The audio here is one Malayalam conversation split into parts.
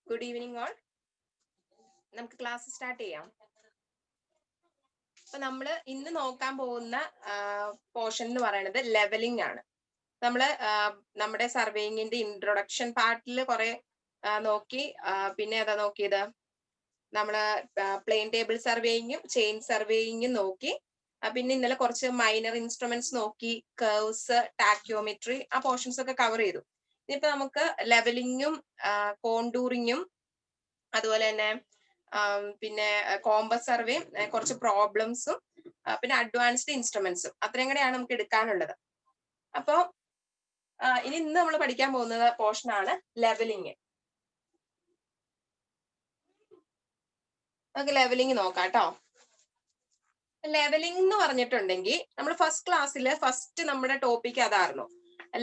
Good evening all. നമുക്ക് ക്ലാസ് സ്റ്റാർട്ട് ചെയ്യാം. അപ്പൊ നമ്മൾ ഇന്ന് നോക്കാൻ പോകുന്ന പോർഷൻ എന്ന് പറയുന്നത് ലെവലിംഗ് ആണ്. നമ്മള് നമ്മുടെ സർവേയിങ്ങിന്റെ ഇൻട്രൊഡക്ഷൻ പാർട്ടിൽ കുറെ നോക്കി. പിന്നെ ഏതാ നോക്കിയത്? നമ്മള് പ്ലെയിൻ ടേബിൾ സർവേയിങ്ങും ചെയിൻ സർവേയിങ്ങും നോക്കി. പിന്നെ ഇന്നലെ കുറച്ച് മൈനർ ഇൻസ്ട്രുമെന്റ്സ് നോക്കി, കർവ്സ്, ടാക്യോമെട്രി, ആ പോർഷൻസ് ഒക്കെ കവർ ചെയ്തു. ഇനിയിപ്പോ നമുക്ക് ലെവലിങ്ങും കോണ്ടൂറിങ്ങും അതുപോലെ തന്നെ പിന്നെ കോമ്പസ് സർവേയും കുറച്ച് പ്രോബ്ലംസും പിന്നെ അഡ്വാൻസ്ഡ് ഇൻസ്ട്രുമെന്റ്സും അത്രയും കൂടെയാണ് നമുക്ക് എടുക്കാനുള്ളത്. അപ്പോൾ ഇന്ന് നമ്മൾ പഠിക്കാൻ പോകുന്നത് പോർഷനാണ് ലെവലിംഗ്. നമുക്ക് ലെവലിംഗ് നോക്കാം കേട്ടോ. ലെവലിംഗ് എന്ന് പറഞ്ഞിട്ടുണ്ടെങ്കിൽ നമ്മൾ ഫസ്റ്റ് ക്ലാസ്സിൽ ഫസ്റ്റ് നമ്മുടെ ടോപ്പിക് അതായിരുന്നു,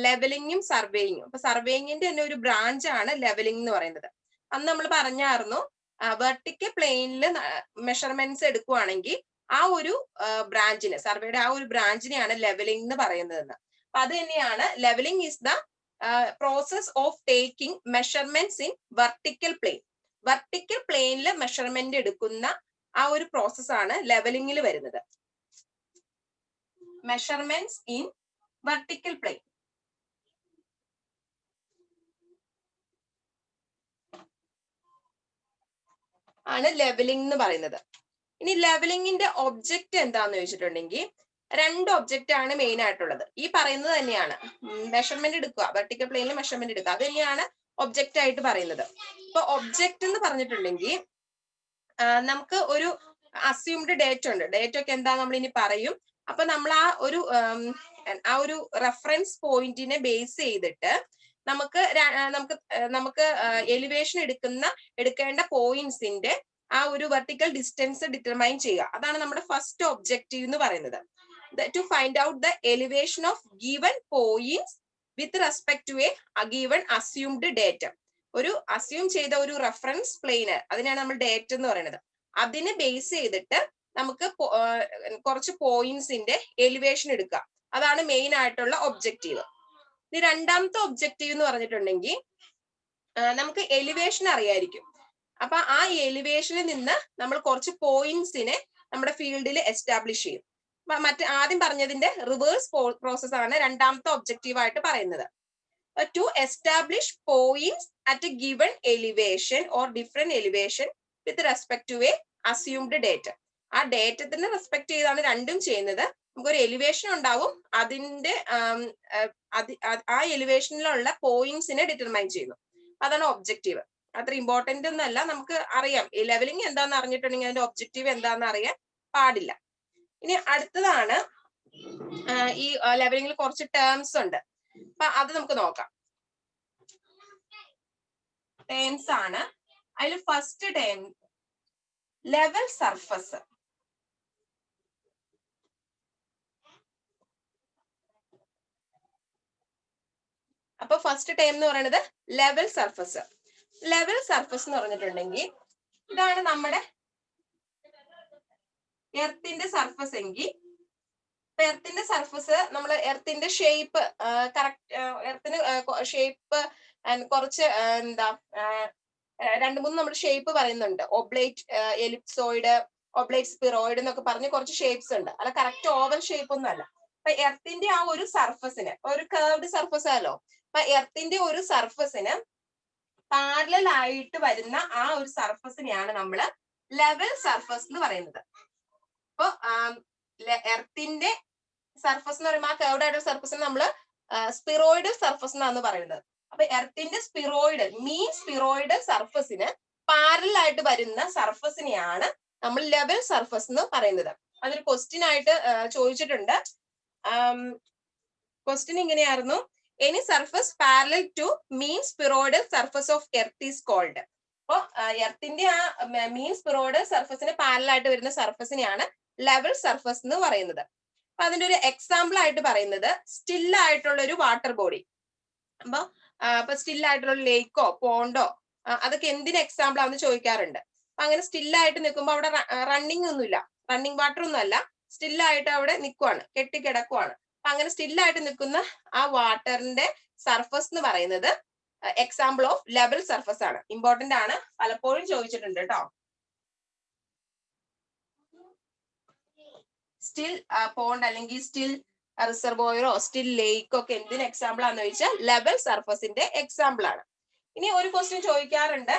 ലെവലിംഗും സർവേയിങ്ങും. അപ്പൊ സർവേയിങ്ങിന്റെ തന്നെ ഒരു ബ്രാഞ്ച് ആണ് ലെവലിംഗ് എന്ന് പറയുന്നത്. അന്ന് നമ്മൾ പറഞ്ഞായിരുന്നു വെർട്ടിക്കൽ പ്ലെയിനിൽ മെഷർമെന്റ്സ് എടുക്കുവാണെങ്കിൽ ആ ഒരു ബ്രാഞ്ചിന്, സർവേയുടെ ആ ഒരു ബ്രാഞ്ചിനെയാണ് ലെവലിംഗ് എന്ന് പറയുന്നതെന്ന്. അപ്പൊ അത് തന്നെയാണ് levelling is the process of taking measurements in vertical plane. Vertical പ്ലെയിനിൽ മെഷർമെന്റ് എടുക്കുന്ന ആ ഒരു പ്രോസസ് ആണ് ലെവലിംഗിൽ വരുന്നത്. മെഷർമെന്റ്സ് ഇൻ വെർട്ടിക്കൽ പ്ലെയിൻ ആണ് ലെവലിംഗ് എന്ന് പറയുന്നത്. ഇനി ലെവലിംഗിന്റെ ഒബ്ജക്റ്റ് എന്താന്ന് ചോദിച്ചിട്ടുണ്ടെങ്കിൽ രണ്ട് ഒബ്ജക്റ്റ് ആണ് മെയിൻ ആയിട്ടുള്ളത്. ഈ പറയുന്നത് തന്നെയാണ്, മെഷർമെന്റ് എടുക്കുക, വെർട്ടിക്കൽ പ്ലെയിനിൽ മെഷർമെന്റ് എടുക്കുക, അത് തന്നെയാണ് ഒബ്ജക്റ്റ് ആയിട്ട് പറയുന്നത്. ഇപ്പൊ ഒബ്ജക്റ്റ് എന്ന് പറഞ്ഞിട്ടുണ്ടെങ്കിൽ നമുക്ക് ഒരു അസ്യൂംഡ് ഡേറ്റ് ഉണ്ട്. ഡേറ്റ് ഒക്കെ എന്താ നമ്മൾ ഇനി പറയും. അപ്പൊ നമ്മൾ ആ ഒരു റെഫറൻസ് പോയിന്റിനെ ബേസ് ചെയ്തിട്ട് നമുക്ക് എലിവേഷൻ എടുക്കേണ്ട പോയിന്റ്സിന്റെ ആ ഒരു വെർട്ടിക്കൽ ഡിസ്റ്റൻസ് ഡിറ്റർമൈൻ ചെയ്യുക. അതാണ് നമ്മുടെ ഫസ്റ്റ് ഒബ്ജക്റ്റീവ് എന്ന് പറയുന്നത്. To find out the elevation of given points with respect to a given assumed data. ഒരു അസ്യൂം ചെയ്ത ഒരു റെഫറൻസ് പ്ലെയിന്, അതിനാണ് നമ്മൾ ഡേറ്റ് എന്ന് പറയുന്നത്. അതിനെ ബേസ് ചെയ്തിട്ട് നമുക്ക് കുറച്ച് പോയിന്റ്സിന്റെ എലിവേഷൻ എടുക്കുക. അതാണ് മെയിൻ ആയിട്ടുള്ള ഒബ്ജക്റ്റീവ്. ഇനി രണ്ടാമത്തെ ഒബ്ജക്റ്റീവ് എന്ന് പറഞ്ഞിട്ടുണ്ടെങ്കിൽ നമുക്ക് എലിവേഷൻ അറിയായിരിക്കും. അപ്പൊ ആ എലിവേഷനിൽ നിന്ന് നമ്മൾ കുറച്ച് പോയിന്റ്സിനെ നമ്മുടെ ഫീൽഡിൽ എസ്റ്റാബ്ലിഷ് ചെയ്യും. ആദ്യം പറഞ്ഞതിന്റെ റിവേഴ്സ് പ്രോസസ് ആണ് രണ്ടാമത്തെ ഒബ്ജക്റ്റീവ് ആയിട്ട് പറയുന്നത്. To establish points at a given elevation or different elevation with respect to a assumed data. ആ ഡേറ്റത്തിന് റെസ്പെക്ട് ചെയ്താണ് രണ്ടും ചെയ്യുന്നത്. നമുക്കൊരു എലിവേഷൻ ഉണ്ടാവും, അതിന്റെ ആ എലിവേഷനിലുള്ള പോയിന്റ്സിനെ ഡിറ്റർമൈൻ ചെയ്യുന്നു. അതാണ് ഒബ്ജക്റ്റീവ്. അത്ര ഇമ്പോർട്ടന്റ് ഒന്നല്ല, നമുക്ക് അറിയാം ലെവലിംഗ് എന്താന്ന് അറിഞ്ഞിട്ടുണ്ടെങ്കിൽ അതിന്റെ ഒബ്ജക്റ്റീവ് എന്താന്ന് അറിയാൻ പാടില്ല. ഇനി അടുത്തതാണ് ഈ ലെവലിംഗിൽ കുറച്ച് ടേംസ് ഉണ്ട്. അപ്പൊ അത് നമുക്ക് നോക്കാം. ടേംസ് ആണ്. അതിൽ ഫസ്റ്റ് ടേം ലെവൽ സർഫസ്. അപ്പൊ ഫസ്റ്റ് ടേം എന്ന് പറയുന്നത് ലെവൽ സർഫസ്. ലെവൽ സർഫസ് എന്ന് പറഞ്ഞിട്ടുണ്ടെങ്കിൽ ഇതാണ് നമ്മുടെ എർത്തിന്റെ സർഫസ് എങ്കിൽ എർത്തിന്റെ സർഫസ് നമ്മൾ എർത്തിന്റെ ഷേപ്പ് കറക്റ്റ്, എർത്തിന് ഷേപ്പ് കുറച്ച് രണ്ട് മൂന്ന് നമ്മുടെ ഷേപ്പ് പറയുന്നുണ്ട്. ഒബ്ലേറ്റ്, എലിപ്സോയിഡ്, ഒബ്ലേറ്റ് സ്പിറോയിഡ് എന്നൊക്കെ പറഞ്ഞ് കുറച്ച് ഷേപ്സ് ഉണ്ട്. അല്ല കറക്റ്റ് ഓവൽ ഷേപ്പ് ഒന്നും അല്ല. അപ്പൊ എർത്തിന്റെ ആ ഒരു സർഫസിന്, ഒരു കർവ്ഡ് സർഫസ് ആണല്ലോ, അപ്പൊ എർത്തിന്റെ ഒരു സർഫസിന് പാരലൽ ആയിട്ട് വരുന്ന ആ ഒരു സർഫസിനെയാണ് നമ്മൾ ലെവൽ സർഫസ് എന്ന് പറയുന്നത്. അപ്പൊ എർത്തിന്റെ സർഫസ് എന്ന് പറയുമ്പോൾ ആ കർവ്ഡ് ആയിട്ടുള്ള സർഫസിന് നമ്മൾ സ്പിറോയിഡ് സർഫസ് എന്നാണ് പറയുന്നത്. അപ്പൊ എർത്തിന്റെ സ്പിറോയിഡ്, മീൻ സ്പിറോയിഡ് സർഫസിന് പാരലൽ ആയിട്ട് വരുന്ന സർഫസിനെയാണ് നമ്മൾ ലെവൽ സർഫസ് എന്ന് പറയുന്നത്. അതൊരു ക്വസ്റ്റ്യൻ ആയിട്ട് ചോദിച്ചിട്ടുണ്ട്. ക്വസ്റ്റ്യൻ ഇങ്ങനെയായിരുന്നു, any surface parallel to mean spheroid surface of earth is called. അപ്പൊ എർത്തിന്റെ ആ മീൻ സ്പിറോയിഡ് സർഫസിന് പാരലൽ ആയിട്ട് വരുന്ന സർഫസിനെയാണ് ലെവൽ സർഫസ് എന്ന് പറയുന്നത്. അപ്പൊ അതിന്റെ ഒരു എക്സാമ്പിൾ ആയിട്ട് പറയുന്നത് സ്റ്റിൽ ആയിട്ടുള്ള ഒരു വാട്ടർ ബോഡി. അപ്പൊ സ്റ്റിൽ ആയിട്ടുള്ള ലേക്കോ പോണ്ടോ അതൊക്കെ എന്തിന് എക്സാമ്പിൾ ആണെന്ന് ചോദിക്കാറുണ്ട്. അപ്പൊ അങ്ങനെ സ്റ്റില്ലായിട്ട് നിൽക്കുമ്പോൾ അവിടെ റണ്ണിങ് ഒന്നുമില്ല, റണ്ണിങ് വാട്ടർ ഒന്നും അല്ല, സ്റ്റില്ലായിട്ട് അവിടെ നിൽക്കുവാണ്, കെട്ടിക്കിടക്കുവാണ്. അപ്പൊ അങ്ങനെ സ്റ്റില്ലായിട്ട് നിൽക്കുന്ന ആ വാട്ടറിന്റെ സർഫസ് എന്ന് പറയുന്നത് എക്സാമ്പിൾ ഓഫ് ലെവൽ സർഫസ് ആണ്. ഇമ്പോർട്ടന്റ് ആണ്, പലപ്പോഴും ചോദിച്ചിട്ടുണ്ട് കേട്ടോ. സ്റ്റിൽ പോണ്ട് അല്ലെങ്കിൽ സ്റ്റിൽ റിസർവോയറോ സ്റ്റിൽ ലേക്ക് ഒക്കെ എന്തിന് എക്സാമ്പിൾ ആണെന്ന് ചോദിച്ചാൽ ലെവൽ സർഫസിന്റെ എക്സാമ്പിൾ ആണ്. ഇനി ഒരു ക്വസ്റ്റ്യൻ ചോദിക്കാറുണ്ട്,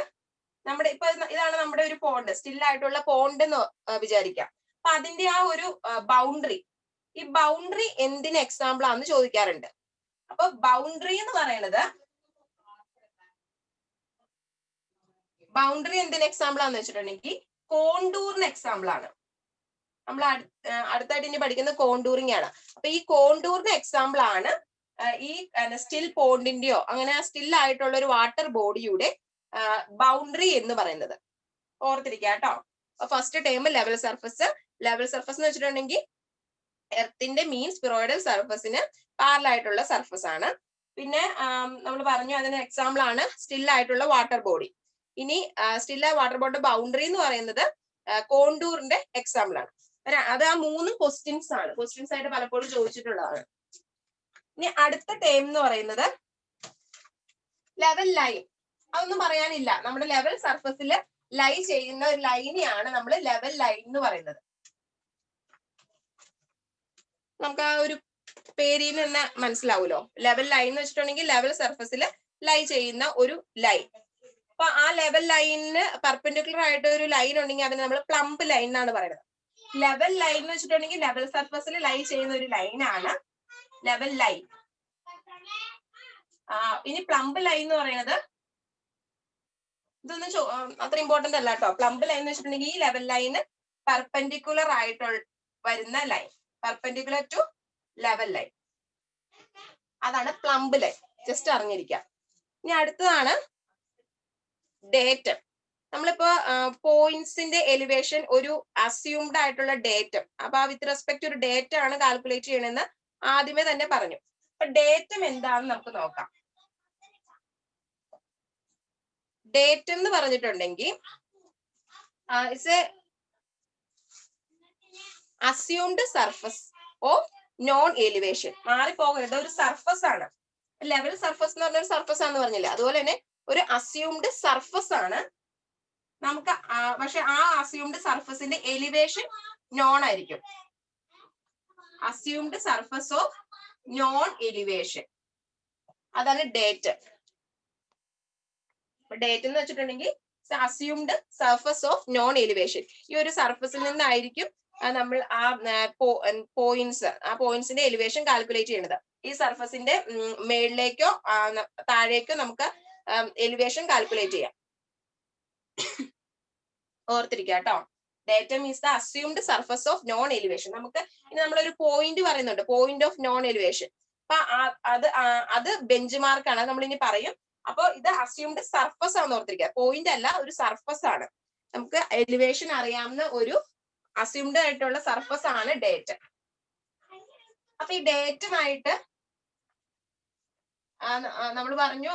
നമ്മുടെ ഇപ്പൊ ഇതാണ് നമ്മുടെ ഒരു പോണ്ട്, സ്റ്റിൽ ആയിട്ടുള്ള പോണ്ട് എന്ന് വിചാരിക്കാം. അപ്പൊ അതിന്റെ ആ ഒരു ബൗണ്ടറി, ഈ ബൗണ്ടറി എന്തിന് എക്സാമ്പിൾ ആണെന്ന് ചോദിക്കാറുണ്ട്. അപ്പൊ ബൗണ്ടറി എന്ന് പറയുന്നത്, ബൗണ്ടറി എന്തിന് എക്സാമ്പിൾ ആണെന്ന് വെച്ചിട്ടുണ്ടെങ്കിൽ കോണ്ടൂറിന് എക്സാമ്പിൾ ആണ്. നമ്മൾ അടുത്തായിട്ട് ഇനി പഠിക്കുന്ന കോണ്ടൂറിങ് ആണ്. അപ്പൊ ഈ കോണ്ടൂറിന് എക്സാമ്പിൾ ആണ് ഈ സ്റ്റിൽ പോണ്ടിന്റെയോ അങ്ങനെ സ്റ്റിൽ ആയിട്ടുള്ള ഒരു വാട്ടർ ബോഡിയുടെ ബൗണ്ടറി എന്ന് പറയുന്നത്. ഓർത്തിരിക്കുക കേട്ടോ. First time level surface. Level surface എന്ന് വെച്ചിട്ടുണ്ടെങ്കിൽ എർത്തിന്റെ മീൻ സ്പിറോയിഡൽ സർഫസിന് പാരലായിട്ടുള്ള സർഫസ് ആണ്. പിന്നെ നമ്മൾ പറഞ്ഞു അതിന് എക്സാമ്പിൾ ആണ് സ്റ്റിൽ ആയിട്ടുള്ള വാട്ടർ ബോഡി. ഇനി സ്റ്റിൽ വാട്ടർ ബോഡി ബൗണ്ടറി എന്ന് പറയുന്നത് കോണ്ടൂറിന്റെ എക്സാമ്പിൾ ആണ്. അത് ആ 3 ക്വസ്റ്റ്യൻസ് ആണ്, ക്വസ്റ്റ്യൻസ് ആയിട്ട് പലപ്പോഴും ചോദിച്ചിട്ടുള്ളതാണ്. ഇനി അടുത്ത ടേം എന്ന് പറയുന്നത് ലെവൽ ലൈൻ. അതൊന്നും പറയാനില്ല, നമ്മുടെ ലെവൽ സർഫസിൽ ലൈ ചെയ്യുന്ന ഒരു ലൈനെയാണ് നമ്മൾ ലെവൽ ലൈൻ എന്ന് പറയുന്നത്. നമുക്ക് ആ ഒരു പേരിൽ നിന്ന് മനസ്സിലാവുമല്ലോ. ലെവൽ ലൈൻ എന്ന് വെച്ചിട്ടുണ്ടെങ്കിൽ ലെവൽ സർഫസിൽ ലൈ ചെയ്യുന്ന ഒരു ലൈൻ. അപ്പൊ ആ ലെവൽ ലൈനിന് പെർപെൻഡിക്കുലർ ആയിട്ട് ഒരു ലൈൻ ഉണ്ടെങ്കിൽ അതിന് നമ്മൾ പ്ലംബ് ലൈൻ എന്നാണ് പറയുന്നത്. ലെവൽ ലൈൻ എന്ന് വെച്ചിട്ടുണ്ടെങ്കിൽ ലെവൽ സർഫസിൽ ലൈ ചെയ്യുന്ന ഒരു ലൈനാണ് ലെവൽ ലൈൻ. ഇനി പ്ലംബ് ലൈൻ എന്ന് പറയുന്നത് ഇതൊന്നും അത്ര ഇമ്പോർട്ടന്റ് അല്ല കേട്ടോ. പ്ലംബ് ലൈൻ എന്ന് വെച്ചിട്ടുണ്ടെങ്കിൽ ഈ ലെവൽ ലൈന് പെർപെൻഡിക്കുലർ ആയിട്ട് വരുന്ന line, perpendicular two level line, അതാണ് പ്ലംബ് ലൈൻ. ജസ്റ്റ് അറിഞ്ഞിരിക്കാം. ഇനി അടുത്തതാണ് ഡേറ്റം. നമ്മളിപ്പോ പോയിന്റ്സിന്റെ എലിവേഷൻ ഒരു അസ്യൂംഡ് ആയിട്ടുള്ള ഡേറ്റം, അപ്പൊ ആ വിത്ത് റെസ്പെക്ട് ഒരു ഡേറ്റ ആണ് കാൽക്കുലേറ്റ് ചെയ്യണമെന്ന് ആദ്യമേ തന്നെ പറഞ്ഞു. അപ്പൊ ഡേറ്റം എന്താണെന്ന് നമുക്ക് നോക്കാം. ഡേറ്റം എന്ന് പറഞ്ഞിട്ടുണ്ടെങ്കിൽ it's a assumed surface of non elevation. മാറിപ്പോകരുത്, ഒരു സർഫസ് ആണ്. ലെവൽ സർഫസ് എന്ന് പറഞ്ഞ ഒരു സർഫസ് ആണെന്ന് പറഞ്ഞില്ല, അതുപോലെ തന്നെ ഒരു അസ്യൂംഡ് സർഫസ് ആണ് നമുക്ക്. പക്ഷെ ആ അസ്യൂംഡ് സർഫസിന്റെ എലിവേഷൻ നോൺ ആയിരിക്കും. Assumed surface of non elevation, അതാണ് ഡേറ്റ്. ഡേറ്റ് എന്ന് വെച്ചിട്ടുണ്ടെങ്കിൽ assumed surface of non elevation. ഈ ഒരു സർഫസിൽ നിന്നായിരിക്കും നമ്മൾ ആ പോയിന്റ്സിന്റെ എലിവേഷൻ കാൽക്കുലേറ്റ് ചെയ്യുന്നത്. ഈ സർഫസിന്റെ മേളിലേക്കോ താഴേക്കോ നമുക്ക് എലിവേഷൻ കാൽക്കുലേറ്റ് ചെയ്യാം. ഓർത്തിരിക്കുക കേട്ടോ. Data means the assumed surface of non elevation. നമുക്ക് ഇനി നമ്മളൊരു പോയിന്റ് പറയുന്നുണ്ട്, പോയിന്റ് ഓഫ് നോൺ എലിവേഷൻ. അപ്പൊ അത് ബെഞ്ച് മാർക്കാണ്, നമ്മൾ ഇനി പറയും. അപ്പൊ ഇത് അസ്യൂംഡ് സർഫസ് ആണെന്ന് ഓർത്തിരിക്കുക, പോയിന്റ് അല്ല, ഒരു സർഫസ് ആണ്. നമുക്ക് എലിവേഷൻ അറിയാവുന്ന ഒരു അസ്യൂംഡ് ആയിട്ടുള്ള സർഫസ് ആണ് ഡേറ്റ. അപ്പൊ ഈ ഡേറ്റുമായിട്ട് നമ്മൾ പറഞ്ഞു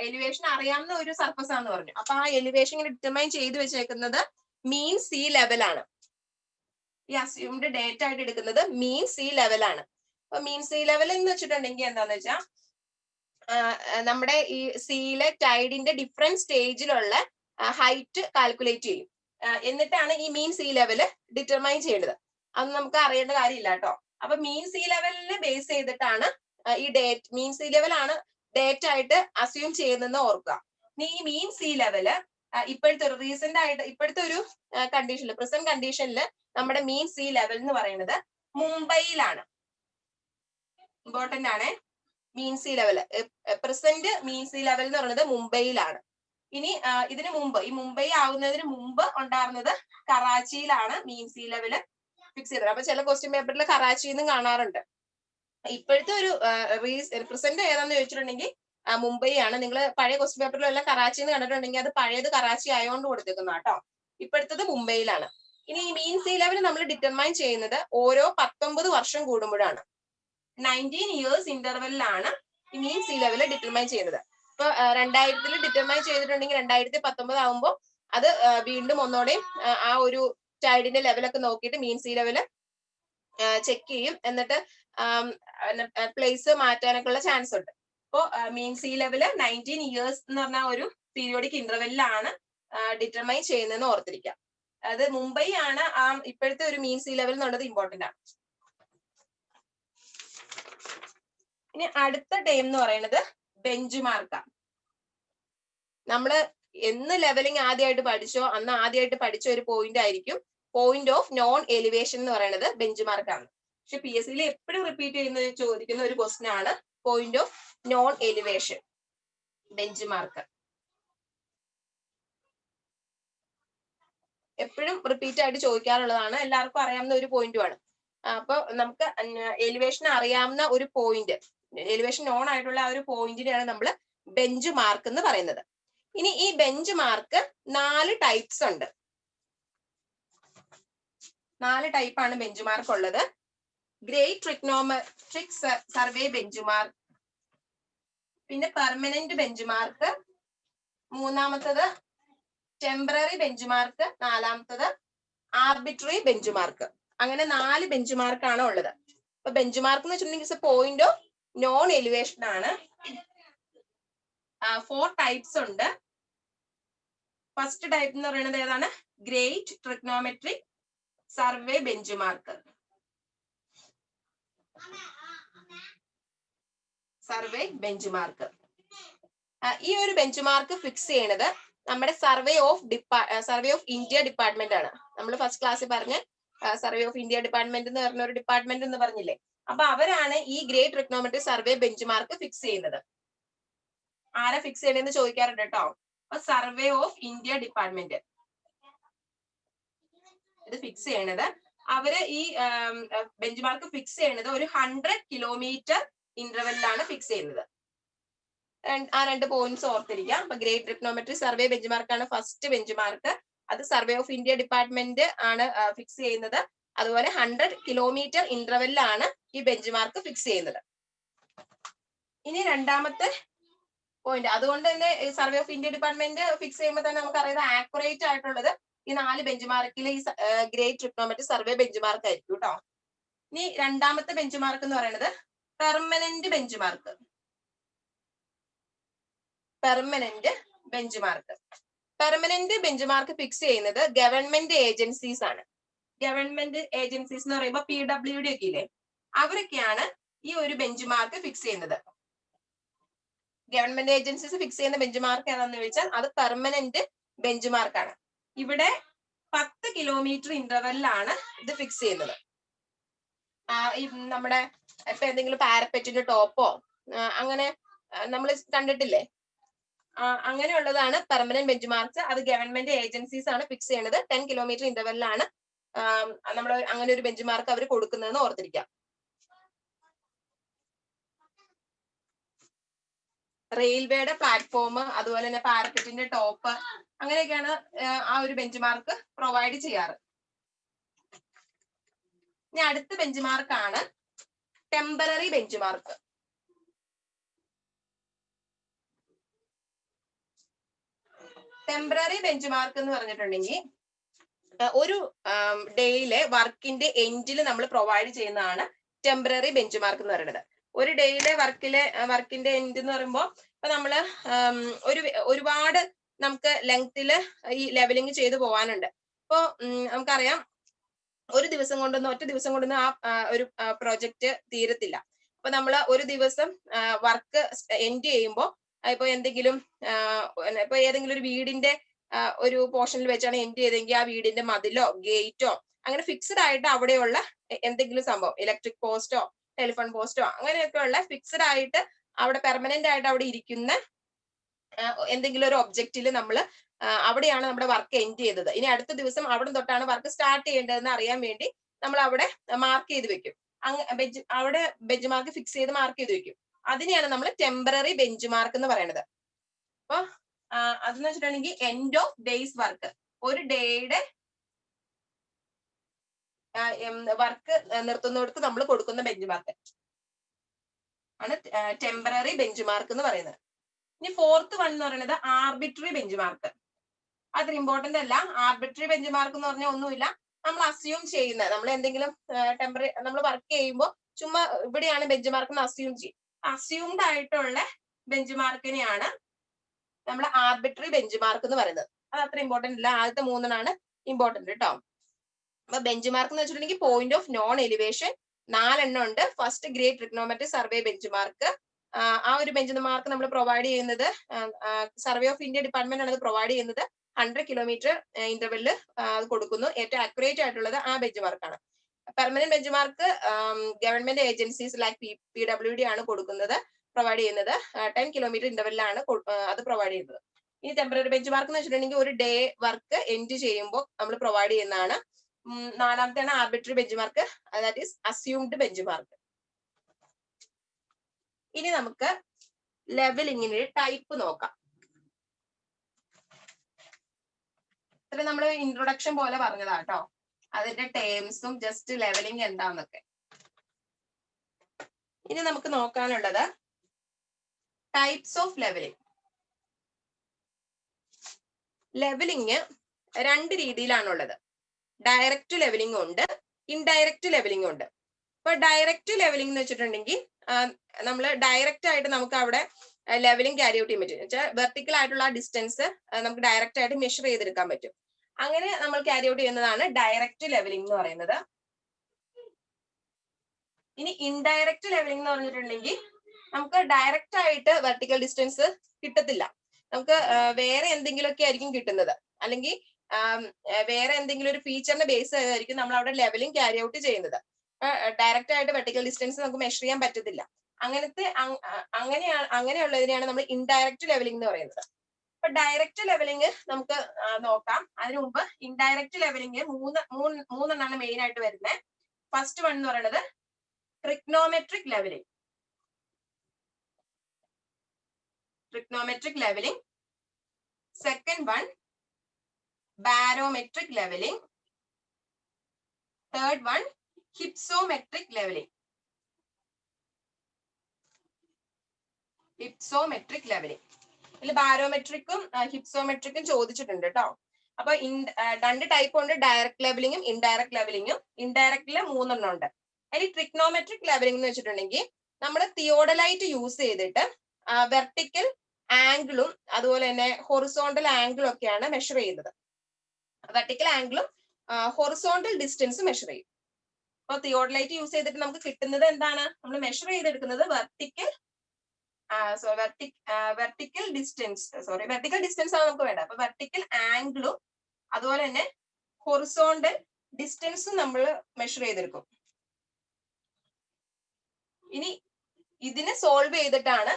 എലിവേഷൻ അറിയാവുന്ന ഒരു സർഫസ് ആണെന്ന് പറഞ്ഞു. അപ്പൊ ആ എലിവേഷൻ ഇങ്ങനെ ഡിറ്റർമൈൻ ചെയ്ത് വെച്ചേക്കുന്നത് മീൻ സീ ലെവൽ ആണ്. ഈ അസ്യൂംഡ് ഡേറ്റ ആയിട്ട് എടുക്കുന്നത് മീൻ സീ ലെവൽ ആണ്. അപ്പൊ മീൻ സീ ലെവൽ എന്ന് വെച്ചിട്ടുണ്ടെങ്കിൽ എന്താന്ന് വെച്ചാൽ നമ്മുടെ ഈ സീയിലെ ടൈഡിന്റെ ഡിഫറെന്റ് സ്റ്റേജിലുള്ള ഹൈറ്റ് കാൽക്കുലേറ്റ് ചെയ്യും. എന്നിട്ടാണ് ഈ മീൻ സീ ലെവല് ഡിറ്റർമൈൻ ചെയ്യേണ്ടത്. അത് നമുക്ക് അറിയേണ്ട കാര്യമില്ല കേട്ടോ. അപ്പൊ മീൻ സീ ലെവലിനെ ബേസ് ചെയ്തിട്ടാണ് ഈ മീൻ സീ ലെവൽ ആണ് ഡേറ്റ് ആയിട്ട് അസ്യൂം ചെയ്യുന്നതെന്ന് ഓർക്കുക. ഇനി ഈ മീൻ സീ ലെവല് ഇപ്പോഴത്തെ ഒരു റീസെന്റ് ആയിട്ട് ഇപ്പോഴത്തെ ഒരു കണ്ടീഷനിൽ, പ്രസന്റ് കണ്ടീഷനിൽ നമ്മുടെ മീൻ സീ ലെവൽ എന്ന് പറയുന്നത് മുംബൈയിലാണ്. ഇമ്പോർട്ടന്റ് ആണ്. മീൻ സീ ലെവൽ പ്രസന്റ് മീൻ സീ ലെവൽ എന്ന് പറയുന്നത് മുംബൈയിലാണ്. ഇനി ഇതിനു മുമ്പ്, ഈ മുംബൈ ആവുന്നതിന് മുമ്പ് ഉണ്ടായിരുന്നത് കറാച്ചിയിലാണ് മീൻ സീ ലെവൽ ഫിക്സ് ചെയ്തത്. അപ്പൊ ചില ക്വസ്റ്റ്യൻ പേപ്പറിൽ കറാച്ചിയിൽ നിന്നും കാണാറുണ്ട്. ഇപ്പോഴത്തെ ഒരു പ്രസന്റ് ഏതാന്ന് ചോദിച്ചിട്ടുണ്ടെങ്കിൽ മുംബൈ ആണ്. നിങ്ങൾ പഴയ ക്വസ്റ്റ്യൻ പേപ്പറിലും എല്ലാം കറാച്ചിയിൽ നിന്ന് കണ്ടിട്ടുണ്ടെങ്കിൽ അത് പഴയത് കറാച്ചി ആയതുകൊണ്ട് കൊടുത്തേക്കുന്ന കേട്ടോ. ഇപ്പോഴത്തത് മുംബൈയിലാണ്. ഇനി ഈ മീൻ സീ ലെവൽ നമ്മൾ ഡിറ്റർമൈൻ ചെയ്യുന്നത് ഓരോ 19 വർഷം കൂടുമ്പോഴാണ്. 19 ഇയേഴ്സ് ഇന്റർവെല്ലിലാണ് ഈ മീൻ സീ ലെവൽ ഡിറ്റർമൈൻ ചെയ്യുന്നത്. ഇപ്പൊ 2000 ഡിറ്റർമൈൻ ചെയ്തിട്ടുണ്ടെങ്കിൽ 2019 ആകുമ്പോൾ അത് വീണ്ടും ഒന്നോടെയും ആ ഒരു ടൈഡിന്റെ ലെവലൊക്കെ നോക്കിയിട്ട് മീൻ സീ ലെവല് ചെക്ക് ചെയ്യും. എന്നിട്ട് പ്ലേസ് മാറ്റാനൊക്കെ ഉള്ള ചാൻസ് ഉണ്ട്. ഇപ്പോ മീൻ സീ ലെവല് 19 ഇയേഴ്സ് എന്ന് പറഞ്ഞ ഒരു പീരിയോഡിക് ഇന്റർവെല്ലിലാണ് ഡിറ്റർമൈൻ ചെയ്യുന്നതെന്ന് ഓർത്തിരിക്കാം. അത് മുംബൈ ആണ് ആ ഇപ്പോഴത്തെ ഒരു മീൻ സീ ലെവൽ എന്നുള്ളത് ഇമ്പോർട്ടന്റ് ആണ്. ഇനി അടുത്ത ടൈം എന്ന് പറയുന്നത് ബെഞ്ച് മാർക്കാണ്. നമ്മള് എന്ന് ലെവലിംഗ് ആദ്യമായിട്ട് പഠിച്ചോ അന്ന് ആദ്യമായിട്ട് പഠിച്ച ഒരു പോയിന്റ് ആയിരിക്കും പോയിന്റ് ഓഫ് നോൺ എലിവേഷൻ എന്ന് പറയുന്നത് ബെഞ്ച് മാർക്കാണ്. പക്ഷെ പി എസ് സിയിൽ എപ്പോഴും റിപ്പീറ്റ് ചെയ്യുന്ന ചോദിക്കുന്ന ഒരു ക്വസ്റ്റ്യൻ ആണ് point of non elevation, bench mark. എപ്പോഴും റിപ്പീറ്റ് ആയിട്ട് ചോദിക്കാറുള്ളതാണ്, എല്ലാവർക്കും അറിയാവുന്ന ഒരു പോയിന്റുമാണ്. അപ്പൊ നമുക്ക് എലിവേഷൻ അറിയാവുന്ന ഒരു പോയിന്റ്, എലിവേഷൻ നോൺ ആയിട്ടുള്ള ആ ഒരു പോയിന്റിനെയാണ് നമ്മൾ ബെഞ്ച് മാർക്ക് എന്ന് പറയുന്നത്. ഇനി ഈ ബെഞ്ച് മാർക്ക് 4 ടൈപ്സ് ഉണ്ട്. 4 ടൈപ്പാണ് ബെഞ്ച് മാർക്ക് ഉള്ളത്. Great trigonometric survey bench mark, പിന്നെ പെർമനന്റ് ബെഞ്ച് മാർക്ക്, മൂന്നാമത്തത് ടെമ്പററി ബെഞ്ച് മാർക്ക്, നാലാമത്തത് ആർബിട്രറി ബെഞ്ച് മാർക്ക്. അങ്ങനെ 4 ബെഞ്ച് മാർക്കാണ് ഉള്ളത്. അപ്പൊ ബെഞ്ച് മാർക്ക് എന്ന് വെച്ചിട്ടുണ്ടെങ്കിൽ പോയിന്റ് ഓഫ് നോൺ എലിവേഷൻ ആണ്. 4 ടൈപ്സ് ഉണ്ട്. ഫസ്റ്റ് ടൈപ്പ് എന്ന് പറയുന്നത് ഏതാണ്? Great trigonometric survey bench mark. Survey bench mark, ഈ ഒരു ബെഞ്ച് മാർക്ക് ഫിക്സ് ചെയ്യണത് നമ്മുടെ സർവേ ഓഫ് ഇന്ത്യ ഡിപ്പാർട്ട്മെന്റ് ആണ്. നമ്മൾ ഫസ്റ്റ് ക്ലാസ്സിൽ പറഞ്ഞ സർവേ ഓഫ് ഇന്ത്യ ഡിപ്പാർട്ട്മെന്റ് എന്ന് പറഞ്ഞ ഒരു ഡിപ്പാർട്ട്മെന്റ് എന്ന് പറഞ്ഞില്ലേ, അപ്പൊ അവരാണ് ഈ great trigonometric survey bench mark fix ചെയ്യുന്നത്. ആരാ ഫിക്സ് ചെയ്യണമെന്ന് ചോദിക്കാറുണ്ട് കേട്ടോ. അപ്പൊ സർവേ ഓഫ് ഇന്ത്യ ഡിപ്പാർട്ട്മെന്റ് ഇത് ഫിക്സ് ചെയ്യണത്, അവര് ഈ ബെഞ്ച് മാർക്ക് ഫിക്സ് ചെയ്യണത് ഒരു 100 കിലോമീറ്റർ ഇന്റർവെല്ലാണ് ഫിക്സ് ചെയ്യുന്നത്. ആ 2 പോയിന്റ്സ് ഓർത്തിരിക്കാം. അപ്പൊ ഗ്രേറ്റ് ട്രിഗ്നോമെട്രിക് സർവേ ബെഞ്ച് മാർക്കാണ് ഫസ്റ്റ് ബെഞ്ച് മാർക്ക്. അത് സർവേ ഓഫ് ഇന്ത്യ ഡിപ്പാർട്ട്മെന്റ് ആണ് ഫിക്സ് ചെയ്യുന്നത്. അതുപോലെ 100 കിലോമീറ്റർ ഇന്റർവെല്ലാണ് ഈ ബെഞ്ച് മാർക്ക് ഫിക്സ് ചെയ്യുന്നത്. ഇനി രണ്ടാമത്തെ പോയിന്റ്, അതുകൊണ്ട് തന്നെ survey of India department fix ചെയ്യുമ്പോൾ തന്നെ നമുക്ക് അറിയാം ആക്യുറേറ്റ് ആയിട്ടുള്ളത് ഈ 4 ബെഞ്ച് മാർക്കിൽ ഈ great trigonometric survey bench mark ആയിരിക്കും കേട്ടോ. ഇനി രണ്ടാമത്തെ ബെഞ്ച് മാർക്ക് എന്ന് പറയുന്നത് permanent bench mark. Permanent bench mark, permanent bench mark fix ചെയ്യുന്നത് ഗവൺമെന്റ് ഏജൻസീസ് ആണ്. ഗവൺമെന്റ് ഏജൻസീസ് എന്ന് പറയുമ്പോൾ PWD ഒക്കെ ഇല്ലേ, അവരൊക്കെയാണ് ഈ ഒരു ബെഞ്ച് മാർക്ക് ഫിക്സ് ചെയ്യുന്നത്. ഗവൺമെന്റ് ഏജൻസീസ് ഫിക്സ് ചെയ്യുന്ന ബെഞ്ച് മാർക്ക് ഏതാണെന്ന് ചോദിച്ചാൽ അത് പെർമനന്റ് ബെഞ്ച് മാർക്കാണ്. ഇവിടെ 10 കിലോമീറ്റർ ഇന്റർവെല്ലാണ് ഇത് ഫിക്സ് ചെയ്യുന്നത്. നമ്മുടെ ഇപ്പൊ എന്തെങ്കിലും പാരപ്പറ്റിന്റെ ടോപ്പോ അങ്ങനെ നമ്മൾ കണ്ടിട്ടില്ലേ, അങ്ങനെയുള്ളതാണ് പെർമനന്റ് ബെഞ്ച് മാർക്ക്. അത് ഗവൺമെന്റ് ഏജൻസീസ് ആണ് ഫിക്സ് ചെയ്യുന്നത്. 10 കിലോമീറ്റർ ഇന്റർവെല്ലാണ് നമ്മൾ അങ്ങനെ ഒരു ബെഞ്ച് മാർക്ക് അവർ കൊടുക്കുന്നതെന്ന് ഓർത്തിരിക്കാം. റെയിൽവേയുടെ പ്ലാറ്റ്ഫോം, അതുപോലെ തന്നെ പാരപ്പറ്റിന്റെ ടോപ്പ്, അങ്ങനെയൊക്കെയാണ് ആ ഒരു ബെഞ്ച് മാർക്ക് പ്രൊവൈഡ് ചെയ്യാറ്. ഇനി അടുത്ത ബെഞ്ച് മാർക്കാണ് temporary bench mark. Temporary bench mark എന്ന് പറഞ്ഞിട്ടുണ്ടെങ്കിൽ ഒരു ഡേയിലെ വർക്കിന്റെ എൻഡിൽ നമ്മൾ പ്രൊവൈഡ് ചെയ്യുന്നതാണ് ടെമ്പററി ബെഞ്ച് മാർക്ക് എന്ന് പറയുന്നത്. ഒരു ഡേയിലെ വർക്കിന്റെ എൻഡ് എന്ന് പറയുമ്പോൾ ഇപ്പൊ നമ്മള് ഒരുപാട് നമുക്ക് ലെങ്തില് ഈ ലെവലിംഗ് ചെയ്തു പോകാനുണ്ട്. ഇപ്പൊ നമുക്കറിയാം ഒറ്റ ദിവസം കൊണ്ടൊന്നും ആ ഒരു പ്രോജക്റ്റ് തീരത്തില്ല. അപ്പൊ നമ്മൾ ഒരു ദിവസം വർക്ക് എൻഡ് ചെയ്യുമ്പോൾ ഇപ്പൊ എന്തെങ്കിലും ഇപ്പൊ ഏതെങ്കിലും ഒരു വീടിന്റെ ഒരു പോർഷനിൽ വെച്ചാണ് എൻഡ് ചെയ്തെങ്കിൽ ആ വീടിന്റെ മതിലോ ഗേറ്റോ അങ്ങനെ ഫിക്സ്ഡ് ആയിട്ട് അവിടെയുള്ള എന്തെങ്കിലും സംഭവം, ഇലക്ട്രിക് പോസ്റ്റോ ടെലിഫോൺ പോസ്റ്റോ അങ്ങനെയൊക്കെ ഉള്ള ഫിക്സ്ഡ് ആയിട്ട് അവിടെ പെർമനന്റ് ആയിട്ട് അവിടെ ഇരിക്കുന്ന എന്തെങ്കിലും ഒരു ഒബ്ജക്റ്റിൽ നമ്മൾ അവിടെയാണ് നമ്മുടെ വർക്ക് എൻഡ് ചെയ്തത്. ഇനി അടുത്ത ദിവസം അവിടെ തൊട്ടാണ് വർക്ക് സ്റ്റാർട്ട് ചെയ്യേണ്ടതെന്ന് അറിയാൻ വേണ്ടി നമ്മൾ അവിടെ മാർക്ക് ചെയ്ത് വെക്കും. അവിടെ ബെഞ്ച് മാർക്ക് ഫിക്സ് ചെയ്ത് മാർക്ക് ചെയ്ത് വെക്കും. അതിനെയാണ് നമ്മൾ ടെമ്പററി ബെഞ്ച് മാർക്ക് എന്ന് പറയുന്നത്. അപ്പൊ അതെന്ന് വെച്ചിട്ടുണ്ടെങ്കിൽ എൻഡ് ഓഫ് ഡേയ്സ് വർക്ക്, ഒരു ഡേയുടെ വർക്ക് നിർത്തുന്നിടത്ത് നമ്മൾ കൊടുക്കുന്ന ബെഞ്ച് മാർക്ക് ആണ് ടെമ്പററി ബെഞ്ച് മാർക്ക് എന്ന് പറയുന്നത്. ഇനി ഫോർത്ത് വൺ എന്ന് പറയുന്നത് ആർബിട്രറി ബെഞ്ച് മാർക്ക്. അത്ര ഇമ്പോർട്ടന്റ് അല്ല. ആർബിട്രറി ബെഞ്ച് മാർക്ക് എന്ന് പറഞ്ഞാൽ ഒന്നുമില്ല, നമ്മൾ അസ്യൂം ചെയ്യുന്ന, നമ്മൾ എന്തെങ്കിലും നമ്മൾ വർക്ക് ചെയ്യുമ്പോൾ ചുമ്മാ ഇവിടെയാണ് ബെഞ്ച് മാർക്ക് എന്ന് അസ്യൂം ചെയ്യും. അസ്യൂംഡ് ആയിട്ടുള്ള ബെഞ്ച് മാർക്കിനെയാണ് നമ്മൾ ആർബിട്രറി ബെഞ്ച് മാർക്ക് എന്ന് പറയുന്നത്. അത് അത്ര ഇമ്പോർട്ടന്റ് ഇല്ല, ആദ്യത്തെ മൂന്നെണ്ണാണ് ഇമ്പോർട്ടന്റ് കേട്ടോ. അപ്പൊ ബെഞ്ച് മാർക്ക് എന്ന് വെച്ചിട്ടുണ്ടെങ്കിൽ പോയിന്റ് ഓഫ് നോൺ എലിവേഷൻ 4 ഉണ്ട്. First grade trigonometric survey bench mark. ആ ഒരു ബെഞ്ച് മാർക്ക് നമ്മൾ പ്രൊവൈഡ് ചെയ്യുന്നത് സർവേ ഓഫ് ഇന്ത്യ ഡിപ്പാർട്ട്മെന്റ് ആണ് അത് പ്രൊവൈഡ് ചെയ്യുന്നത്. 100 കിലോമീറ്റർ ഇന്റർവെല്ലിൽ അത് കൊടുക്കുന്നു. ഏറ്റവും അക്യുറേറ്റ് ആയിട്ടുള്ളത് ആ ബെഞ്ച് മാർക്കാണ്. Permanent bench mark government agencies like PWD ആണ് കൊടുക്കുന്നത്, പ്രൊവൈഡ് ചെയ്യുന്നത്. 10 കിലോമീറ്റർ ഇന്റർവെല്ലാണ് അത് പ്രൊവൈഡ് ചെയ്യുന്നത്. ഇനി ടെമ്പററി ബെഞ്ച് മാർക്ക് എന്ന് വെച്ചിട്ടുണ്ടെങ്കിൽ ഒരു ഡേ വർക്ക് എൻഡ് ചെയ്യുമ്പോൾ നമ്മൾ പ്രൊവൈഡ് ചെയ്യുന്നതാണ്. നാലാമത്തെയാണ് arbitrary bench mark, that is assumed bench mark. ഇനി നമുക്ക് ലെവലിങ്ങിന്റെ ടൈപ്പ് നോക്കാം. ഇത്ര നമ്മൾ ഇൻട്രൊഡക്ഷൻ പോലെ പറഞ്ഞതാട്ടോ, അതിന്റെ ടേംസും ജസ്റ്റ് ലെവലിംഗ് എന്താന്നൊക്കെ. ഇനി നമുക്ക് നോക്കാനുള്ളത് ടൈപ്സ് ഓഫ് ലെവലിംഗ്. ലെവലിംഗ് 2 രീതിയിലാണുള്ളത്. ഡയറക്റ്റ് ലെവലിംഗ് ഉണ്ട്, ഇൻഡയറക്റ്റ് ലെവലിംഗ് ഉണ്ട്. ഇപ്പൊ ഡയറക്റ്റ് ലെവലിംഗ് എന്ന് വെച്ചിട്ടുണ്ടെങ്കിൽ നമ്മൾ ഡയറക്റ്റ് ആയിട്ട് നമുക്ക് അവിടെ ലെവലിംഗ് ക്യാരി ഔട്ട് ചെയ്യാൻ പറ്റും. വെച്ചാൽ വെർട്ടിക്കൽ ആയിട്ടുള്ള ഡിസ്റ്റൻസ് നമുക്ക് ഡയറക്റ്റ് ആയിട്ട് മെഷർ ചെയ്തെടുക്കാൻ പറ്റും. അങ്ങനെ നമ്മൾ ക്യാരി ഔട്ട് ചെയ്യുന്നതാണ് ഡയറക്റ്റ് ലെവലിംഗ് എന്ന് പറയുന്നത്. ഇനി ഇൻഡയറക്റ്റ് ലെവലിംഗ് എന്ന് പറഞ്ഞിട്ടുണ്ടെങ്കിൽ നമുക്ക് ഡയറക്റ്റ് ആയിട്ട് വെർട്ടിക്കൽ ഡിസ്റ്റൻസ് കിട്ടത്തില്ല. നമുക്ക് വേറെ എന്തെങ്കിലുമൊക്കെ ആയിരിക്കും കിട്ടുന്നത്, അല്ലെങ്കിൽ വേറെ എന്തെങ്കിലും ഒരു ഫീച്ചറിന്റെ ബേസ് ആയിരിക്കും നമ്മൾ അവിടെ ലെവലിംഗ് ക്യാരി ഔട്ട് ചെയ്യുന്നത്. ഡയറക്റ്റ് ആയിട്ട് വെർട്ടിക്കൽ ഡിസ്റ്റൻസ് നമുക്ക് മെഷർ ചെയ്യാൻ പറ്റത്തില്ല. അങ്ങനെയുള്ളതിനെയാണ് നമ്മൾ ഇൻഡയറക്റ്റ് ലെവലിംഗ് എന്ന് പറയുന്നത്. അപ്പൊ ഡയറക്റ്റ് ലെവലിംഗ് നമുക്ക് നോക്കാം. അതിനു മുമ്പ് ഇൻഡയറക്റ്റ് ലെവലിംഗ് മൂന്നെണ്ണാണ് മെയിൻ ആയിട്ട് വരുന്നത്. ഫസ്റ്റ് വൺ എന്ന് പറയുന്നത് trigonometric levelling. Trigonometric levelling. Second one barometric levelling. Third one hypsometric levelling. Hypsometric levelling. ഇതിൽ ബാരോമെട്രിക്കും ഹിപ്സോമെട്രിക്കും ചോദിച്ചിട്ടുണ്ട് കേട്ടോ. അപ്പൊ 2 ടൈപ്പ് ഉണ്ട്, ഡയറക്റ്റ് ലെവലിംഗും ഇൻഡയറക്റ്റ് ലെവലിംഗും. ഇൻഡയറക്റ്റില് 3 എണ്ണം ഉണ്ട്. അതിൽ ട്രിഗ്നോമെട്രിക് ലെവലിംഗ് എന്ന് വെച്ചിട്ടുണ്ടെങ്കിൽ നമ്മൾ തിയോഡലൈറ്റ് യൂസ് ചെയ്തിട്ട് വെർട്ടിക്കൽ ആംഗിളും അതുപോലെ തന്നെ ഹൊറിസോണ്ടൽ ആംഗിളും ഒക്കെയാണ് മെഷർ ചെയ്യുന്നത്. വെർട്ടിക്കൽ ആംഗിളും ഹൊറിസോണ്ടൽ ഡിസ്റ്റൻസ് മെഷർ ചെയ്യും. അപ്പൊ തിയോഡലൈറ്റ് യൂസ് ചെയ്തിട്ട് നമുക്ക് കിട്ടുന്നത് എന്താണ്? നമ്മൾ മെഷർ ചെയ്തെടുക്കുന്നത് വെർട്ടിക്കൽ ഡിസ്റ്റൻസ് ആണ് നമുക്ക് വേണ്ടത്. അപ്പൊ വെർട്ടിക്കൽ ആംഗിളും അതുപോലെ തന്നെ ഹൊറിസോണ്ടൽ ഡിസ്റ്റൻസും നമ്മൾ മെഷർ ചെയ്തെടുക്കും. ഇനി ഇതിനെ സോൾവ് ചെയ്തിട്ടാണ്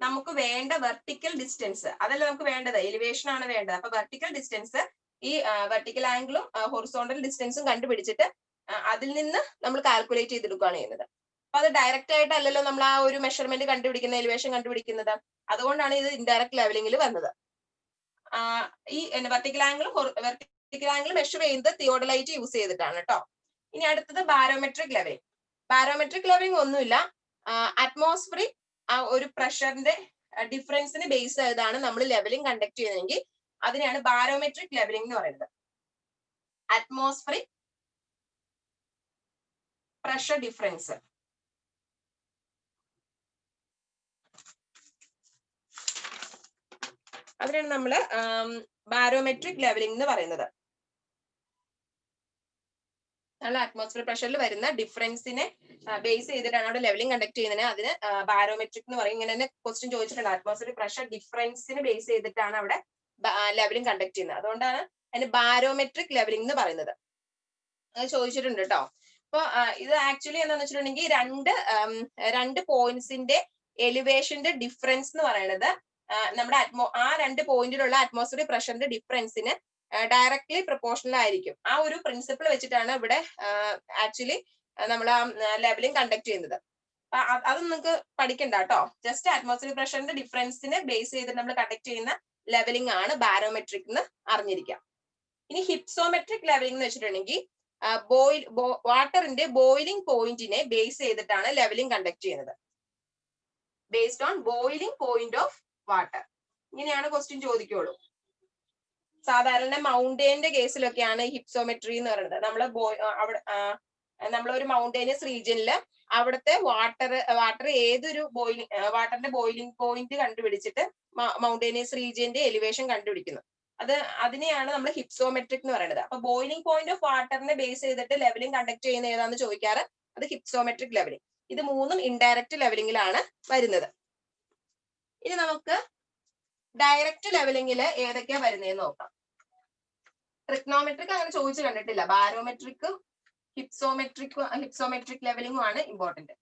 നമുക്ക് വേണ്ട വെർട്ടിക്കൽ ഡിസ്റ്റൻസ്, അതല്ല നമുക്ക് വേണ്ടത്, എലിവേഷൻ ആണ് വേണ്ടത്. അപ്പൊ വെർട്ടിക്കൽ ഡിസ്റ്റൻസ് ഈ വെർട്ടിക്കൽ ആംഗിളും ഹൊറിസോണ്ടൽ ഡിസ്റ്റൻസും കണ്ടുപിടിച്ചിട്ട് അതിൽ നിന്ന് നമ്മൾ കാൽക്കുലേറ്റ് ചെയ്തെടുക്കുകയാണ് ചെയ്യുന്നത്. അപ്പൊ അത് ഡയറക്റ്റ് ആയിട്ട് അല്ലല്ലോ നമ്മൾ ആ ഒരു മെഷർമെന്റ് കണ്ടുപിടിക്കുന്ന, എലിവേഷൻ കണ്ടുപിടിക്കുന്നത്. അതുകൊണ്ടാണ് ഇത് ഇൻഡയറക്റ്റ് ലെവലിംഗിൽ വന്നത്. ഈ വെർട്ടിക്കൽ ആംഗിൾ മെഷർ ചെയ്യുന്നത് തിയോഡലൈറ്റ് യൂസ് ചെയ്തിട്ടാണ് കേട്ടോ. ഇനി അടുത്തത് ബാരോമെട്രിക് ലെവലിംഗ്. ബാരോമെട്രിക് ലെവലിംഗ് ഒന്നുമില്ല, അറ്റ്മോസ്ഫിയറിക് ഒരു പ്രഷറിന്റെ ഡിഫറൻസിന് ബേസ് ചെയ്താണ് നമ്മൾ ലെവലിംഗ് കണ്ടക്ട് ചെയ്യുന്നതെങ്കിൽ അതിനെയാണ് ബാരോമെട്രിക് ലെവലിംഗ് എന്ന് പറയുന്നത്. Atmospheric pressure difference. അതിനാണ് നമ്മൾ ബാരോമെട്രിക് ലെവലിംഗ് എന്ന് പറയുന്നത്. നമ്മൾ അറ്റ്മോസ്ഫിയർ പ്രഷറിൽ വരുന്ന ഡിഫറൻസിനെ ബേസ് ചെയ്തിട്ടാണ് അവിടെ ലെവലിംഗ് കണ്ടക്ട് ചെയ്യുന്നത്. അതിന് ബാരോമെട്രിക് എന്ന് പറയും. ഇങ്ങനെ തന്നെ ക്വസ്റ്റ്യൻ ചോദിച്ചിട്ടുണ്ട്, അറ്റ്മോസ്ഫിയർ പ്രഷർ ഡിഫറൻസിനെ ബേസ് ചെയ്തിട്ടാണ് അവിടെ ലെവലിംഗ് കണ്ടക്ട് ചെയ്യുന്നത്. അതുകൊണ്ടാണ് അതിന് ബാരോമെട്രിക് ലെവലിംഗ് എന്ന് പറയുന്നത്. അത് ചോദിച്ചിട്ടുണ്ട് കേട്ടോ. അപ്പൊ ഇത് ആക്ച്വലി എന്താണെന്ന് വെച്ചിട്ടുണ്ടെങ്കിൽ രണ്ട് പോയിന്റ്സിന്റെ എലിവേഷന്റെ ഡിഫറൻസ് എന്ന് പറയുന്നത് നമ്മുടെ ആ 2 പോയിന്റിലുള്ള അറ്റ്മോസ്ഫിയർ പ്രഷറിന്റെ ഡിഫറൻസിന് ഡയറക്ട്ലി പ്രൊപ്പോർഷണൽ ആയിരിക്കും. ആ ഒരു പ്രിൻസിപ്പിൾ വെച്ചിട്ടാണ് ഇവിടെ ആക്ച്വലി നമ്മൾ ആ ലെവലിംഗ് കണ്ടക്ട് ചെയ്യുന്നത്. അത് നിങ്ങൾക്ക് പഠിക്കണ്ട കേട്ടോ. ജസ്റ്റ് അറ്റ്മോസ്ഫിയർ പ്രഷറിന്റെ ഡിഫറൻസിനെ ബേസ് ചെയ്ത് നമ്മൾ കണ്ടക്ട് ചെയ്യുന്ന ലെവലിംഗ് ആണ് ബാരോമെട്രിക് എന്ന് അറിഞ്ഞിരിക്കാം. ഇനി ഹിപ്സോമെട്രിക് ലെവലിംഗ് എന്ന് വെച്ചിട്ടുണ്ടെങ്കിൽ വാട്ടറിന്റെ ബോയിലിംഗ് പോയിന്റിനെ ബേസ് ചെയ്തിട്ടാണ് ലെവലിംഗ് കണ്ടക്ട് ചെയ്യുന്നത്. Based on boiling point of water. ഇങ്ങനെയാണ് ക്വസ്റ്റ്യൻ ചോദിക്കുള്ളൂ. സാധാരണ മൗണ്ടെയിന്റെ കേസിലൊക്കെയാണ് ഹിപ്സോമെട്രി എന്ന് പറയുന്നത്. നമ്മളൊരു മൗണ്ടെയിനസ് റീജിയനിൽ അവിടുത്തെ വാട്ടർ ഏതൊരു വാട്ടറിന്റെ ബോയിലിംഗ് പോയിന്റ് കണ്ടുപിടിച്ചിട്ട് മൗണ്ടേനിയസ് റീജിയന്റെ എലിവേഷൻ കണ്ടുപിടിക്കുന്നു. അതിനെയാണ് നമ്മൾ ഹിപ്സോമെട്രിക് എന്ന് പറയുന്നത്. അപ്പൊ ബോയിലിംഗ് പോയിന്റ് ഓഫ് വാട്ടറിനെ ബേസ് ചെയ്തിട്ട് ലെവലിംഗ് കണ്ടക്ട് ചെയ്യുന്ന ഏതാണെന്ന് ചോദിക്കാറ്, അത് ഹിപ്സോമെട്രിക് ലെവലിംഗ്. ഇത് മൂന്നും ഇൻഡയറക്റ്റ് ലെവലിംഗിലാണ് വരുന്നത്. ഇനി നമുക്ക് ഡയറക്റ്റ് ലെവലിംഗിൽ ഏതൊക്കെയാ വരുന്നതെന്ന് നോക്കാം. ട്രിഗ്നോമെട്രിക് അങ്ങനെ ചോദിച്ചു കണ്ടിട്ടില്ല. ബാരോമെട്രിക്കും ഹിപ്സോമെട്രിക് ലെവലിംഗും ആണ് ഇമ്പോർട്ടന്റ്.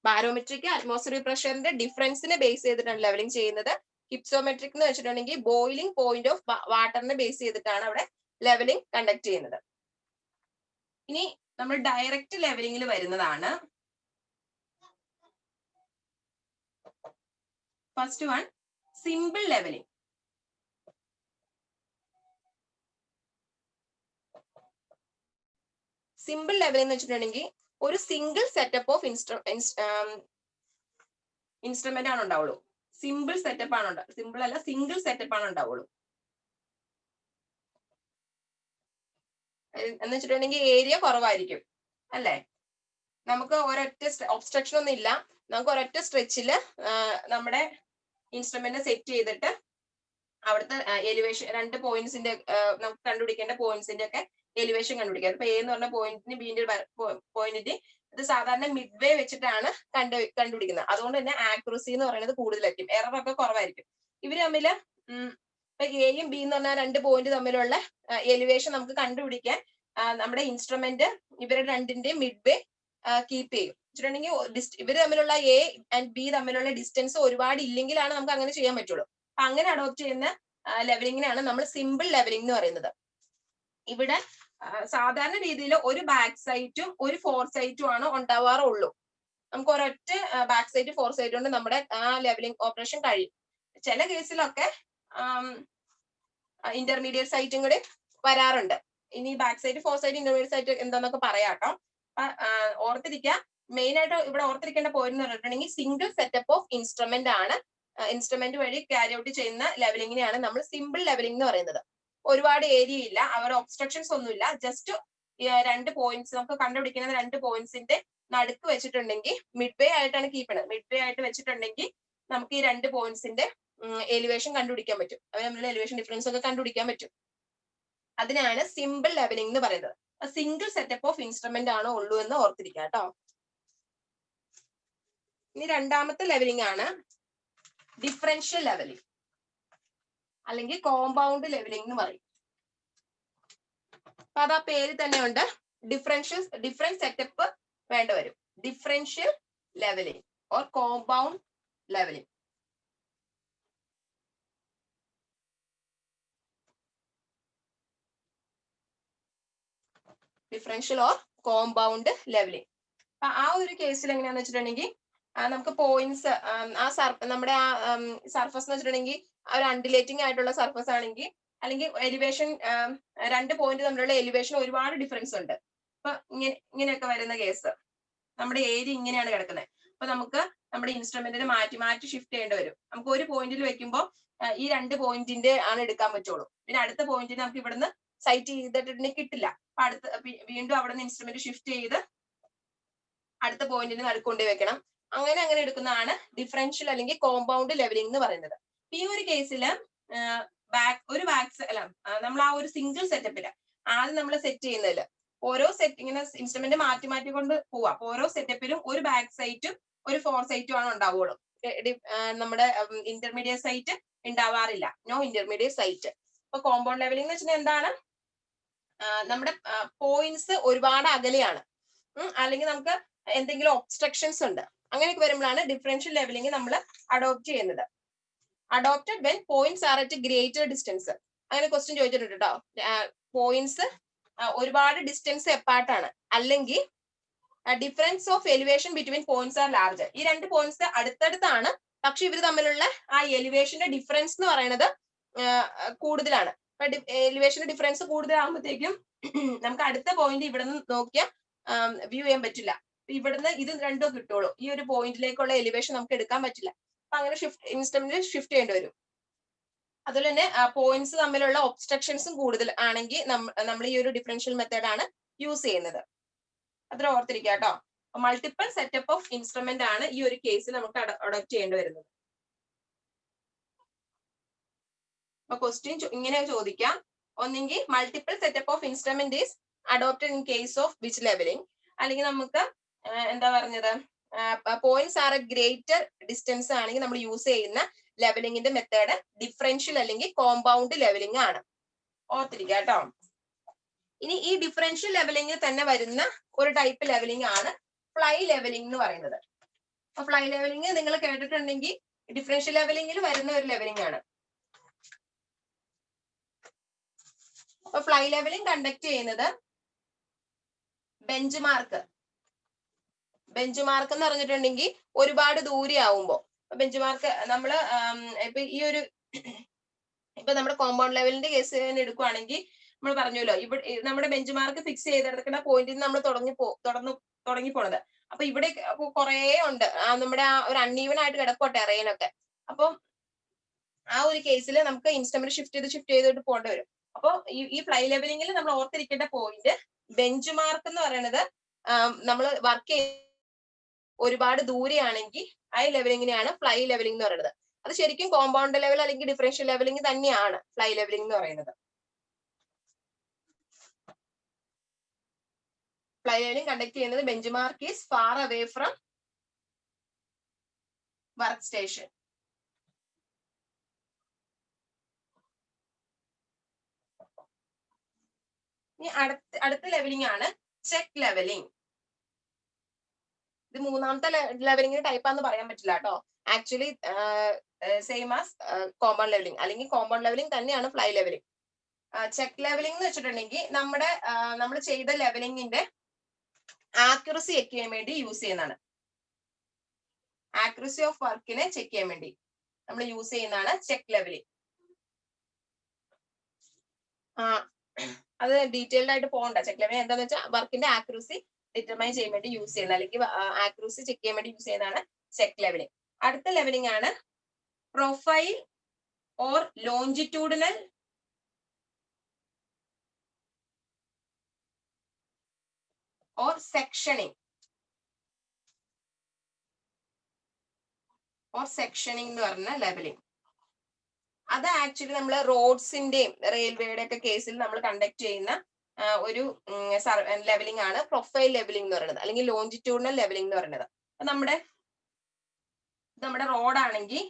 ബാരോമെട്രിക് അറ്റ്മോസ്ഫിയറിക് പ്രഷറിന്റെ ഡിഫറൻസിനെ ബേസ് ചെയ്തിട്ടാണ് ലെവലിംഗ് ചെയ്യുന്നത്. ഹിപ്സോമെട്രിക് എന്ന് വെച്ചിട്ടുണ്ടെങ്കിൽ ബോയിലിംഗ് പോയിന്റ് ഓഫ് വാട്ടറിനെ ബേസ് ചെയ്തിട്ടാണ് അവിടെ ലെവലിംഗ് കണ്ടക്ട് ചെയ്യുന്നത്. ഇനി നമ്മൾ ഡയറക്റ്റ് ലെവലിംഗിൽ വരുന്നതാണ് first one, simple levelling. Simple levelling എന്ന് വെച്ചിട്ടുണ്ടെങ്കിൽ ഒരു സിംഗിൾ സെറ്റപ്പ് ഓഫ് ഇൻസ്ട്രുമെന്റ് ആണ് ഉണ്ടാവുള്ളൂ. സിമ്പിൾ സെറ്റപ്പ് ആണ് സിമ്പിൾ അല്ല, സിംഗിൾ സെറ്റപ്പ് ആണ് ഉണ്ടാവുള്ളൂ. എന്ന് വെച്ചിട്ടുണ്ടെങ്കിൽ ഏരിയ കുറവായിരിക്കും അല്ലെ. നമുക്ക് ഒരൊറ്റ ഒബ്സ്ട്രക്ഷൻ ഒന്നും ഇല്ല. നമുക്ക് ഒരൊറ്റ സ്ട്രെച്ചില് നമ്മുടെ ഇൻസ്ട്രുമെന്റ് സെറ്റ് ചെയ്തിട്ട് അവിടുത്തെ എലിവേഷൻ രണ്ട് പോയിന്റ്സിന്റെ നമുക്ക് കണ്ടുപിടിക്കേണ്ട പോയിന്റ്സിന്റെ ഒക്കെ എലിവേഷൻ കണ്ടുപിടിക്കുക. ഇപ്പൊ എ എന്ന് പറഞ്ഞ പോയിന്റിന് ബിന്റെ പോയിന്റിന് ഇത് സാധാരണ മിഡ് വേ വെച്ചിട്ടാണ് കണ്ടുപിടിക്കുന്നത്. അതുകൊണ്ട് തന്നെ ആക്യുറസി എന്ന് പറയുന്നത് കൂടുതലായിരിക്കും, എറർ ഒക്കെ കുറവായിരിക്കും. ഇവര് തമ്മില് ഇപ്പൊ എയും ബി എന്ന് പറഞ്ഞ രണ്ട് പോയിന്റ് തമ്മിലുള്ള എലിവേഷൻ നമുക്ക് കണ്ടുപിടിക്കാൻ നമ്മുടെ ഇൻസ്ട്രുമെന്റ് ഇവരുടെ രണ്ടിന്റെ മിഡ് വേ കീപ്പ് ചെയ്യും. വെച്ചിട്ടുണ്ടെങ്കിൽ ഇവര് തമ്മിലുള്ള എ ആൻഡ് ബി തമ്മിലുള്ള ഡിസ്റ്റൻസ് ഒരുപാട് ഇല്ലെങ്കിലാണ് നമുക്ക് അങ്ങനെ ചെയ്യാൻ പറ്റുള്ളൂ. അപ്പൊ അങ്ങനെ അഡോപ്റ്റ് ചെയ്യുന്ന ലെവലിങ്ങിനാണ് നമ്മൾ സിമ്പിൾ ലെവലിംഗ് എന്ന് പറയുന്നത്. ഇവിടെ സാധാരണ രീതിയിൽ ഒരു ബാക്ക് സൈറ്റും ഒരു ഫോർ സൈറ്റും ആണ് ഉണ്ടാവാറുള്ളൂ. നമുക്ക് ഒരൊറ്റ ബാക്ക് സൈറ്റ് ഫോർ സൈറ്റ് കൊണ്ട് നമ്മുടെ ആ ലെവലിംഗ് ഓപ്പറേഷൻ കഴിയും. ചില കേസിലൊക്കെ ഇന്റർമീഡിയറ്റ് സൈറ്റും കൂടി വരാറുണ്ട്. ഇനി back sight fore sight intermediate sight എന്താന്നൊക്കെ പറയാട്ടോ. ഓർത്തിരിക്കുക, മെയിൻ ആയിട്ട് ഇവിടെ ഓർത്തിരിക്കേണ്ട പോയിന്റ് എന്ന് പറഞ്ഞിട്ടുണ്ടെങ്കിൽ സിംഗിൾ സെറ്റപ്പ് ഓഫ് ഇൻസ്ട്രുമെന്റ് ആണ്. ഇൻസ്ട്രുമെന്റ് വഴി ക്യാരി ഔട്ട് ചെയ്യുന്ന ലെവലിങ്ങിനെയാണ് നമ്മൾ സിമ്പിൾ ലെവലിംഗ് എന്ന് പറയുന്നത്. ഒരുപാട് ഏരിയ ഇല്ല, അവർ ഒബ്സ്ട്രക്ഷൻസ് ഒന്നുമില്ല. ജസ്റ്റ് രണ്ട് പോയിന്റ്സ് നമുക്ക് കണ്ടുപിടിക്കുന്ന രണ്ട് പോയിന്റ്സിന്റെ നടുക്ക് വെച്ചിട്ടുണ്ടെങ്കിൽ മിഡ് വേ ആയിട്ടാണ് കീപ്പ് ചെയ്യുന്നത്. മിഡ് വേ ആയിട്ട് വെച്ചിട്ടുണ്ടെങ്കിൽ നമുക്ക് ഈ രണ്ട് പോയിന്റ്സിന്റെ എലിവേഷൻ കണ്ടുപിടിക്കാൻ പറ്റും. അവർ തമ്മിലുള്ള എലിവേഷൻ ഡിഫറൻസ് ഒക്കെ കണ്ടുപിടിക്കാൻ പറ്റും. അതിനാണ് സിമ്പിൾ ലെവലിംഗ് എന്ന് പറയുന്നത്. സിംഗിൾ സെറ്റപ്പ് ഓഫ് ഇൻസ്ട്രുമെന്റ് ആണോ ഉള്ളൂ എന്ന് ഓർത്തിരിക്കുക കേട്ടോ. ഇനി രണ്ടാമത്തെ ലെവലിംഗ് ആണ് ഡിഫറൻഷ്യൽ ലെവലിംഗ് അല്ലെങ്കിൽ കോമ്പൗണ്ട് ലെവലിംഗ് എന്ന് പറയും. അപ്പൊ അത് ആ പേര് തന്നെ ഉണ്ട്, ഡിഫറൻറ്റ് സെറ്റപ്പ് വേണ്ട വരും. Differential levelling or compound levelling. Differential or compound levelling. ആ ഒരു കേസിൽ എങ്ങനെയാന്ന് വെച്ചിട്ടുണ്ടെങ്കിൽ നമുക്ക് പോയിന്റ്സ് നമ്മുടെ ആ സർഫസ് എന്ന് വെച്ചിട്ടുണ്ടെങ്കിൽ ഒരു അണ്ടിലേറ്റിംഗ് ആയിട്ടുള്ള സർഫസ് ആണെങ്കിൽ, അല്ലെങ്കിൽ എലിവേഷൻ രണ്ട് പോയിന്റ് തമ്മിലുള്ള എലിവേഷൻ ഒരുപാട് ഡിഫറൻസ് ഉണ്ട്. അപ്പൊ ഇങ്ങനെയൊക്കെ വരുന്ന കേസ് നമ്മുടെ ഏരിയ ഇങ്ങനെയാണ് കിടക്കുന്നത്. അപ്പൊ നമുക്ക് നമ്മുടെ ഇൻസ്ട്രുമെന്റിനെ മാറ്റി ഷിഫ്റ്റ് ചെയ്യേണ്ടി വരും. നമുക്ക് ഒരു പോയിന്റിൽ വെക്കുമ്പോൾ ഈ രണ്ട് പോയിന്റിന്റെ ആണ് എടുക്കാൻ പറ്റുള്ളൂ. പിന്നെ അടുത്ത പോയിന്റിന് നമുക്ക് ഇവിടുന്ന് സൈറ്റ് ചെയ്തിട്ടുണ്ടെങ്കിൽ കിട്ടില്ല. അപ്പൊ വീണ്ടും അവിടെ നിന്ന് ഇൻസ്ട്രുമെന്റ് ഷിഫ്റ്റ് ചെയ്ത് അടുത്ത പോയിന്റിന് നടുക്കൊണ്ടേ വെക്കണം. അങ്ങനെ എടുക്കുന്നതാണ് ഡിഫറൻഷ്യൽ അല്ലെങ്കിൽ കോമ്പൗണ്ട് ലെവലിംഗ് എന്ന് പറയുന്നത്. ഈ ഒരു കേസിൽ നമ്മൾ ആ ഒരു സിംഗിൾ സെറ്റപ്പില് ആദ്യം നമ്മൾ സെറ്റ് ചെയ്യുന്നതിൽ ഓരോ ഇങ്ങനെ ഇൻസ്ട്രുമെന്റ് മാറ്റി കൊണ്ട് പോവാം. ഓരോ സെറ്റപ്പിലും ഒരു ബാക്ക് സൈറ്റും ഒരു ഫോർ സൈറ്റും ആണ് ഉണ്ടാവുള്ളൂ. നമ്മുടെ ഇന്റർമീഡിയറ്റ് സൈറ്റ് ഉണ്ടാവാറില്ല, നോ ഇന്റർമീഡിയറ്റ് സൈറ്റ്. ഇപ്പൊ കോമ്പൗണ്ട് ലെവലിംഗ് എന്ന് വെച്ചാൽ എന്താണ്, നമ്മുടെ പോയിന്റ്സ് ഒരുപാട് അകലെയാണ്, അല്ലെങ്കിൽ നമുക്ക് എന്തെങ്കിലും ഒബ്സ്ട്രക്ഷൻസ് ഉണ്ട്. അങ്ങനെയൊക്കെ വരുമ്പോഴാണ് ഡിഫറൻഷ്യൽ ലെവലിംഗ് നമ്മൾ അഡോപ്റ്റ് ചെയ്യുന്നത്. Adopted when points R at greater distance. അങ്ങനെ ക്വസ്റ്റ്യൻ ചോദിച്ചിട്ടുണ്ട് കേട്ടോ. പോയിന്റ്സ് ഒരുപാട് ഡിസ്റ്റൻസ് എപ്പാർട്ടാണ്, അല്ലെങ്കിൽ difference of elevation between points R large. ഈ രണ്ട് പോയിന്റ്സ് അടുത്തടുത്താണ്, പക്ഷെ ഇവർ തമ്മിലുള്ള ആ എലിവേഷന്റെ ഡിഫറൻസ് എന്ന് പറയുന്നത് കൂടുതലാണ്. എലിവേഷന്റെ ഡിഫറൻസ് കൂടുതലാകുമ്പോഴത്തേക്കും നമുക്ക് അടുത്ത പോയിന്റ് ഇവിടെ നിന്ന് നോക്കിയാൽ വ്യൂ ചെയ്യാൻ പറ്റില്ല. ഇവിടുന്ന് ഇത് രണ്ടും കിട്ടുള്ളൂ. ഈ ഒരു പോയിന്റിലേക്കുള്ള എലിവേഷൻ നമുക്ക് എടുക്കാൻ പറ്റില്ല. അപ്പൊ അങ്ങനെ ഇൻസ്ട്രുമെന്റ് ഷിഫ്റ്റ് ചെയ്യേണ്ടി വരും. അതുപോലെ തന്നെ പോയിന്റ്സ് തമ്മിലുള്ള ഒബ്സ്ട്രക്ഷൻസും കൂടുതൽ ആണെങ്കിൽ നമ്മൾ ഈ ഒരു ഡിഫറൻഷ്യൽ മെത്തേഡ് ആണ് യൂസ് ചെയ്യുന്നത്. അത്ര ഓർത്തിരിക്കുക കേട്ടോ. മൾട്ടിപ്പിൾ സെറ്റപ്പ് ഓഫ് ഇൻസ്ട്രുമെന്റ് ആണ് ഈ ഒരു കേസിൽ നമുക്ക് അഡോപ്റ്റ് ചെയ്യേണ്ടി വരുന്നത്. അപ്പൊ ക്വസ്റ്റ്യൻ ഇങ്ങനെ ചോദിക്കാം, ഒന്നെങ്കിൽ multiple setup of instrument is adopted in case of which levelling, അല്ലെങ്കിൽ നമുക്ക് എന്താ പറഞ്ഞത് points are a greater distance ആണെങ്കിൽ നമ്മൾ യൂസ് ചെയ്യുന്ന ലെവലിംഗിന്റെ മെത്തേഡ് ഡിഫറൻഷ്യൽ അല്ലെങ്കിൽ കോമ്പൗണ്ട് ലെവലിംഗ് ആണ്. ഓർത്തിരിക്കുക കേട്ടോ. ഇനി ഈ ഡിഫറൻഷ്യൽ ലെവലിംഗിൽ തന്നെ വരുന്ന ഒരു ടൈപ്പ് ലെവലിംഗ് ആണ് ഫ്ലൈ ലെവലിംഗ് എന്ന് പറയുന്നത്. അപ്പൊ ഫ്ലൈ ലെവലിംഗ് നിങ്ങൾ കേട്ടിട്ടുണ്ടെങ്കിൽ ഡിഫറൻഷ്യൽ ലെവലിംഗിൽ വരുന്ന ഒരു ലെവലിംഗ് ആണ്. അപ്പൊ ഫ്ലൈ ലെവലിംഗ് കണ്ടക്ട് ചെയ്യുന്നത് ബെഞ്ച് മാർക്ക് എന്ന് പറഞ്ഞിട്ടുണ്ടെങ്കിൽ ഒരുപാട് ദൂരെ ആവുമ്പോ ബെഞ്ച് മാർക്ക് നമ്മള് ഇപ്പൊ നമ്മുടെ കോമ്പൗണ്ട് ലെവലിന്റെ കേസ് എടുക്കുവാണെങ്കിൽ നമ്മൾ പറഞ്ഞല്ലോ, ഇവിടെ നമ്മുടെ ബെഞ്ച് മാർക്ക് ഫിക്സ് ചെയ്തെടുക്കുന്ന പോയിന്റിൽ നിന്ന് നമ്മൾ തുടങ്ങി പോണത്. അപ്പൊ ഇവിടെ കുറെ ഉണ്ട്, നമ്മുടെ ആ ഒരു അൺഈവൻ ആയിട്ട് കിടക്കോട്ടെ ടെറൈനൊക്കെ. അപ്പം ആ ഒരു കേസിൽ നമുക്ക് ഇൻസ്ട്രുമെന്റ് ഷിഫ്റ്റ് ചെയ്തിട്ട് പോകേണ്ടി വരും. അപ്പൊ ഈ ഫ്ലൈ ലെവലിംഗിൽ നമ്മൾ ഓർത്തിരിക്കേണ്ട പോയിന്റ്, ബെഞ്ച് മാർക്ക് എന്ന് പറയുന്നത് നമ്മൾ വർക്ക് ഒരുപാട് ദൂരെയാണെങ്കിൽ ആ ലെവലിംഗിനെയാണ് ഫ്ലൈ ലെവലിംഗ് എന്ന് പറയുന്നത്. അത് ശരിക്കും കോമ്പൗണ്ട് ലെവൽ അല്ലെങ്കിൽ ഡിഫറൻഷ്യൽ ലെവലിംഗ് തന്നെയാണ് ഫ്ലൈ ലെവലിംഗ് എന്ന് പറയുന്നത്. ഫ്ലൈ ലെവലിംഗ് കണ്ടക്ട് ചെയ്യുന്നത് bench mark is far away from work station. ഇനി അടുത്ത ലെവലിംഗ് ആണ് ചെക്ക് ലെവലിംഗ്. ഇത് മൂന്നാമത്തെ ലെവലിംഗിന്റെ ടൈപ്പ് ആണെന്ന് പറയാൻ പറ്റില്ല കേട്ടോ. Actually same as compound levelling, അല്ലെങ്കിൽ കോമ്പൗണ്ട് ലെവലിംഗ് തന്നെയാണ് ഫ്ലൈ ലെവലിംഗ്. ചെക്ക് ലെവലിംഗ് എന്ന് വെച്ചിട്ടുണ്ടെങ്കിൽ നമ്മൾ ചെയ്ത ലെവലിംഗിന്റെ ആക്യുറസി ചെക്ക് ചെയ്യാൻ വേണ്ടി യൂസ് ചെയ്യുന്നതാണ്. ആക്യുറസി ഓഫ് വർക്കിനെ ചെക്ക് ചെയ്യാൻ വേണ്ടി നമ്മൾ യൂസ് ചെയ്യുന്നതാണ് ചെക്ക് ലെവലിംഗ്. അത് ഡീറ്റെയിൽഡ് ആയിട്ട് പോകണ്ട. ചെക്ക് ലെവലിംഗ് എന്താണെന്ന് വെച്ചാൽ വർക്കിന്റെ ആക്യുറസി ഡിറ്റർമൈൻ ചെയ്യാൻ വേണ്ടി യൂസ് ചെയ്യുന്നത്, അല്ലെങ്കിൽ ആക്യുറസി ചെക്ക് ചെയ്യാൻ വേണ്ടി യൂസ് ചെയ്യുന്നതാണ് ചെക്ക് ലെവലിംഗ്. അടുത്ത ലെവലിംഗ് ആണ് പ്രൊഫൈൽ ഓർ ലോഞ്ചിറ്റ്യൂഡിനൽ ഓർ സെക്ഷനിങ് എന്ന് പറഞ്ഞ ലെവലിംഗ്. അത് ആക്ച്വലി നമ്മൾ റോഡ്സിന്റെയും റെയിൽവേയുടെ ഒക്കെ കേസിൽ നമ്മൾ കണ്ടക്ട് ചെയ്യുന്ന ഒരു ലെവലിംഗ് ആണ് പ്രൊഫൈൽ ലെവലിംഗ് എന്ന് പറയുന്നത്, അല്ലെങ്കിൽ ലോഞ്ചിറ്റ്യൂഡിനൽ ലെവലിംഗ് എന്ന് പറയുന്നത്. നമ്മുടെ റോഡാണെങ്കിൽ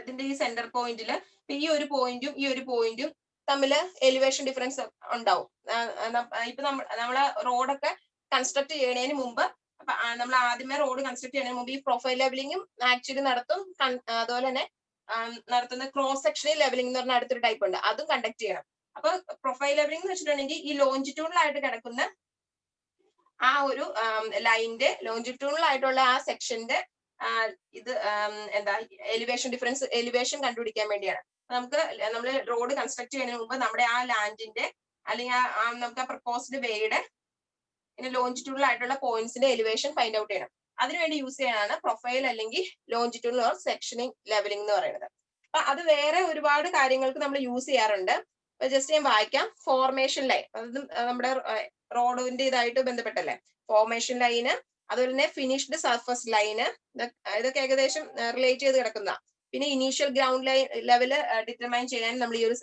ഇതിന്റെ ഈ സെന്റർ പോയിന്റിൽ ഈ ഒരു പോയിന്റും തമ്മിൽ എലിവേഷൻ ഡിഫറൻസ് ഉണ്ടാവും. ഇപ്പൊ നമ്മളെ റോഡൊക്കെ കൺസ്ട്രക്ട് ചെയ്യുന്നതിന് മുമ്പ്, നമ്മൾ ആദ്യമേ റോഡ് കൺസ്ട്രക്ട് ചെയ്യുന്നതിന് മുമ്പ് ഈ പ്രൊഫൈൽ ലെവലിംഗും ആക്ച്വലി നടത്തും. അതുപോലെ തന്നെ നടത്തുന്ന ക്രോസ് സെക്ഷണൽ ലെവലിംഗ് എന്ന് പറഞ്ഞ അടുത്തൊരു ടൈപ്പ് ഉണ്ട്, അതും കണ്ടക്ട് ചെയ്യണം. അപ്പൊ പ്രൊഫൈൽ ലെവലിംഗ് എന്ന് വെച്ചിട്ടുണ്ടെങ്കിൽ ഈ ലോഞ്ചിറ്റ്യൂണലായിട്ട് കിടക്കുന്ന ആ ഒരു ലൈനിന്റെ ലോഞ്ചിറ്റ്യൂണൽ ആയിട്ടുള്ള ആ സെക്ഷന്റെ എലിവേഷൻ കണ്ടുപിടിക്കാൻ വേണ്ടിയാണ്. നമ്മൾ റോഡ് കൺസ്ട്രക്ട് ചെയ്യുന്നതിന് മുമ്പ് നമ്മുടെ ആ ലാൻഡിന്റെ അല്ലെങ്കിൽ നമുക്ക് ആ പ്രപ്പോസ്ഡ് വേയുടെ ലോഞ്ചിറ്റ്യൂണൽ ആയിട്ടുള്ള പോയിന്റ്സിന്റെ എലിവേഷൻ ഫൈൻഡ് ഔട്ട് ചെയ്യണം. അതിനുവേണ്ടി യൂസ് ചെയ്യാനാണ് പ്രൊഫൈൽ അല്ലെങ്കിൽ ലോഞ്ചിറ്റ്യൂണൽ ഓർ സെക്ഷനിങ് ലെവലിംഗ് എന്ന് പറയുന്നത്. അപ്പൊ അത് വേറെ ഒരുപാട് കാര്യങ്ങൾക്ക് നമ്മൾ യൂസ് ചെയ്യാറുണ്ട്. ജസ്റ്റ് ഞാൻ വായിക്കാം. ഫോർമേഷൻ ലൈൻ, അത് നമ്മുടെ റോഡിന്റെ ഇതായിട്ട് ബന്ധപ്പെട്ടല്ലേ. ഫോർമേഷൻ ലൈന്, അതുപോലെ തന്നെ ഫിനിഷ്ഡ് സർഫസ് ലൈന്, ഇതൊക്കെ ഏകദേശം റിലേറ്റ് ചെയ്ത് കിടക്കുന്ന. പിന്നെ ഇനീഷ്യൽ ഗ്രൗണ്ട് ലെവല് ഡിറ്റർമൈൻ ചെയ്യാൻ നമ്മൾ ഈ ഒരു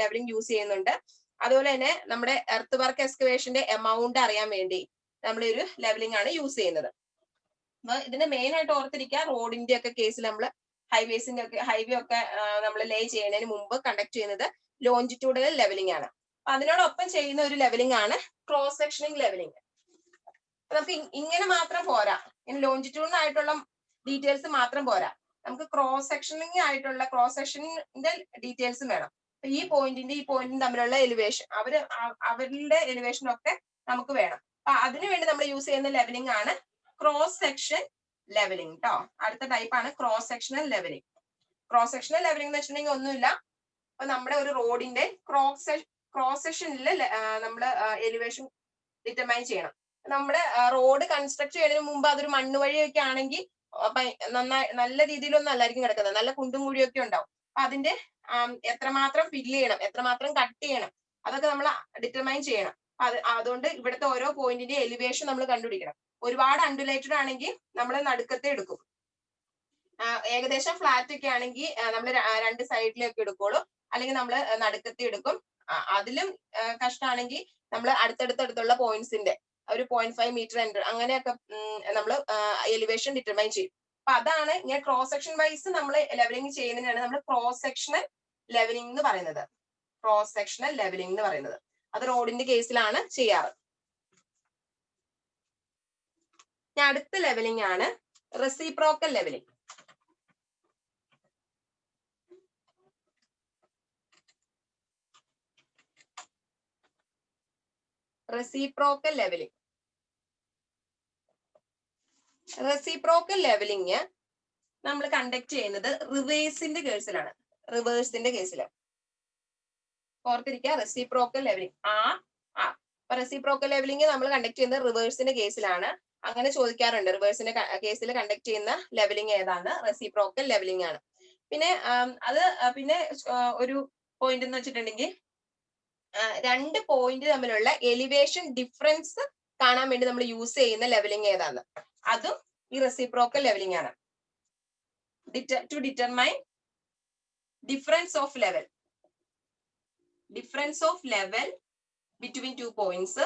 ലെവലിംഗ് യൂസ് ചെയ്യുന്നുണ്ട്. അതുപോലെ തന്നെ നമ്മുടെ എർത്ത് വർക്ക് എക്സ്കവേഷന്റെ എമൗണ്ട് അറിയാൻ വേണ്ടി നമ്മൾ ഒരു ലെവലിംഗ് ആണ് യൂസ് ചെയ്യുന്നത്. അപ്പൊ ഇതിന്റെ മെയിൻ ആയിട്ട് ഓർത്തിരിക്കുക, റോഡിന്റെ ഒക്കെ കേസിൽ നമ്മൾ ഹൈവേ ഒക്കെ നമ്മൾ ലേ ചെയ്യുന്നതിന് മുമ്പ് കണ്ടക്ട് ചെയ്യുന്നത് ലോഞ്ചിറ്റ്യൂഡൽ ലെവലിംഗ് ആണ്. അതിനോടൊപ്പം ചെയ്യുന്ന ഒരു ലെവലിംഗ് ആണ് ക്രോസ് സെക്ഷനിങ് ലെവലിംഗ്. നമുക്ക് ഇങ്ങനെ മാത്രം പോരാ, ഇനി ലോഞ്ചിറ്റ്യൂഡൽ ആയിട്ടുള്ള ഡീറ്റെയിൽസ് മാത്രം പോരാ, നമുക്ക് ക്രോസ് സെക്ഷനിന്റെ ഡീറ്റെയിൽസും വേണം. ഈ പോയിന്റും തമ്മിലുള്ള എലിവേഷൻ, അവരുടെ എലിവേഷൻ ഒക്കെ നമുക്ക് വേണം. അപ്പൊ അതിനുവേണ്ടി നമ്മൾ യൂസ് ചെയ്യുന്ന ലെവലിംഗ് ആണ് ക്രോസ് സെക്ഷൻ ലെവലിംഗ് കേട്ടോ. അടുത്ത ടൈപ്പ് ആണ് cross sectional levelling. Cross sectional levelling എന്ന് വെച്ചിട്ടുണ്ടെങ്കിൽ ഒന്നുമില്ല, അപ്പൊ നമ്മുടെ ഒരു റോഡിന്റെ ക്രോസ് സെക്ഷനിൽ നമ്മൾ എലിവേഷൻ ഡിറ്റർമൈൻ ചെയ്യണം. നമ്മുടെ റോഡ് കൺസ്ട്രക്ട് ചെയ്യുന്നതിന് മുമ്പ് അതൊരു മണ്ണ് വഴിയൊക്കെ ആണെങ്കിൽ നല്ല രീതിയിലൊന്നും അല്ലായിരിക്കും കിടക്കുന്നത്, നല്ല കുണ്ടും കുഴിയൊക്കെ ഉണ്ടാവും. അപ്പൊ അതിന്റെ എത്രമാത്രം ഫില്ല് ചെയ്യണം, എത്രമാത്രം കട്ട് ചെയ്യണം, അതൊക്കെ നമ്മൾ ഡിറ്റർമൈൻ ചെയ്യണം. അതുകൊണ്ട് ഇവിടുത്തെ ഓരോ പോയിന്റിന്റെ എലിവേഷൻ നമ്മൾ കണ്ടുപിടിക്കണം. ഒരുപാട് അണ്ടുലേറ്റഡ് ആണെങ്കിൽ നമ്മൾ നടുക്കത്തെ എടുക്കും. ഏകദേശം ഫ്ലാറ്റ് ഒക്കെ ആണെങ്കിൽ നമ്മൾ രണ്ട് സൈഡിലേക്ക് എടുക്കുള്ളൂ, അല്ലെങ്കിൽ നമ്മൾ നടുക്കത്തെ എടുക്കും. അതിലും കഷ്ടമാണെങ്കിൽ നമ്മൾ അടുത്തടുത്തുള്ള പോയിന്റ്സിന്റെ ഒരു 0.5 മീറ്റർ അങ്ങനെയൊക്കെ നമ്മൾ എലിവേഷൻ ഡിറ്റർമൈൻ ചെയ്യും. അപ്പൊ അതാണ് ഞാൻ ക്രോസ് സെക്ഷൻ വൈസ് നമ്മൾ ലെവലിംഗ് ചെയ്യുന്നതിനാണ് നമ്മൾ ക്രോസ് സെക്ഷണൽ ലെവലിംഗ് എന്ന് പറയുന്നത്. ക്രോസ് സെക്ഷണൽ ലെവലിംഗ് എന്ന് പറയുന്നത് അത് റോഡിന്റെ കേസിലാണ് ചെയ്യാറ്. ഞാൻ അടുത്ത ലെവലിംഗ് ആണ് reciprocal levelling. Reciprocal levelling reciprocal levelling നമ്മൾ കണ്ടക്ട് ചെയ്യുന്നത് റിവേഴ്സിന്റെ കേസിലാണ്. റിവേഴ്സിന്റെ കേസിൽ ഓർത്തിരിക്കുക, റെസിപ്രോക്കൽ ലെവലിംഗ് അപ്പൊ റെസിപ്രോക്കൽ ലെവലിംഗ് നമ്മൾ കണ്ടക്ട് ചെയ്യുന്നത് റിവേഴ്സിന്റെ കേസിലാണ്. അങ്ങനെ ചോദിക്കാറുണ്ട്, റിവേഴ്സിന്റെ കേസിൽ കണ്ടക്ട് ചെയ്യുന്ന ലെവലിംഗ് ഏതാണ്? റെസിപ്രോക്കൽ ലെവലിംഗ് ആണ്. പിന്നെ പിന്നെ ഒരു പോയിന്റ് എന്ന് വെച്ചിട്ടുണ്ടെങ്കിൽ രണ്ട് പോയിന്റ് തമ്മിലുള്ള എലിവേഷൻ ഡിഫറൻസ് കാണാൻ വേണ്ടി നമ്മൾ യൂസ് ചെയ്യുന്ന ലെവലിംഗ് ഏതാണ്? അതും ഈ റെസിപ്രോക്കൽ ലെവലിംഗ് ആണ്. To determine difference of level between two points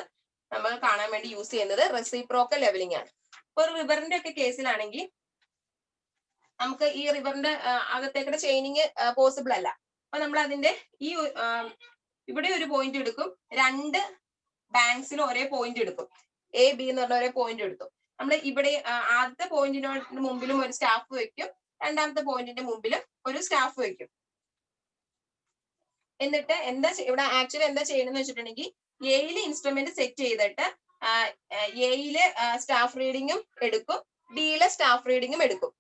നമ്മൾ കാണാൻ വേണ്ടി യൂസ് ചെയ്യുന്നത് റെസിപ്രോക്കൽ ലെവലിംഗ് ആണ്. ഇപ്പൊ ഒരു റിവറിന്റെ ഒക്കെ കേസിലാണെങ്കിൽ നമുക്ക് ഈ റിവറിന്റെ അകത്തേക്കുള്ള ചെയിനിങ് പോസിബിൾ അല്ല. അപ്പൊ നമ്മൾ അതിന്റെ ഈ ഇവിടെ ഒരു പോയിന്റ് എടുക്കും, രണ്ട് ബാങ്ക്സിലും ഒരേ പോയിന്റ് എടുക്കും, എ ബി എന്ന് പറഞ്ഞ ഒരേ പോയിന്റ് എടുത്തു. നമ്മൾ ഇവിടെ ആദ്യത്തെ പോയിന്റിന് മുമ്പിലും ഒരു സ്റ്റാഫ് വെക്കും, രണ്ടാമത്തെ പോയിന്റിന്റെ മുമ്പിലും ഒരു സ്റ്റാഫ് വെക്കും. എന്നിട്ട് ഇവിടെ ആക്ച്വലി എന്താ ചെയ്യണമെന്ന് വെച്ചിട്ടുണ്ടെങ്കിൽ എയില് ഇൻസ്ട്രുമെന്റ് സെറ്റ് ചെയ്തിട്ട് എയില് സ്റ്റാഫ് റീഡിങ്ങും എടുക്കും, ബിയിലെ സ്റ്റാഫ് റീഡിങ്ങും എടുക്കും.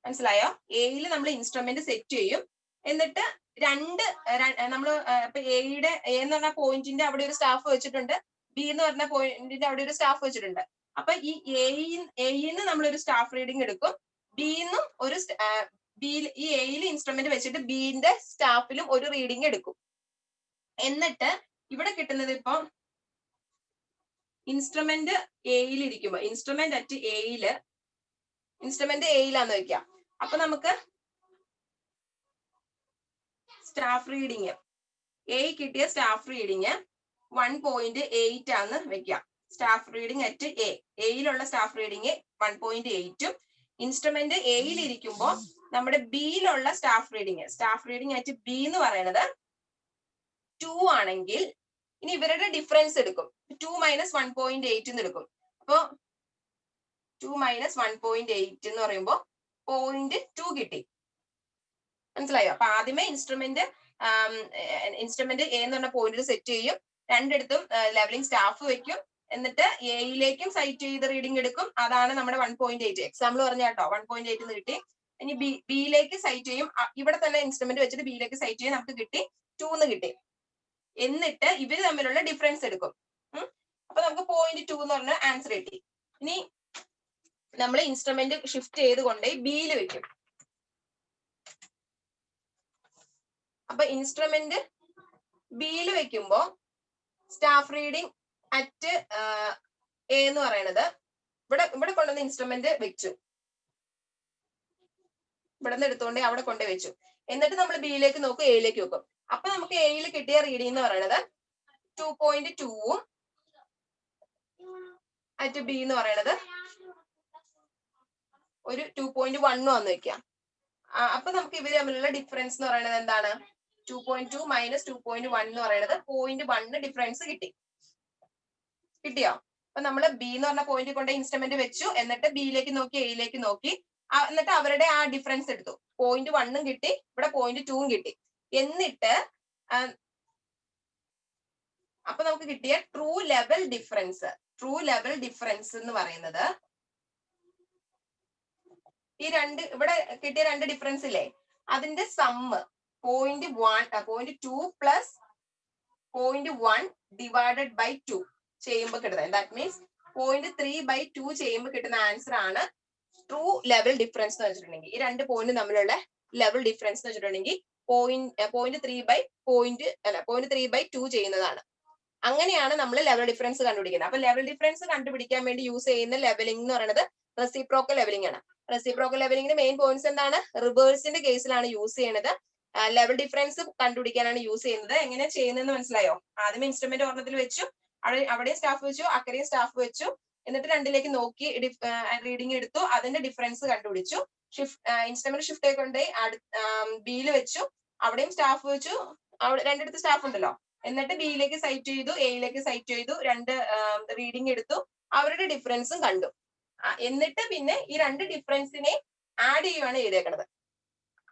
മനസ്സിലായോ? എയില് നമ്മൾ ഇൻസ്ട്രുമെന്റ് സെറ്റ് ചെയ്യും, എന്നിട്ട് നമ്മൾ ഇപ്പൊ എയുടെ എ എന്ന് പറഞ്ഞ പോയിന്റിന്റെ അവിടെ ഒരു സ്റ്റാഫ് വെച്ചിട്ടുണ്ട്, ബി എന്ന് പറഞ്ഞ പോയിന്റിന്റെ അവിടെ ഒരു സ്റ്റാഫ് വെച്ചിട്ടുണ്ട്. അപ്പൊ ഈ എയിന്ന് നമ്മളൊരു സ്റ്റാഫ് റീഡിങ് എടുക്കും, ബിന്നും ഒരു ഈ എയിൽ ഇൻസ്ട്രുമെന്റ് വെച്ചിട്ട് ബിന്റെ സ്റ്റാഫിലും ഒരു റീഡിങ് എടുക്കും. എന്നിട്ട് ഇവിടെ കിട്ടുന്നത് ഇപ്പൊ ഇൻസ്ട്രുമെന്റ് എയിൽ ഇരിക്കുമ്പോ ഇൻസ്ട്രുമെന്റ് എയിലാന്ന് വെക്കാം. അപ്പൊ നമുക്ക് സ്റ്റാഫ് റീഡിങ് എ കിട്ടിയ സ്റ്റാഫ് റീഡിങ് 1.8 ആന്ന് വെക്കാം. സ്റ്റാഫ് റീഡിങ് അറ്റ് എയിലുള്ള സ്റ്റാഫ് റീഡിങ് 1.8ഉം ഇൻസ്ട്രുമെന്റ് എയിൽ ഇരിക്കുമ്പോ നമ്മുടെ ബിയിലുള്ള സ്റ്റാഫ് റീഡിങ് അറ്റ് ബി എന്ന് പറയുന്നത് 2 ആണെങ്കിൽ ഇനി ഇവരുടെ ഡിഫറൻസ് എടുക്കും. 2 - 1.8 എന്ന് എടുക്കും. അപ്പൊ 2 - 1.8 എന്ന് പറയുമ്പോ 0.2 കിട്ടി. മനസ്സിലായോ? അപ്പൊ ആദ്യമേ ഇൻസ്ട്രുമെന്റ് എ എന്ന് പറഞ്ഞ പോയിന്റിൽ സെറ്റ് ചെയ്യും, രണ്ടിടത്തും ലെവലിംഗ് സ്റ്റാഫ് വെക്കും, എന്നിട്ട് എയിലേക്കും സൈറ്റ് ചെയ്ത് റീഡിംഗ് എടുക്കും. അതാണ് നമ്മുടെ 1.8. എക്സാമ്പിൾ പറഞ്ഞ കേട്ടോ, 1.8 എന്ന് കിട്ടി. ഇനി ബിയിലേക്ക് സൈറ്റ് ചെയ്യും, ഇവിടെ തന്നെ ഇൻസ്ട്രുമെന്റ് വെച്ചിട്ട് ബിയിലേക്ക് സൈറ്റ് ചെയ്യും, നമുക്ക് കിട്ടി 2 എന്ന് കിട്ടി. എന്നിട്ട് ഇവര് തമ്മിലുള്ള ഡിഫറൻസ് എടുക്കും. അപ്പൊ നമുക്ക് 0.2 എന്ന് പറഞ്ഞ ആൻസർ കിട്ടി. ഇനി നമ്മൾ ഇൻസ്ട്രുമെന്റ് ഷിഫ്റ്റ് ചെയ്ത് കൊണ്ടുപോയി ബിയിൽ വെക്കും. അപ്പൊ ഇൻസ്ട്രുമെന്റ് ബിയിൽ വെക്കുമ്പോ സ്റ്റാഫ് റീഡിംഗ് അറ്റ് എ എന്ന് പറയുന്നത് ഇവിടെ കൊണ്ടുവന്ന ഇൻസ്ട്രുമെന്റ് വെച്ചു, ഇവിടെ നിന്ന് എടുത്തുകൊണ്ട് അവിടെ കൊണ്ടു വെച്ചു. എന്നിട്ട് നമ്മൾ ബിയിലേക്ക് നോക്കും, എയിലേക്ക് വെക്കും. അപ്പൊ നമുക്ക് എയിൽ കിട്ടിയ റീഡിംഗ് എന്ന് പറയുന്നത് 2.2ഉം അറ്റ് ബി എന്ന് പറയുന്നത് ഒരു 2.1 ആന്ന് വെക്കാം. അപ്പൊ നമുക്ക് ഇവര് തമ്മിലുള്ള ഡിഫറൻസ് എന്ന് പറയുന്നത് എന്താണ്? 2.2 - 2.1 എന്ന് പറയുന്നത് 0.1 ഡിഫറൻസ് കിട്ടിയോ? അപ്പൊ നമ്മൾ ബി എന്ന് പറഞ്ഞ പോയിന്റ് കൊണ്ട് ഇൻസ്ട്രുമെന്റ് വെച്ചു, എന്നിട്ട് ബിയിലേക്ക് നോക്കി, എയിലേക്ക് നോക്കി, എന്നിട്ട് അവരുടെ ആ ഡിഫറൻസ് എടുത്തു. 0.1ഉം കിട്ടി, ഇവിടെ 0.2ഉം കിട്ടി. എന്നിട്ട് അപ്പൊ നമുക്ക് കിട്ടിയ ട്രൂ ലെവൽ ഡിഫറൻസ് എന്ന് പറയുന്നത് ഈ ഇവിടെ കിട്ടിയ രണ്ട് ഡിഫറൻസ് ഇല്ലേ, അതിന്റെ സമ്മ് 0.2 പ്ലസ് 0.1 ഡിവൈഡഡ് ബൈ 2 ചെയ്യുമ്പോൾ കിട്ടുന്നത്. ദാറ്റ് മീൻസ് 0.3/2 ചെയ്യുമ്പോൾ കിട്ടുന്ന ആൻസർ ആണ് ട്രൂ ലെവൽ ഡിഫറൻസ് എന്ന് വെച്ചിട്ടുണ്ടെങ്കിൽ. ഈ രണ്ട് പോയിന്റ് തമ്മിലുള്ള ലെവൽ ഡിഫറൻസ് എന്ന് വെച്ചിട്ടുണ്ടെങ്കിൽ 0.3/2 ചെയ്യുന്നതാണ്. അങ്ങനെയാണ് നമ്മൾ ലെവൽ ഡിഫറൻസ് കണ്ടുപിടിക്കുന്നത്. അപ്പൊ ലെവൽ ഡിഫറൻസ് കണ്ടുപിടിക്കാൻ വേണ്ടി യൂസ് ചെയ്യുന്ന ലെവലിംഗ് എന്ന് പറയുന്നത് റെസിപ്രോക്കൽ ലെവലിംഗ് ആണ്. റെസിപ്രോക്കൽ ലെവലിംഗിന്റെ മെയിൻ പോയിന്റ്സ് എന്താണ്? റിവേഴ്സിന്റെ കേസിലാണ് യൂസ് ചെയ്യുന്നത്. ലെവൽ ഡിഫറൻസ് കണ്ടുപിടിക്കാനാണ് യൂസ് ചെയ്യുന്നത്. എങ്ങനെ ചെയ്യുന്നതെന്ന് മനസ്സിലായോ? ആദ്യം ഇൻസ്ട്രുമെന്റ് ഒരെണ്ണത്തിൽ വെച്ചു, അവിടെയും സ്റ്റാഫ് വെച്ചു, അക്കരെയും സ്റ്റാഫ് വെച്ചു, എന്നിട്ട് രണ്ടിലേക്ക് നോക്കി റീഡിംഗ് എടുത്തു, അതിന്റെ ഡിഫറൻസ് കണ്ടുപിടിച്ചു. ഇൻസ്ട്രുമെന്റ് ഷിഫ്റ്റ് ആയിക്കൊണ്ടേ ബിയിൽ വെച്ചു, അവിടെയും സ്റ്റാഫ് വെച്ചു, അവിടെ രണ്ടിടത്ത് സ്റ്റാഫ് ഉണ്ടല്ലോ, എന്നിട്ട് ബിയിലേക്ക് സൈറ്റ് ചെയ്തു, എയിലേക്ക് സൈറ്റ് ചെയ്തു, രണ്ട് റീഡിംഗ് എടുത്തു, അവരുടെ ഡിഫറൻസും കണ്ടു. എന്നിട്ട് പിന്നെ ഈ രണ്ട് ഡിഫറൻസിനെ ആഡ് ചെയ്യുകയാണ് ചെയ്തേക്കുന്നത്.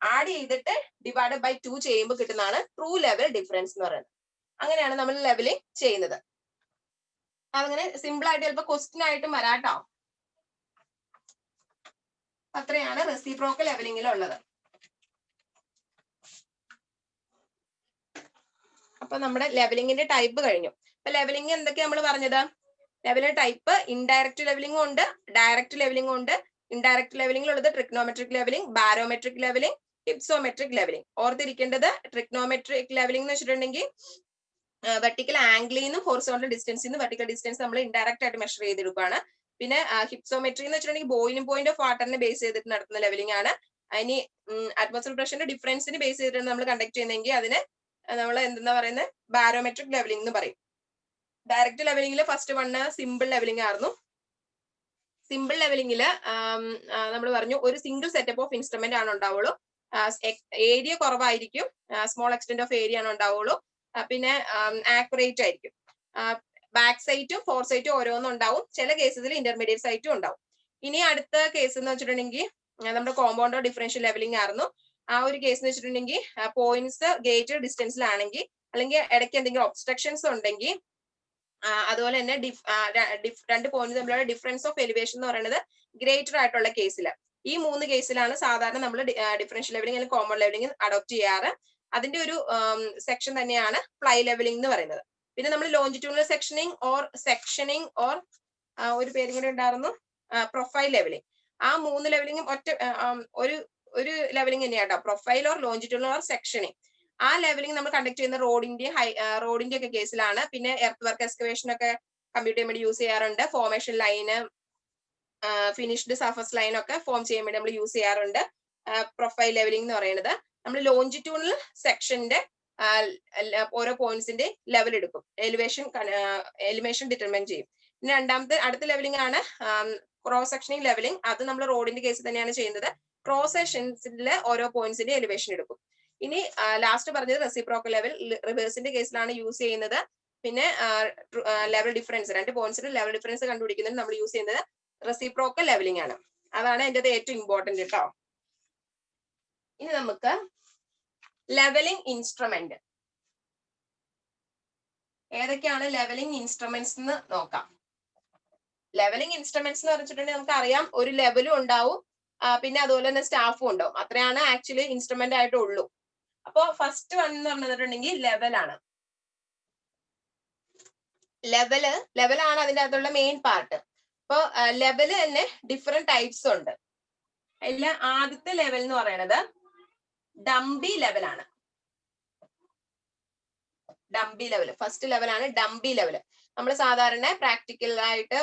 ആഡ് ചെയ്തിട്ട് ഡിവൈഡഡ് ബൈ 2 ചെയ്യുമ്പോൾ കിട്ടുന്നതാണ് ട്രൂ ലെവൽ ഡിഫറൻസ് എന്ന് പറയുന്നത്. അങ്ങനെയാണ് നമ്മൾ ലെവലിംഗ് ചെയ്യുന്നത്. അതങ്ങനെ സിമ്പിൾ ആയിട്ട് ചിലപ്പോൾ ക്വസ്റ്റ്യൻ ആയിട്ടും വരാട്ടോ. അത്രയാണ് റെസിപ്രോക്കൽ ലെവലിംഗിലുള്ളത്. അപ്പൊ നമ്മുടെ ലെവലിംഗിന്റെ ടൈപ്പ് കഴിഞ്ഞു. അപ്പൊ ലെവലിംഗ് എന്തൊക്കെയാ നമ്മൾ പറഞ്ഞത്? ലെവലിംഗ് ടൈപ്പ് ഇൻഡയറക്റ്റ് ലെവലിംഗും ഉണ്ട്, ഡയറക്റ്റ് ലെവലിംഗും ഉണ്ട്. ഇൻഡയറക്റ്റ് ലെവലിംഗിലുള്ളത് trigonometric levelling, barometric levelling, hypsometric levelling. ഓർത്തിരിക്കേണ്ടത് ട്രിഗ്നോമെട്രിക് ലെവലിംഗ് എന്ന് വെച്ചിട്ടുണ്ടെങ്കിൽ വെർട്ടിക്കൽ ആംഗിളിൽ നിന്നും ഹൊറിസോണ്ടൽ ഡിസ്റ്റൻസിൽ നിന്ന് വെർട്ടിക്കൽ ഡിസ്റ്റൻസ് നമ്മൾ ഇൻഡയറക്റ്റ് ആയിട്ട് മെഷർ ചെയ്തെടുക്കുകയാണ്. പിന്നെ ഹിപ്സോമെട്രി എന്ന് വെച്ചിട്ടുണ്ടെങ്കിൽ ബോയിലിംഗ് പോയിന്റ് ഓഫ് വാട്ടറിനെ ബേസ് ചെയ്തിട്ട് നടത്തുന്ന ലെവലിംഗ് ആണ്. അതിന് അറ്റ്മോസ്ഫിയർ പ്രഷറിന്റെ ഡിഫറൻസിന് ബേസ് ചെയ്തിട്ടാണ് നമ്മൾ കണ്ടക്ട് ചെയ്യുന്നതെങ്കിൽ അതിന് നമ്മൾ എന്താ പറയുന്നത്? ബാരോമെട്രിക് ലെവലിംഗ് എന്ന് പറയും. ഡയറക്റ്റ് ലെവലിംഗിൽ ഫസ്റ്റ് വണ് സിമ്പിൾ ലെവലിംഗ് ആയിരുന്നു. സിമ്പിൾ ലെവലിംഗിൽ നമ്മൾ പറഞ്ഞു ഒരു സിംഗിൾ സെറ്റപ്പ് ഓഫ് ഇൻസ്ട്രുമെന്റ് ആണ് ഉണ്ടാവുള്ളൂ. ഏരിയ കുറവായിരിക്കും, സ്മോൾ എക്സ്റ്റെന്റ് ഓഫ് ഏരിയ ആണ് ഉണ്ടാവുള്ളൂ. പിന്നെ ആക്യുറേറ്റ് ആയിരിക്കും. ബാക്ക് സൈറ്റും ഫോർ സൈറ്റും ഓരോന്നും ഉണ്ടാവും. ചില കേസിൽ ഇന്റർമീഡിയറ്റ് സൈറ്റും ഉണ്ടാവും. ഇനി അടുത്ത കേസ് എന്ന് വെച്ചിട്ടുണ്ടെങ്കിൽ നമ്മുടെ കോമ്പൗണ്ടോ ഡിഫറൻഷ്യൽ ലെവലിംഗ് ആയിരുന്നു. ആ ഒരു കേസ് എന്ന് വെച്ചിട്ടുണ്ടെങ്കിൽ പോയിന്റ്സ് ഗേറ്റ് ഡിസ്റ്റൻസിലാണെങ്കിൽ, അല്ലെങ്കിൽ ഇടയ്ക്ക് എന്തെങ്കിലും ഒബ്സ്ട്രക്ഷൻസ് ഉണ്ടെങ്കിൽ, അതുപോലെ തന്നെ രണ്ട് പോയിന്റ് തമ്മിലുള്ള ഡിഫറൻസ് ഓഫ് എലിവേഷൻ എന്ന് പറയുന്നത് ഗ്രേറ്റർ ആയിട്ടുള്ള കേസിൽ, ഈ 3 കേസിലാണ് സാധാരണ നമ്മൾ ഡിഫറൻഷ്യൽ ലെവലിംഗ് അല്ലെങ്കിൽ കോമൺ ലെവലിംഗ് അഡോപ്റ്റ് ചെയ്യാറ്. അതിന്റെ ഒരു സെക്ഷൻ തന്നെയാണ് ഫ്ലൈ ലെവലിംഗ് എന്ന് പറയുന്നത്. പിന്നെ നമ്മൾ ലോഞ്ചിറ്റ്യൂണൽ സെക്ഷനിങ് ഓർ ഒരു പേരും കൂടെ ഉണ്ടായിരുന്നു, പ്രൊഫൈൽ ലെവലിംഗ്. ആ 3 ലെവലിംഗും ഒരു ലെവലിംഗ് തന്നെയാട്ടോ, profile or longitudinal or sectioning. ആ ലെവലിംഗ് നമ്മൾ കണ്ടക്ട് ചെയ്യുന്ന റോഡിന്റെ ഒക്കെ കേസിലാണ്. പിന്നെ എർത്ത് വർക്ക് എക്സ്കവേഷൻ ഒക്കെ കമ്പ്യൂട്ട് ചെയ്യാൻ വേണ്ടി യൂസ് ചെയ്യാറുണ്ട്. Formation line, finished surface line ഒക്കെ ഫോം ചെയ്യാൻ വേണ്ടി നമ്മൾ യൂസ് ചെയ്യാറുണ്ട്. പ്രൊഫൈൽ ലെവലിംഗ് എന്ന് പറയുന്നത് നമ്മൾ ലോഞ്ചിറ്റ്യൂണൽ സെക്ഷന്റെ ഓരോ പോയിന്റ്സിന്റെ ലെവൽ എടുക്കും, എലിവേഷൻ ഡിറ്റർമൈൻ ചെയ്യും. പിന്നെ അടുത്ത ലെവലിംഗ് ആണ് ക്രോസ് സെക്ഷനിങ് ലെവലിംഗ്. അത് നമ്മൾ റോഡിന്റെ കേസിൽ തന്നെയാണ് ചെയ്യുന്നത്. ക്രോസ് സെക്ഷൻസിലെ ഓരോ പോയിന്റ്സിന്റെ എലിവേഷൻ എടുക്കും. ഇനി ലാസ്റ്റ് പറഞ്ഞത് റെസിപ്രോക്കൽ ലെവൽ, റിവേഴ്സിന്റെ കേസിലാണ് യൂസ് ചെയ്യുന്നത്. പിന്നെ ലെവൽ ഡിഫറൻസ്, രണ്ട് പോയിന്റ്സിന്റെ ലെവൽ ഡിഫറൻസ് കണ്ടുപിടിക്കുന്നതിന് നമ്മൾ യൂസ് ചെയ്യുന്നത് റെസിപ്രോക്കൽ ലെവലിംഗ് ആണ്. അതാണ് എൻ്റെ ഏറ്റവും ഇമ്പോർട്ടന്റ് കേട്ടോ. ഇനി നമുക്ക് ലെവലിംഗ് ഇൻസ്ട്രുമെന്റ് ഏതൊക്കെയാണ് ലെവലിംഗ് ഇൻസ്ട്രുമെന്റ്സ് എന്ന് നോക്കാം. ലെവലിംഗ് ഇൻസ്ട്രുമെന്റ്സ് എന്ന് പറഞ്ഞിട്ടുണ്ടെങ്കിൽ നമുക്ക് അറിയാം ഒരു ലെവലും ഉണ്ടാവും, പിന്നെ അതുപോലെ തന്നെ സ്റ്റാഫും ഉണ്ടാവും. അത്രയാണ് ആക്ച്വലി ഇൻസ്ട്രുമെന്റ് ആയിട്ടുള്ളൂ. അപ്പോ ഫസ്റ്റ് വൺ എന്ന് പറഞ്ഞിട്ടുണ്ടെങ്കിൽ ലെവലാണ്. ലെവലാണ് അതിൻ്റെ അകത്തുള്ള മെയിൻ പാർട്ട്. അപ്പൊ ലെവല് തന്നെ ഡിഫറെന്റ് ടൈപ്സ് ഉണ്ട്. അതിൽ ആദ്യത്തെ ലെവൽ എന്ന് പറയുന്നത് ഡംബി ലെവലാണ്. ഡംബി ലെവൽ ഫസ്റ്റ് ലെവലാണ്. ഡംബി ലെവൽ നമ്മൾ സാധാരണ പ്രാക്ടിക്കൽ ആയിട്ട്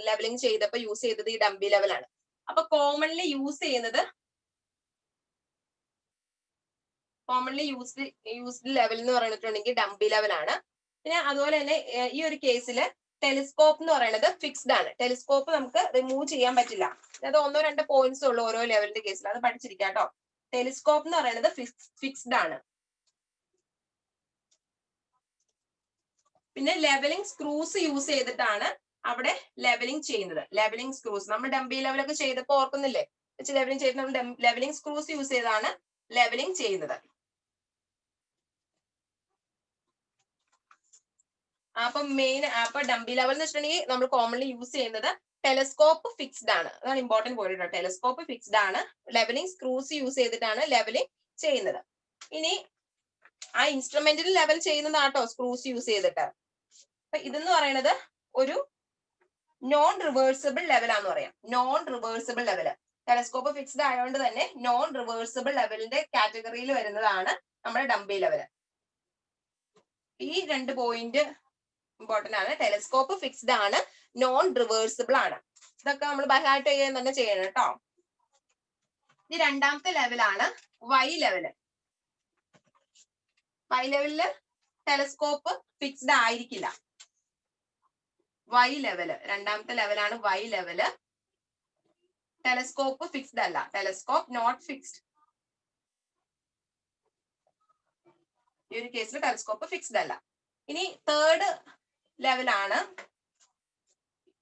ലെവലിംഗ് ചെയ്തപ്പോൾ യൂസ് ചെയ്തത് ഈ ഡംബി ലെവലാണ്. അപ്പൊ കോമൺലി യൂസ്ഡ് ലെവൽ എന്ന് പറഞ്ഞിട്ടുണ്ടെങ്കിൽ ഡംബി ലെവലാണ്. പിന്നെ അതുപോലെ തന്നെ ഈ ഒരു കേസിൽ ടെലിസ്കോപ്പ് എന്ന് പറയുന്നത് ഫിക്സ്ഡ് ആണ്. ടെലിസ്കോപ്പ് നമുക്ക് റിമൂവ് ചെയ്യാൻ പറ്റില്ല. അത് 1-2 പോയിന്റ്സ് ഉള്ളൂ ഓരോ ലെവലിന്റെ കേസിൽ, അത് പഠിച്ചിരിക്കാം കേട്ടോ. ടെലിസ്കോപ്പ് എന്ന് പറയുന്നത് ഫിക്സ്ഡ് ആണ്. പിന്നെ ലെവലിംഗ് സ്ക്രൂസ് യൂസ് ചെയ്തിട്ടാണ് അവിടെ ലെവലിംഗ് ചെയ്യുന്നത്. ലെവലിംഗ് സ്ക്രൂസ് നമ്മൾ ഡംബി ലെവലൊക്കെ ചെയ്തപ്പോൾ ഓർക്കുന്നില്ലേ, ലെവലിംഗ് ചെയ്ത് നമ്മൾ ലെവലിംഗ് സ്ക്രൂസ് യൂസ് ചെയ്താണ് ലെവലിംഗ് ചെയ്യുന്നത്. അപ്പൊ ഡംബി ലെവൽ എന്ന് വെച്ചിട്ടുണ്ടെങ്കിൽ നമ്മൾ കോമൺലി യൂസ് ചെയ്യുന്നത് ടെലിസ്കോപ്പ് ഫിക്സ്ഡ് ആണ്. അതാണ് ഇമ്പോർട്ടന്റ് പോയിന്റ്. ടെലിസ്കോപ്പ് ഫിക്സ്ഡ് ആണ്, ലെവലിംഗ് സ്ക്രൂസ് യൂസ് ചെയ്തിട്ടാണ് ലെവലിംഗ് ചെയ്യുന്നത്. ഇനി ആ ഇൻസ്ട്രുമെന്റിൽ ലെവൽ ചെയ്യുന്നതാട്ടോ സ്ക്രൂസ് യൂസ് ചെയ്തിട്ട്. അപ്പൊ ഇതെന്ന് പറയുന്നത് ഒരു നോൺ റിവേഴ്സിബിൾ ലെവലാന്ന് പറയാം. Non reversible level, telescope fixed ആയതുകൊണ്ട് തന്നെ നോൺ റിവേഴ്സിബിൾ ലെവലിന്റെ കാറ്റഗറിയിൽ വരുന്നതാണ് നമ്മുടെ ഡംബി ലെവൽ. ഈ 2 പോയിന്റ് ഇമ്പോർട്ടന്റ് ആണ്. ടെലസ്കോപ്പ് ഫിക്സ്ഡ് ആണ്, നോൺ റിവേഴ്സിബിൾ ആണ്. ഇതൊക്കെ നമ്മൾ ബൈഹാർട്ട് ചെയ്യാൻ തന്നെ ചെയ്യണം കേട്ടോ. ഇനി രണ്ടാമത്തെ ലെവലാണ് വൈ ലെവല്. വൈ ലെവലില് ടെലസ്കോപ്പ് ഫിക്സ്ഡ് ആയിരിക്കില്ല. വൈ ലെവല് രണ്ടാമത്തെ ലെവലാണ് വൈ ലെവല്. ടെലസ്കോപ്പ് ഫിക്സ്ഡ് അല്ല, ടെലസ്കോപ്പ് നോട്ട് ഫിക്സ്ഡ്. ഈ ഒരു കേസിൽ ടെലസ്കോപ്പ് ഫിക്സ്ഡ് അല്ല. ഇനി തേർഡ് ലെവലാണ്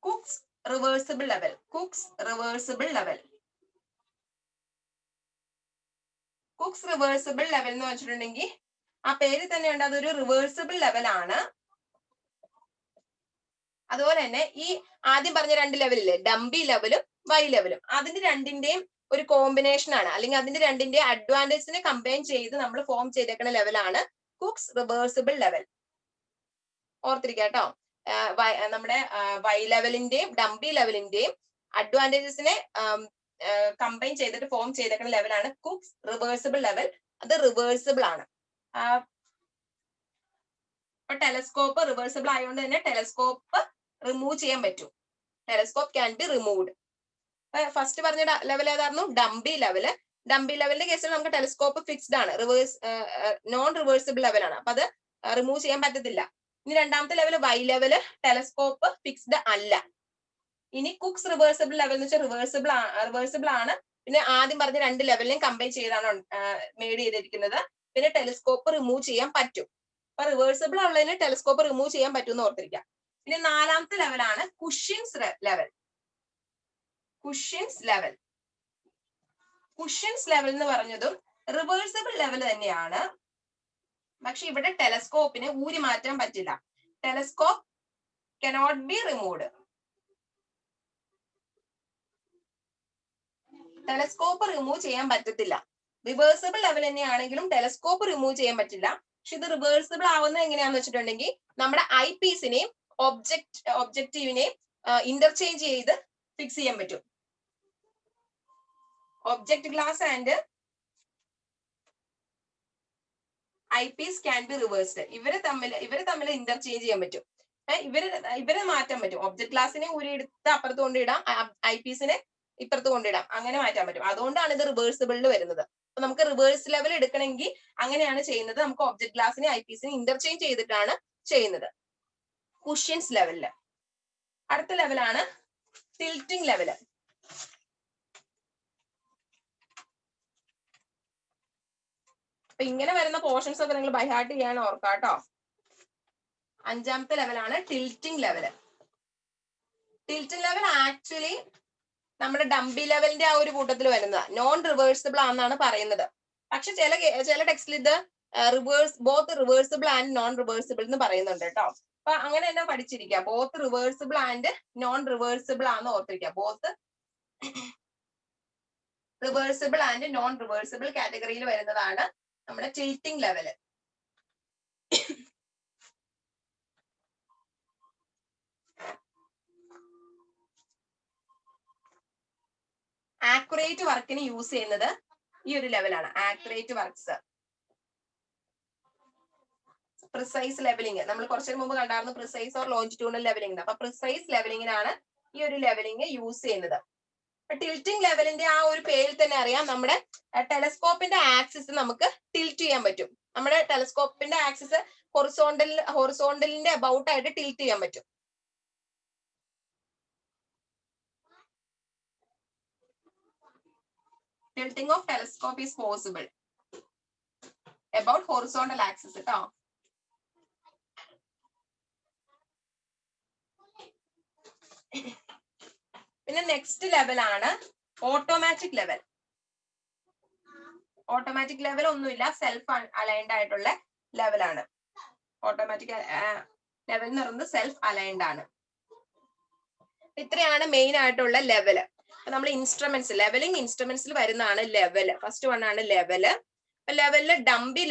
Cooke's reversible level. Cooke's reversible level. Cooke's reversible level എന്ന് വെച്ചിട്ടുണ്ടെങ്കിൽ ആ പേര് തന്നെയുണ്ട്, അതൊരു റിവേഴ്സിബിൾ ലെവൽ ആണ്. അതുപോലെ തന്നെ ഈ ആദ്യം പറഞ്ഞ 2 ലെവലില്ലേ, ഡംബി ലെവലും വൈ ലെവലും, അതിന്റെ രണ്ടിന്റെയും ഒരു കോമ്പിനേഷൻ ആണ്, അല്ലെങ്കിൽ അതിന്റെ രണ്ടിന്റെ അഡ്വാൻറ്റേജിനെ കമ്പൈൻ ചെയ്ത് നമ്മൾ ഫോം ചെയ്തേക്കുന്ന ലെവലാണ് കുക്സ് റിവേഴ്സിബിൾ ലെവൽ. ഓർത്തിരിക്കുക കേട്ടോ. നമ്മുടെ വൈ ലെവലിന്റെയും ഡംബി ലെവലിന്റെയും അഡ്വാൻറ്റേജസിനെ കമ്പൈൻ ചെയ്തിട്ട് ഫോം ചെയ്തേക്കുന്ന ലെവലാണ് കുക്സ് റിവേഴ്സിബിൾ ലെവൽ. അത് റിവേഴ്സിബിൾ ആണ്. ഇപ്പൊ ടെലസ്കോപ്പ് റിവേഴ്സിബിൾ ആയതുകൊണ്ട് തന്നെ ടെലസ്കോപ്പ് റിമൂവ് ചെയ്യാൻ പറ്റും. Telescope can be removed. First പറഞ്ഞ ലെവൽ ഏതായിരുന്നു? Dumpy level. ഡംബി ലെവലിന്റെ കേസിൽ നമുക്ക് ടെലസ്കോപ്പ് ഫിക്സ്ഡ് ആണ്, നോൺ റിവേഴ്സിബിൾ ലെവലാണ്, അപ്പൊ അത് റിമൂവ് ചെയ്യാൻ പറ്റത്തില്ല. ഇനി രണ്ടാമത്തെ level Y level, telescope fixed അല്ല. ഇനി കുക്സ് റിവേഴ്സിബിൾ ലെവൽ എന്ന് വെച്ചാൽ റിവേഴ്സിബിൾ ആണ്. പിന്നെ ആദ്യം പറഞ്ഞ 2 ലെവലിനെയും കമ്പൈൻ ചെയ്താണ് മെയ്ഡ് ചെയ്തിരിക്കുന്നത്. പിന്നെ ടെലസ്കോപ്പ് റിമൂവ് ചെയ്യാൻ പറ്റും. അപ്പൊ റിവേഴ്സിബിൾ ഉള്ളതിന് ടെലസ്കോപ്പ് റിമൂവ് ചെയ്യാൻ പറ്റും എന്ന് ഓർത്തിരിക്കാം. പിന്നെ നാലാമത്തെ ലെവലാണ് cushions level. Cushions level. Cushions level എന്ന് പറഞ്ഞതും റിവേഴ്സിബിൾ ലെവൽ തന്നെയാണ്. പക്ഷെ ഇവിടെ ടെലസ്കോപ്പിന് ഊരി മാറ്റാൻ പറ്റില്ല. Telescope cannot be removed. Telescope remove ചെയ്യാൻ പറ്റത്തില്ല. റിവേഴ്സിബിൾ ലെവൽ തന്നെയാണെങ്കിലും ടെലസ്കോപ്പ് റിമൂവ് ചെയ്യാൻ പറ്റില്ല. പക്ഷെ ഇത് റിവേഴ്സിബിൾ ആവുന്നത് എങ്ങനെയാന്ന് വെച്ചിട്ടുണ്ടെങ്കിൽ നമ്മുടെ ഐ പീസിനെയും ഒബ്ജക്റ്റീവിനെയും ഇന്റർചേഞ്ച് ചെയ്ത് ഫിക്സ് ചെയ്യാൻ പറ്റും. Object glass and eye piece can be reversed. ഇവരെ തമ്മിൽ ഇന്റർചേഞ്ച് ചെയ്യാൻ പറ്റും. ഇവരെ മാറ്റാൻ പറ്റും. ഒബ്ജക്ട് ഗ്ലാസിനെ ഊരി എടുത്ത് അപ്പുറത്ത് കൊണ്ടിടാം, ഐ പീസിനെ ഇപ്പുറത്ത് കൊണ്ടിടാം, അങ്ങനെ മാറ്റാൻ പറ്റും. അതുകൊണ്ടാണ് ഇത് റിവേഴ്സിബിളിൽ വരുന്നത്. അപ്പൊ നമുക്ക് റിവേഴ്സ് ലെവൽ എടുക്കണമെങ്കിൽ അങ്ങനെയാണ് ചെയ്യുന്നത്. നമുക്ക് ഒബ്ജക്ട് ഗ്ലാസിനെ ഐ പീസിനെ ഇന്റർചേഞ്ച് ചെയ്തിട്ടാണ് ചെയ്യുന്നത് കുഷ്യൻസ് ലെവലില്. അടുത്ത ലെവലാണ് ടിൽറ്റിംഗ് ലെവല്. അപ്പൊ ഇങ്ങനെ വരുന്ന പോർഷൻസ് ഒക്കെ നിങ്ങൾ ബൈഹാർട്ട് ചെയ്യാൻ ഓർക്കാട്ടോ. അഞ്ചാമത്തെ ലെവലാണ് tilting level. Tilting level actually നമ്മുടെ ഡംബി ലെവലിന്റെ ആ ഒരു കൂട്ടത്തിൽ വരുന്നത്, നോൺ റിവേഴ്സിബിൾ ആണെന്നാണ് പറയുന്നത്. പക്ഷെ ചില ടെക്സ്റ്റിൽ ഇത് both reversible and non reversible എന്ന് പറയുന്നുണ്ട് കേട്ടോ. അപ്പൊ അങ്ങനെ തന്നെ പഠിച്ചിരിക്കുക. Both reversible and non reversible ആണെന്ന് ഓർത്തിരിക്കുക. Both reversible and non reversible കാറ്റഗറിയിൽ വരുന്നതാണ് നമ്മുടെ ടിൽറ്റിംഗ് ലെവല്. ആക്യുറേറ്റ് വർക്കിന് യൂസ് ചെയ്യുന്നത് ഈ ഒരു ലെവലാണ്. ആക്യുറേറ്റ് വർക്ക്സ്, പ്രിസൈസ് ലെവലിംഗ്, നമ്മൾ കുറച്ചു മുമ്പ് കണ്ടായിരുന്നു പ്രിസൈസ് ഓർ ലോഞ്ചിറ്റ്യൂണൽ ലെവലിംഗ്. അപ്പൊ പ്രിസൈസ് ലെവലിംഗിനാണ് ഈ ഒരു ലെവലിംഗ് യൂസ് ചെയ്യുന്നത്. ടിൽറ്റിംഗ് ലെവലിന്റെ ആ ഒരു പേരിൽ തന്നെ അറിയാം, നമ്മുടെ ടെലസ്കോപ്പിന്റെ ആക്സിസ് നമുക്ക് ടിൽറ്റ് ചെയ്യാൻ പറ്റും. നമ്മുടെ ടെലസ്കോപ്പിന്റെ ആക്സിസ് ഹൊറിസോണ്ടലിന്റെ അബൌട്ട് ആയിട്ട് ടിൽറ്റ് ചെയ്യാൻ പറ്റും. Tilting of telescope is possible about horizontal axis കേട്ടോ. പിന്നെ നെക്സ്റ്റ് ലെവൽ ആണ് ഓട്ടോമാറ്റിക് ലെവൽ. ഓട്ടോമാറ്റിക് ലെവൽ ഒന്നുമില്ല, സെൽഫ് അലൈൻഡ് ആയിട്ടുള്ള ലെവലാണ്. ഓട്ടോമാറ്റിക് ലെവൽ എന്ന് പറയുന്നത് സെൽഫ് അലൈൻഡ് ആണ്. ഇത്രയാണ് മെയിൻ ആയിട്ടുള്ള ലെവല്. നമ്മൾ ഇൻസ്ട്രുമെന്റ്സ്, ലെവലിംഗ് ഇൻസ്ട്രുമെന്റ്സിൽ വരുന്നതാണ് ലെവല്. ഫസ്റ്റ് വൺ ആണ് ലെവല്. ലെവലില് ഡംബി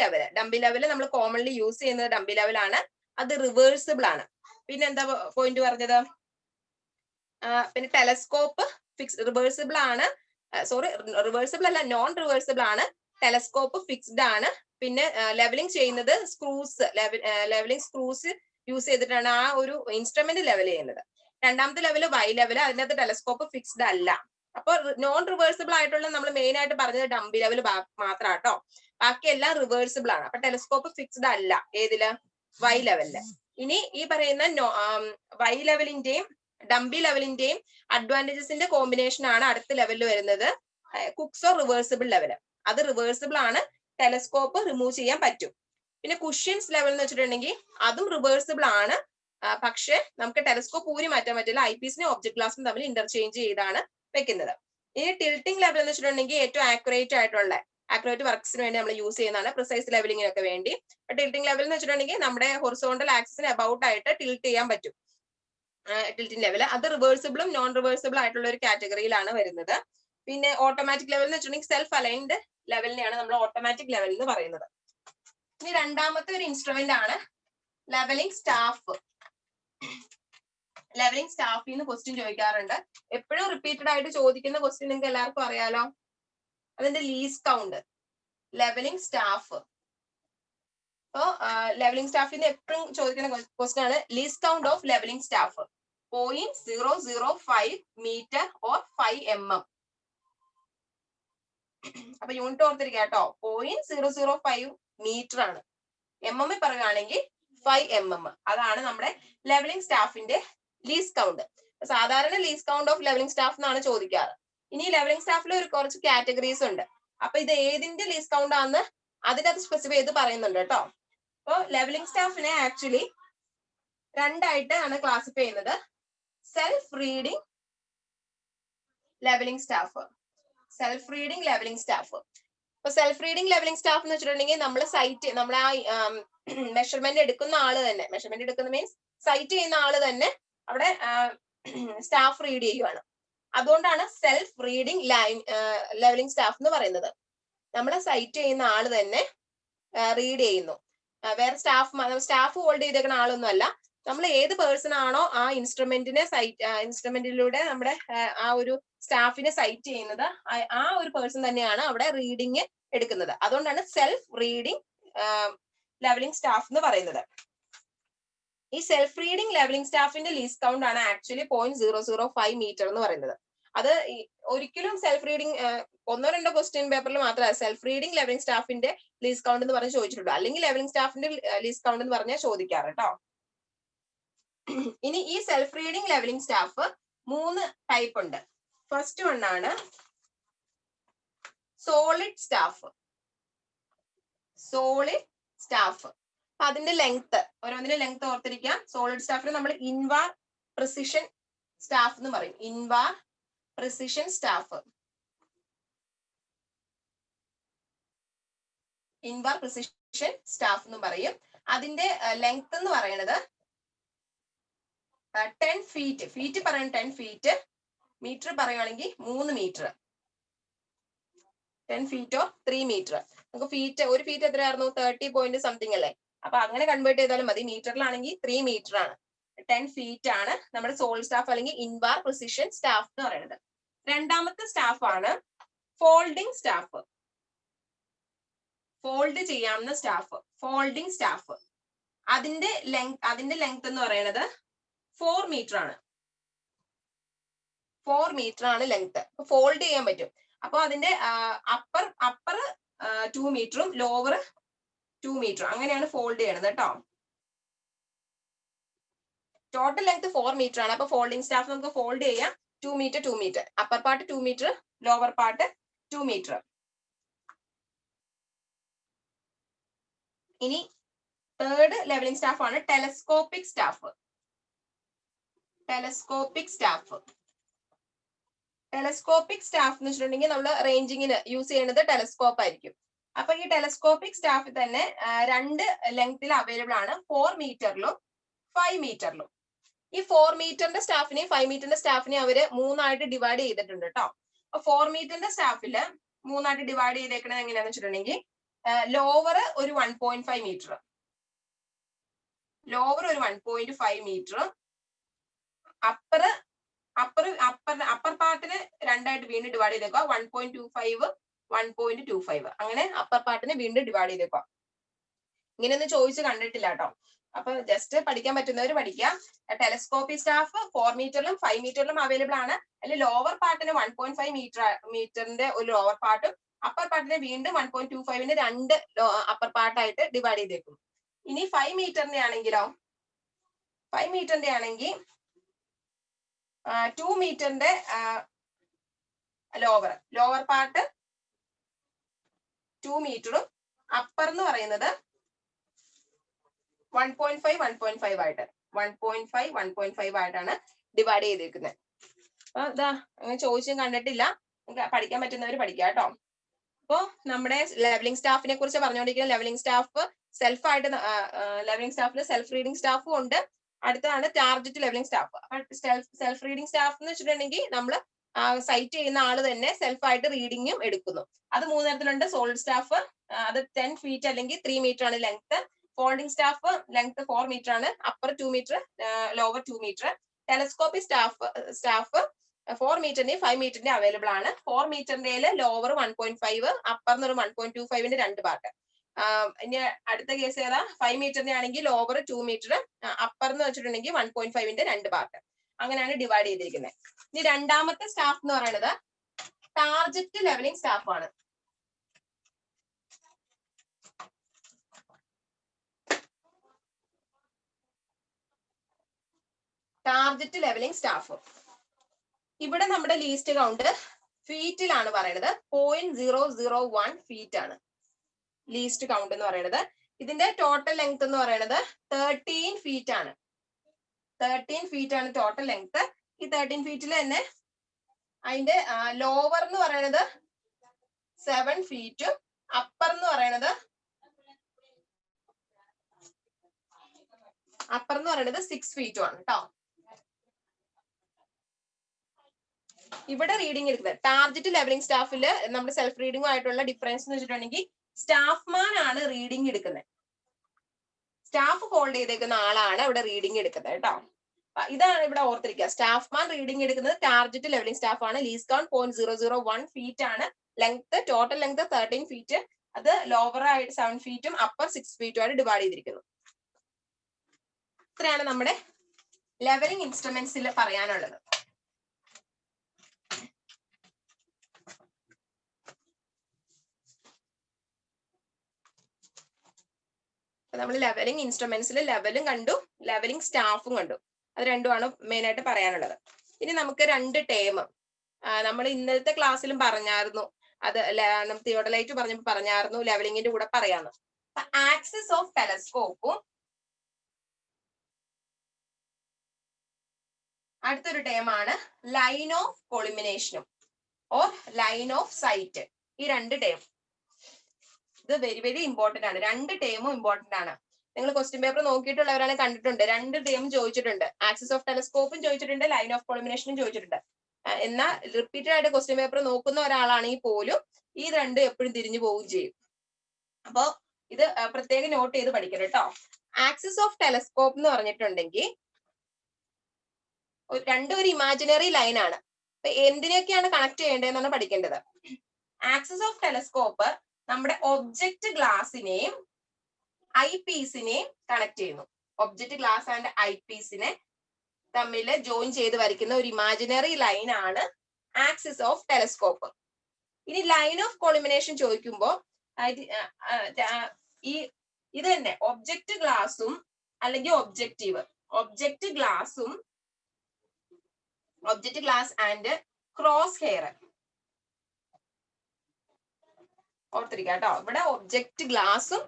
ലെവല് നമ്മൾ കോമൺലി യൂസ് ചെയ്യുന്നത് ഡംബി ലെവലാണ്. അത് റിവേഴ്സിബിൾ ആണ്. പിന്നെ എന്താ പോയിന്റ് പറഞ്ഞത്? പിന്നെ ടെലസ്കോപ്പ് റിവേഴ്സിബിൾ ആണ്. റിവേഴ്സിബിൾ അല്ല, നോൺ റിവേഴ്സിബിൾ ആണ്. ടെലസ്കോപ്പ് ഫിക്സ്ഡ് ആണ്. പിന്നെ ലെവലിംഗ് ചെയ്യുന്നത് സ്ക്രൂസ്, ലെവലിംഗ് സ്ക്രൂസ് യൂസ് ചെയ്തിട്ടാണ് ആ ഒരു ഇൻസ്ട്രുമെന്റ് ലെവൽ ചെയ്യുന്നത്. രണ്ടാമത്തെ ലെവല് വൈ ലെവൽ, അതിനകത്ത് ടെലസ്കോപ്പ് ഫിക്സ്ഡ് അല്ല. അപ്പൊ നോൺ റിവേഴ്സിബിൾ ആയിട്ടുള്ള നമ്മൾ മെയിൻ ആയിട്ട് പറഞ്ഞത് ഡംബി ലെവൽ മാത്രം കേട്ടോ, ബാക്കി എല്ലാം റിവേഴ്സിബിൾ ആണ്. അപ്പൊ ടെലസ്കോപ്പ് ഫിക്സ്ഡ് അല്ല ഏതില്, വൈ ലെവലില്. ഇനി ഈ പറയുന്ന വൈ ലെവലിന്റെയും ഡംബി ലെവലിന്റെയും അഡ്വാൻറ്റേജസിന്റെ കോമ്പിനേഷൻ ആണ് അടുത്ത ലെവലിൽ വരുന്നത് കുക്സോ റിവേഴ്സിബിൾ ലെവല്. അത് റിവേഴ്സിബിൾ ആണ്, ടെലസ്കോപ്പ് റിമൂവ് ചെയ്യാൻ പറ്റും. പിന്നെ കുഷ്യൻസ് ലെവൽ എന്ന് വെച്ചിട്ടുണ്ടെങ്കിൽ അതും റിവേഴ്സിബിൾ ആണ്, പക്ഷെ നമുക്ക് ടെലസ്കോപ്പ് ഊരി മാറ്റാൻ പറ്റില്ല, ഐപീസിനും ഒബ്ജക്ട് ഗ്ലാസും തമ്മിൽ ഇന്റർചേഞ്ച് ചെയ്താണ് വെക്കുന്നത്. ഇനി ടിൽറ്റിംഗ് ലെവൽ എന്ന് വെച്ചിട്ടുണ്ടെങ്കിൽ ഏറ്റവും ആക്യുറേറ്റ് വർക്ക്സിന് വേണ്ടി നമ്മൾ യൂസ് ചെയ്യുന്നതാണ്, പ്രിസൈസ് ലെവലിങ്ങിനൊക്കെ വേണ്ടി. ടിൽറ്റിംഗ് ലെവൽ എന്ന് വെച്ചിട്ടുണ്ടെങ്കിൽ നമ്മുടെ ഹൊറിസോണ്ടൽ ആക്സിസിന് അബൌട്ട് ആയിട്ട് ടിൽറ്റ് ചെയ്യാൻ പറ്റും ടിൽറ്റിംഗ് ലെവൽ. അത് റിവേഴ്സിബിളും നോൺ റിവേഴ്സിബിൾ ആയിട്ടുള്ള ഒരു കാറ്റഗറിയിലാണ് വരുന്നത്. പിന്നെ ഓട്ടോമാറ്റിക് ലെവൽ എന്ന് വെച്ചിട്ടുണ്ടെങ്കിൽ സെൽഫ് അലൈൻഡ് ലെവലിനെയാണ് നമ്മൾ ഓട്ടോമാറ്റിക് ലെവൽ എന്ന് പറയുന്നത്. ഇനി രണ്ടാമത്തെ ഒരു ഇൻസ്ട്രുമെന്റ് ആണ് ലെവലിംഗ് സ്റ്റാഫ്. ലെവലിംഗ് സ്റ്റാഫിൽ നിന്ന് ക്വസ്റ്റ്യൻ ചോദിക്കാറുണ്ട്, എപ്പോഴും റിപ്പീറ്റഡ് ആയിട്ട് ചോദിക്കുന്ന ക്വസ്റ്റ്യൻ നിങ്ങൾക്ക് എല്ലാവർക്കും അറിയാലോ, അതിന്റെ ലീസ്റ്റ് കൗണ്ട്. ലെവലിംഗ് സ്റ്റാഫ്, അപ്പോ ലെവലിംഗ് സ്റ്റാഫിൽ നിന്ന് എപ്പോഴും ചോദിക്കുന്ന ക്വസ്റ്റ്യൻ ആണ് least count of levelling staff 0.005 metre or 5 mm. അപ്പൊ യൂണിറ്റ് ഓർത്തിരിക്കുക കേട്ടോ, 0.005 മീറ്റർ ആണ്, mm പറയുകയാണെങ്കിൽ 5 mm. അതാണ് നമ്മുടെ ലെവലിംഗ് സ്റ്റാഫിന്റെ ലീസ്റ്റ് കൗണ്ട്. സാധാരണ least count of levelling staff എന്നാണ് ചോദിക്കാറ്. ഇനി ലെവലിംഗ് സ്റ്റാഫിൽ ഒരു കുറച്ച് കാറ്റഗറീസ് ഉണ്ട്. അപ്പൊ ഇത് ഏതിന്റെ ലീസ്റ്റ് കൗണ്ട് ആണെന്ന് അതിനകത്ത് സ്പെസിഫൈ ചെയ്ത് പറയുന്നുണ്ട് കേട്ടോ. അപ്പൊ ലെവലിംഗ് സ്റ്റാഫിനെ ആക്ച്വലി രണ്ടായിട്ട് ആണ് ക്ലാസിഫൈ ചെയ്യുന്നത്, self reading levelling staff, self reading levelling staff. ഇപ്പൊ സെൽഫ് റീഡിംഗ് ലെവലിംഗ് സ്റ്റാഫ് എന്ന് വെച്ചിട്ടുണ്ടെങ്കിൽ നമ്മൾ ആ മെഷർമെന്റ് എടുക്കുന്ന ആള് തന്നെ, മെഷർമെന്റ് എടുക്കുന്ന മീൻസ് സൈറ്റ് ചെയ്യുന്ന ആള് തന്നെ അവിടെ സ്റ്റാഫ് റീഡ് ചെയ്യുവാണ്. അതുകൊണ്ടാണ് സെൽഫ് റീഡിംഗ് ലെവലിംഗ് സ്റ്റാഫ് എന്ന് പറയുന്നത്. നമ്മളെ സൈറ്റ് ചെയ്യുന്ന ആള് തന്നെ റീഡ് ചെയ്യുന്നു, വേറെ സ്റ്റാഫ് ഹോൾഡ് ചെയ്തേക്കുന്ന ആളൊന്നും അല്ല. നമ്മൾ ഏത് പേഴ്സൺ ആണോ ആ ഇൻസ്ട്രുമെന്റിലൂടെ നമ്മുടെ ആ ഒരു സ്റ്റാഫിനെ സൈറ്റ് ചെയ്യുന്നത്, ആ ഒരു പേഴ്സൺ തന്നെയാണ് അവിടെ റീഡിങ് എടുക്കുന്നത്. അതുകൊണ്ടാണ് സെൽഫ് റീഡിംഗ് ലെവലിംഗ് സ്റ്റാഫ് എന്ന് പറയുന്നത്. ഈ സെൽഫ് റീഡിംഗ് ലെവലിംഗ് സ്റ്റാഫിന്റെ ലീസ്റ്റ് കൗണ്ട് ആണ് ആക്ച്വലി 0.005 മീറ്റർ എന്ന് പറയുന്നത്. അത് ഒരിക്കലും സെൽഫ് റീഡിംഗ് ഒന്നോ രണ്ടോ ക്വസ്റ്റ്യൻ പേപ്പറിൽ മാത്രമല്ല സെൽഫ് റീഡിംഗ് ലെവലിംഗ് സ്റ്റാഫിന്റെ ലീസ്റ്റ് കൗണ്ട് എന്ന് പറഞ്ഞ് ചോദിച്ചിട്ടുള്ളൂ, അല്ലെങ്കിൽ ലെവലിംഗ് സ്റ്റാഫിന്റെ ലീസ്റ്റ് കൗണ്ട് എന്ന് പറഞ്ഞാൽ ചോദിക്കാറ് കേട്ടോ. ഇനി ഈ self reading levelling staff 3 type ഉണ്ട്. ഫസ്റ്റ് വൺ ആണ് സോളിഡ് സ്റ്റാഫ്. സോളിഡ് സ്റ്റാഫ് അതിന്റെ ലെങ്ത്, ഓരോന്നിന്റെ ലെങ്ത് ഓർത്തിരിക്കാം. സോളിഡ് സ്റ്റാഫിന് നമ്മൾ ഇൻവാർ പ്രിസിഷൻ സ്റ്റാഫ് എന്ന് പറയും, invar precision staff, invar precision staff എന്ന് പറയും. അതിന്റെ ലെങ്ത് എന്ന് പറയുന്നത് 10 ഫീറ്റ്, ഫീറ്റ് പറയുന്നത് 10 ഫീറ്റ്, മീറ്റർ പറയുകയാണെങ്കിൽ 3 മീറ്റർ, 10 ഫീറ്റോ 3 മീറ്റർ. നമുക്ക് ഫീറ്റ്, ഒരു ഫീറ്റ് എത്രയായിരുന്നു, 30 പോയിന്റ് സംതിങ് അല്ലേ, അപ്പൊ അങ്ങനെ കൺവേർട്ട് ചെയ്താലും മതി. മീറ്ററിലാണെങ്കിൽ 3 മീറ്റർ ആണ്, 10 ഫീറ്റ് ആണ് നമ്മുടെ സോളിഡ് സ്റ്റാഫ് അല്ലെങ്കിൽ ഇൻവാർ പ്രിസിഷൻ സ്റ്റാഫ് എന്ന് പറയുന്നത്. രണ്ടാമത്തെ സ്റ്റാഫ് ആണ് ഫോൾഡിംഗ് സ്റ്റാഫ്, ഫോൾഡ് ചെയ്യാവുന്ന സ്റ്റാഫ്, ഫോൾഡിംഗ് സ്റ്റാഫ്. അതിന്റെ ലെങ്ത് എന്ന് പറയുന്നത് 4 മീറ്റർ ആണ്, 4 മീറ്റർ ആണ് ലെങ്ത്. ഫോൾഡ് ചെയ്യാൻ പറ്റും. അപ്പൊ അതിന്റെ അപ്പർ 2 മീറ്ററും ലോവർ 2 മീറ്റർ അങ്ങനെയാണ് ഫോൾഡ് ചെയ്യണത് കേട്ടോ. ടോട്ടൽ ലെങ്ത് 4 മീറ്റർ ആണ്. അപ്പൊ ഫോൾഡിംഗ് സ്റ്റാഫ് നമുക്ക് ഫോൾഡ് ചെയ്യാം 2 metre 2 metre, upper part 2 metre, lower part 2 metre. ഇനി തേർഡ് ലെവലിംഗ് സ്റ്റാഫ് ആണ് telescopic staff. Telescopic staff, telescopic staff എന്ന് വെച്ചിട്ടുണ്ടെങ്കിൽ നമ്മൾ റേഞ്ചിങ്ങിന് യൂസ് ചെയ്യുന്നത് ടെലസ്കോപ്പ് ആയിരിക്കും. അപ്പൊ ഈ ടെലസ്കോപ്പിക് സ്റ്റാഫിൽ തന്നെ 2 ലെങ്ത്തിൽ അവൈലബിൾ ആണ്, 4 മീറ്ററിലും 5 മീറ്ററിലും. ഈ 4 മീറ്ററിന്റെ സ്റ്റാഫിനെയും 5 മീറ്ററിന്റെ സ്റ്റാഫിനെയും അവര് 3 ഡിവൈഡ് ചെയ്തിട്ടുണ്ട് കേട്ടോ. അപ്പൊ 4 മീറ്ററിന്റെ സ്റ്റാഫില് 3 ഡിവൈഡ് ചെയ്തേക്കണത് എങ്ങനെയാന്ന് വെച്ചിട്ടുണ്ടെങ്കിൽ ലോവർ ഒരു 1.5 മീറ്റർ, ലോവർ ഒരു 1.5 മീറ്റർ, അപ്പർ പാർട്ടിന് 2 വീണ്ടും ഡിവൈഡ് ചെയ്തേക്കുക, 1.25 1.25 അങ്ങനെ അപ്പർ പാർട്ടിനെ വീണ്ടും ഡിവൈഡ് ചെയ്തേക്കുക. ഇങ്ങനെയൊന്നും ചോദിച്ച് കണ്ടിട്ടില്ല കേട്ടോ. അപ്പൊ ജസ്റ്റ് പഠിക്കാൻ പറ്റുന്നവർ പഠിക്കാം. ടെലസ്കോപ്പി സ്റ്റാഫ് 4 മീറ്ററിലും 5 മീറ്ററിലും അവൈലബിൾ ആണ്. അതിൽ ലോവർ പാർട്ടിന് 1.5 മീറ്ററിന്റെ ഒരു ലോവർ പാർട്ടും അപ്പർ പാർട്ടിനെ വീണ്ടും 1.25ന് 2 അപ്പർ പാർട്ടായിട്ട് ഡിവൈഡ് ചെയ്തേക്കും. ഇനി 5 മീറ്ററിന്റെ ആണെങ്കിലോ, 5 മീറ്ററിന്റെ ആണെങ്കിൽ 2 മീറ്ററിന്റെ ലോവർ പാർട്ട് 2 മീറ്ററും അപ്പർ എന്ന് പറയുന്നത് 1.5 ആയിട്ട് 1.5 ആയിട്ടാണ് ഡിവൈഡ് ചെയ്തേക്കുന്നത്. അപ്പൊ ഇതാ അങ്ങനെ ചോദിച്ചും കണ്ടിട്ടില്ല, പഠിക്കാൻ പറ്റുന്നവർ പഠിക്കാം കേട്ടോ. അപ്പോ നമ്മുടെ ലെവലിംഗ് സ്റ്റാഫിനെ കുറിച്ച് പറഞ്ഞുകൊണ്ടിരിക്കുന്ന ലെവലിംഗ് സ്റ്റാഫ് സെൽഫായിട്ട് ലെവലിംഗ് സ്റ്റാഫിൽ സെൽഫ് റീഡിംഗ് സ്റ്റാഫും ഉണ്ട്. അടുത്താണ് target levelling staff. Self reading staff എന്ന് വെച്ചിട്ടുണ്ടെങ്കിൽ നമ്മൾ സൈറ്റ് ചെയ്യുന്ന ആള് തന്നെ സെൽഫായിട്ട് റീഡിങ്ങും എടുക്കുന്നു. അത് 3 തരത്തിലുണ്ട്. സോളിഡ് സ്റ്റാഫ്, അത് 10 ഫീറ്റ് അല്ലെങ്കിൽ 3 മീറ്റർ ആണ് length. Folding staff length 4 metre ആണ്, upper 2 metre, lower 2 metre. Telescopic staff 4 മീറ്ററിന്റെയും 5 മീറ്ററിന്റെ അവൈലബിൾ ആണ്. 4 മീറ്ററിന്റെ ലോവർ 1.5, അപ്പറിന് ഒരു 1.25ന്റെ 2 പാർട്ട്. ഇനി അടുത്ത കേസ് ഏതാ? 5 മീറ്ററിന്റെ ആണെങ്കിൽ ലോവർ 2 മീറ്റർ, അപ്പർ എന്ന് വെച്ചിട്ടുണ്ടെങ്കിൽ 1.5ന്റെ 2 പാർട്ട്. അങ്ങനെയാണ് ഡിവൈഡ് ചെയ്തിരിക്കുന്നത്. ഇനി രണ്ടാമത്തെ സ്റ്റാഫ് എന്ന് പറയുന്നത് ടാർജറ്റ് ലെവലിംഗ് സ്റ്റാഫ് ആണ്. ടാർജറ്റ് ലെവലിംഗ് സ്റ്റാഫ് ഇവിടെ നമ്മുടെ ലീസ്റ്റ് കൗണ്ട് ഫീറ്റിലാണ് പറയുന്നത്. 0.001 ഫീറ്റ് ആണ് ലീസ്റ്റ് കൗണ്ട് എന്ന് പറയുന്നത്. ഇതിന്റെ ടോട്ടൽ ലെങ്ത് എന്ന് പറയുന്നത് 13 ഫീറ്റ് ആണ്. 13 ഫീറ്റ് ആണ് ടോട്ടൽ ലെങ്ത്. ഈ 13 ഫീറ്റിൽ തന്നെ അതിന്റെ ലോവർ എന്ന് പറയുന്നത് 7 ഫീറ്റും അപ്പർ എന്ന് പറയുന്നത് 6 ഫീറ്റും ആണ് കേട്ടോ. ഇവിടെ റീഡിംഗ് എടുക്കുന്നത് ടാർജറ്റ് ലെവലിംഗ് സ്റ്റാഫിൽ നമ്മുടെ സെൽഫ് റീഡിംഗും ആയിട്ടുള്ള ഡിഫറൻസ് എന്ന് വെച്ചിട്ടുണ്ടെങ്കിൽ സ്റ്റാഫ്മാൻ ആണ് റീഡിംഗ് എടുക്കുന്നത്. സ്റ്റാഫ് ഹോൾഡ് ചെയ്തേക്കുന്ന ആളാണ് ഇവിടെ റീഡിംഗ് എടുക്കുന്നത് കേട്ടോ. ഇതാണ് ഇവിടെ ഓർത്തിരിക്കുക. സ്റ്റാഫ്മാൻ റീഡിംഗ് എടുക്കുന്നത് ടാർജറ്റ് ലെവലിംഗ് സ്റ്റാഫ് ആണ്. ലീസ്റ്റ് കൗണ്ട് 0.001 ഫീറ്റ് ആണ്. Length total length 13 feet. അത് ലോവർ ആയിട്ട് 7 ഫീറ്റും അപ്പർ 6 ഫീറ്റും ആയിട്ട് ഡിവൈഡ് ചെയ്തിരിക്കുന്നു. ഇത്രയാണ് നമ്മുടെ ലെവലിംഗ് ഇൻസ്ട്രുമെന്റ്സിൽ പറയാനുള്ളത്. നമ്മൾ ലെവലിംഗ് ഇൻസ്ട്രുമെന്റ്സിൽ ലെവലും കണ്ടു, ലെവലിംഗ് സ്റ്റാഫും കണ്ടു. അത് രണ്ടുമാണ് മെയിൻ ആയിട്ട് പറയാനുള്ളത്. ഇനി നമുക്ക് 2 ടേം നമ്മൾ ഇന്നലത്തെ ക്ലാസ്സിലും പറഞ്ഞായിരുന്നു. അത് തിയോഡലൈറ്റ് പറഞ്ഞപ്പോൾ പറഞ്ഞായിരുന്നു ലെവലിംഗിന്റെ കൂടെ പറയാന്ന്. ആക്സിസ് ഓഫ് ടെലസ്കോപ്പും അടുത്തൊരു ടേം ആണ് ലൈൻ ഓഫ് കൊളിമിനേഷനും ഓർ ലൈൻ ഓഫ് സൈറ്റ്. ഈ 2 ടേം ഇത് വെരി വെരി ഇമ്പോർട്ടന്റ് ആണ്. 2 ടേമും ഇമ്പോർട്ടന്റ് ആണ്. നിങ്ങൾ ക്വസ്റ്റ്യൻ പേപ്പർ നോക്കിയിട്ടുള്ളവരാണ് കണ്ടിട്ടുണ്ട്. 2 ടേം ചോദിച്ചിട്ടുണ്ട്. ആക്സിസ് ഓഫ് ടെലസ്കോപ്പും ചോദിച്ചിട്ടുണ്ട്, ലൈൻ ഓഫ് കൊളിമിനേഷനും ചോദിച്ചിട്ടുണ്ട്. എന്നാൽ റിപ്പീറ്റഡ് ആയിട്ട് ക്വസ്റ്റ്യൻ പേപ്പർ നോക്കുന്ന ഒരാളാണെങ്കിൽ പോലും ഈ 2 എപ്പോഴും തിരിഞ്ഞു പോവുകയും ചെയ്യും. അപ്പോ ഇത് പ്രത്യേകം നോട്ട് ചെയ്ത് പഠിക്കണം കേട്ടോ. ആക്സിസ് ഓഫ് ടെലസ്കോപ്പ് എന്ന് പറഞ്ഞിട്ടുണ്ടെങ്കിൽ രണ്ടും ഒരു ഇമാജിനറി ലൈൻ ആണ്. അപ്പൊ എന്തിനൊക്കെയാണ് കണക്ട് ചെയ്യേണ്ടതെന്നാണ് പഠിക്കേണ്ടത്. ആക്സിസ് ഓഫ് ടെലസ്കോപ്പ് നമ്മുടെ ഒബ്ജക്റ്റ് ഗ്ലാസിനെയും ഐ പീസിനെയും കണക്ട് ചെയ്യുന്നു. ഒബ്ജക്റ്റ് ഗ്ലാസ് ആൻഡ് ഐ പീസിനെ തമ്മിൽ ജോയിൻ ചെയ്ത് വരയ്ക്കുന്ന ഒരു ഇമാജിനറി ലൈൻ ആണ് ആക്സിസ് ഓഫ് ടെലസ്കോപ്പ്. ഇനി ലൈൻ ഓഫ് കൊളിമിനേഷൻ ചോദിക്കുമ്പോൾ ഇത് തന്നെ ഒബ്ജക്റ്റ് ഗ്ലാസും അല്ലെങ്കിൽ object glass and cross hair ഓർത്തിരിക്കുക കേട്ടോ. ഇവിടെ ഒബ്ജക്റ്റ് ഗ്ലാസും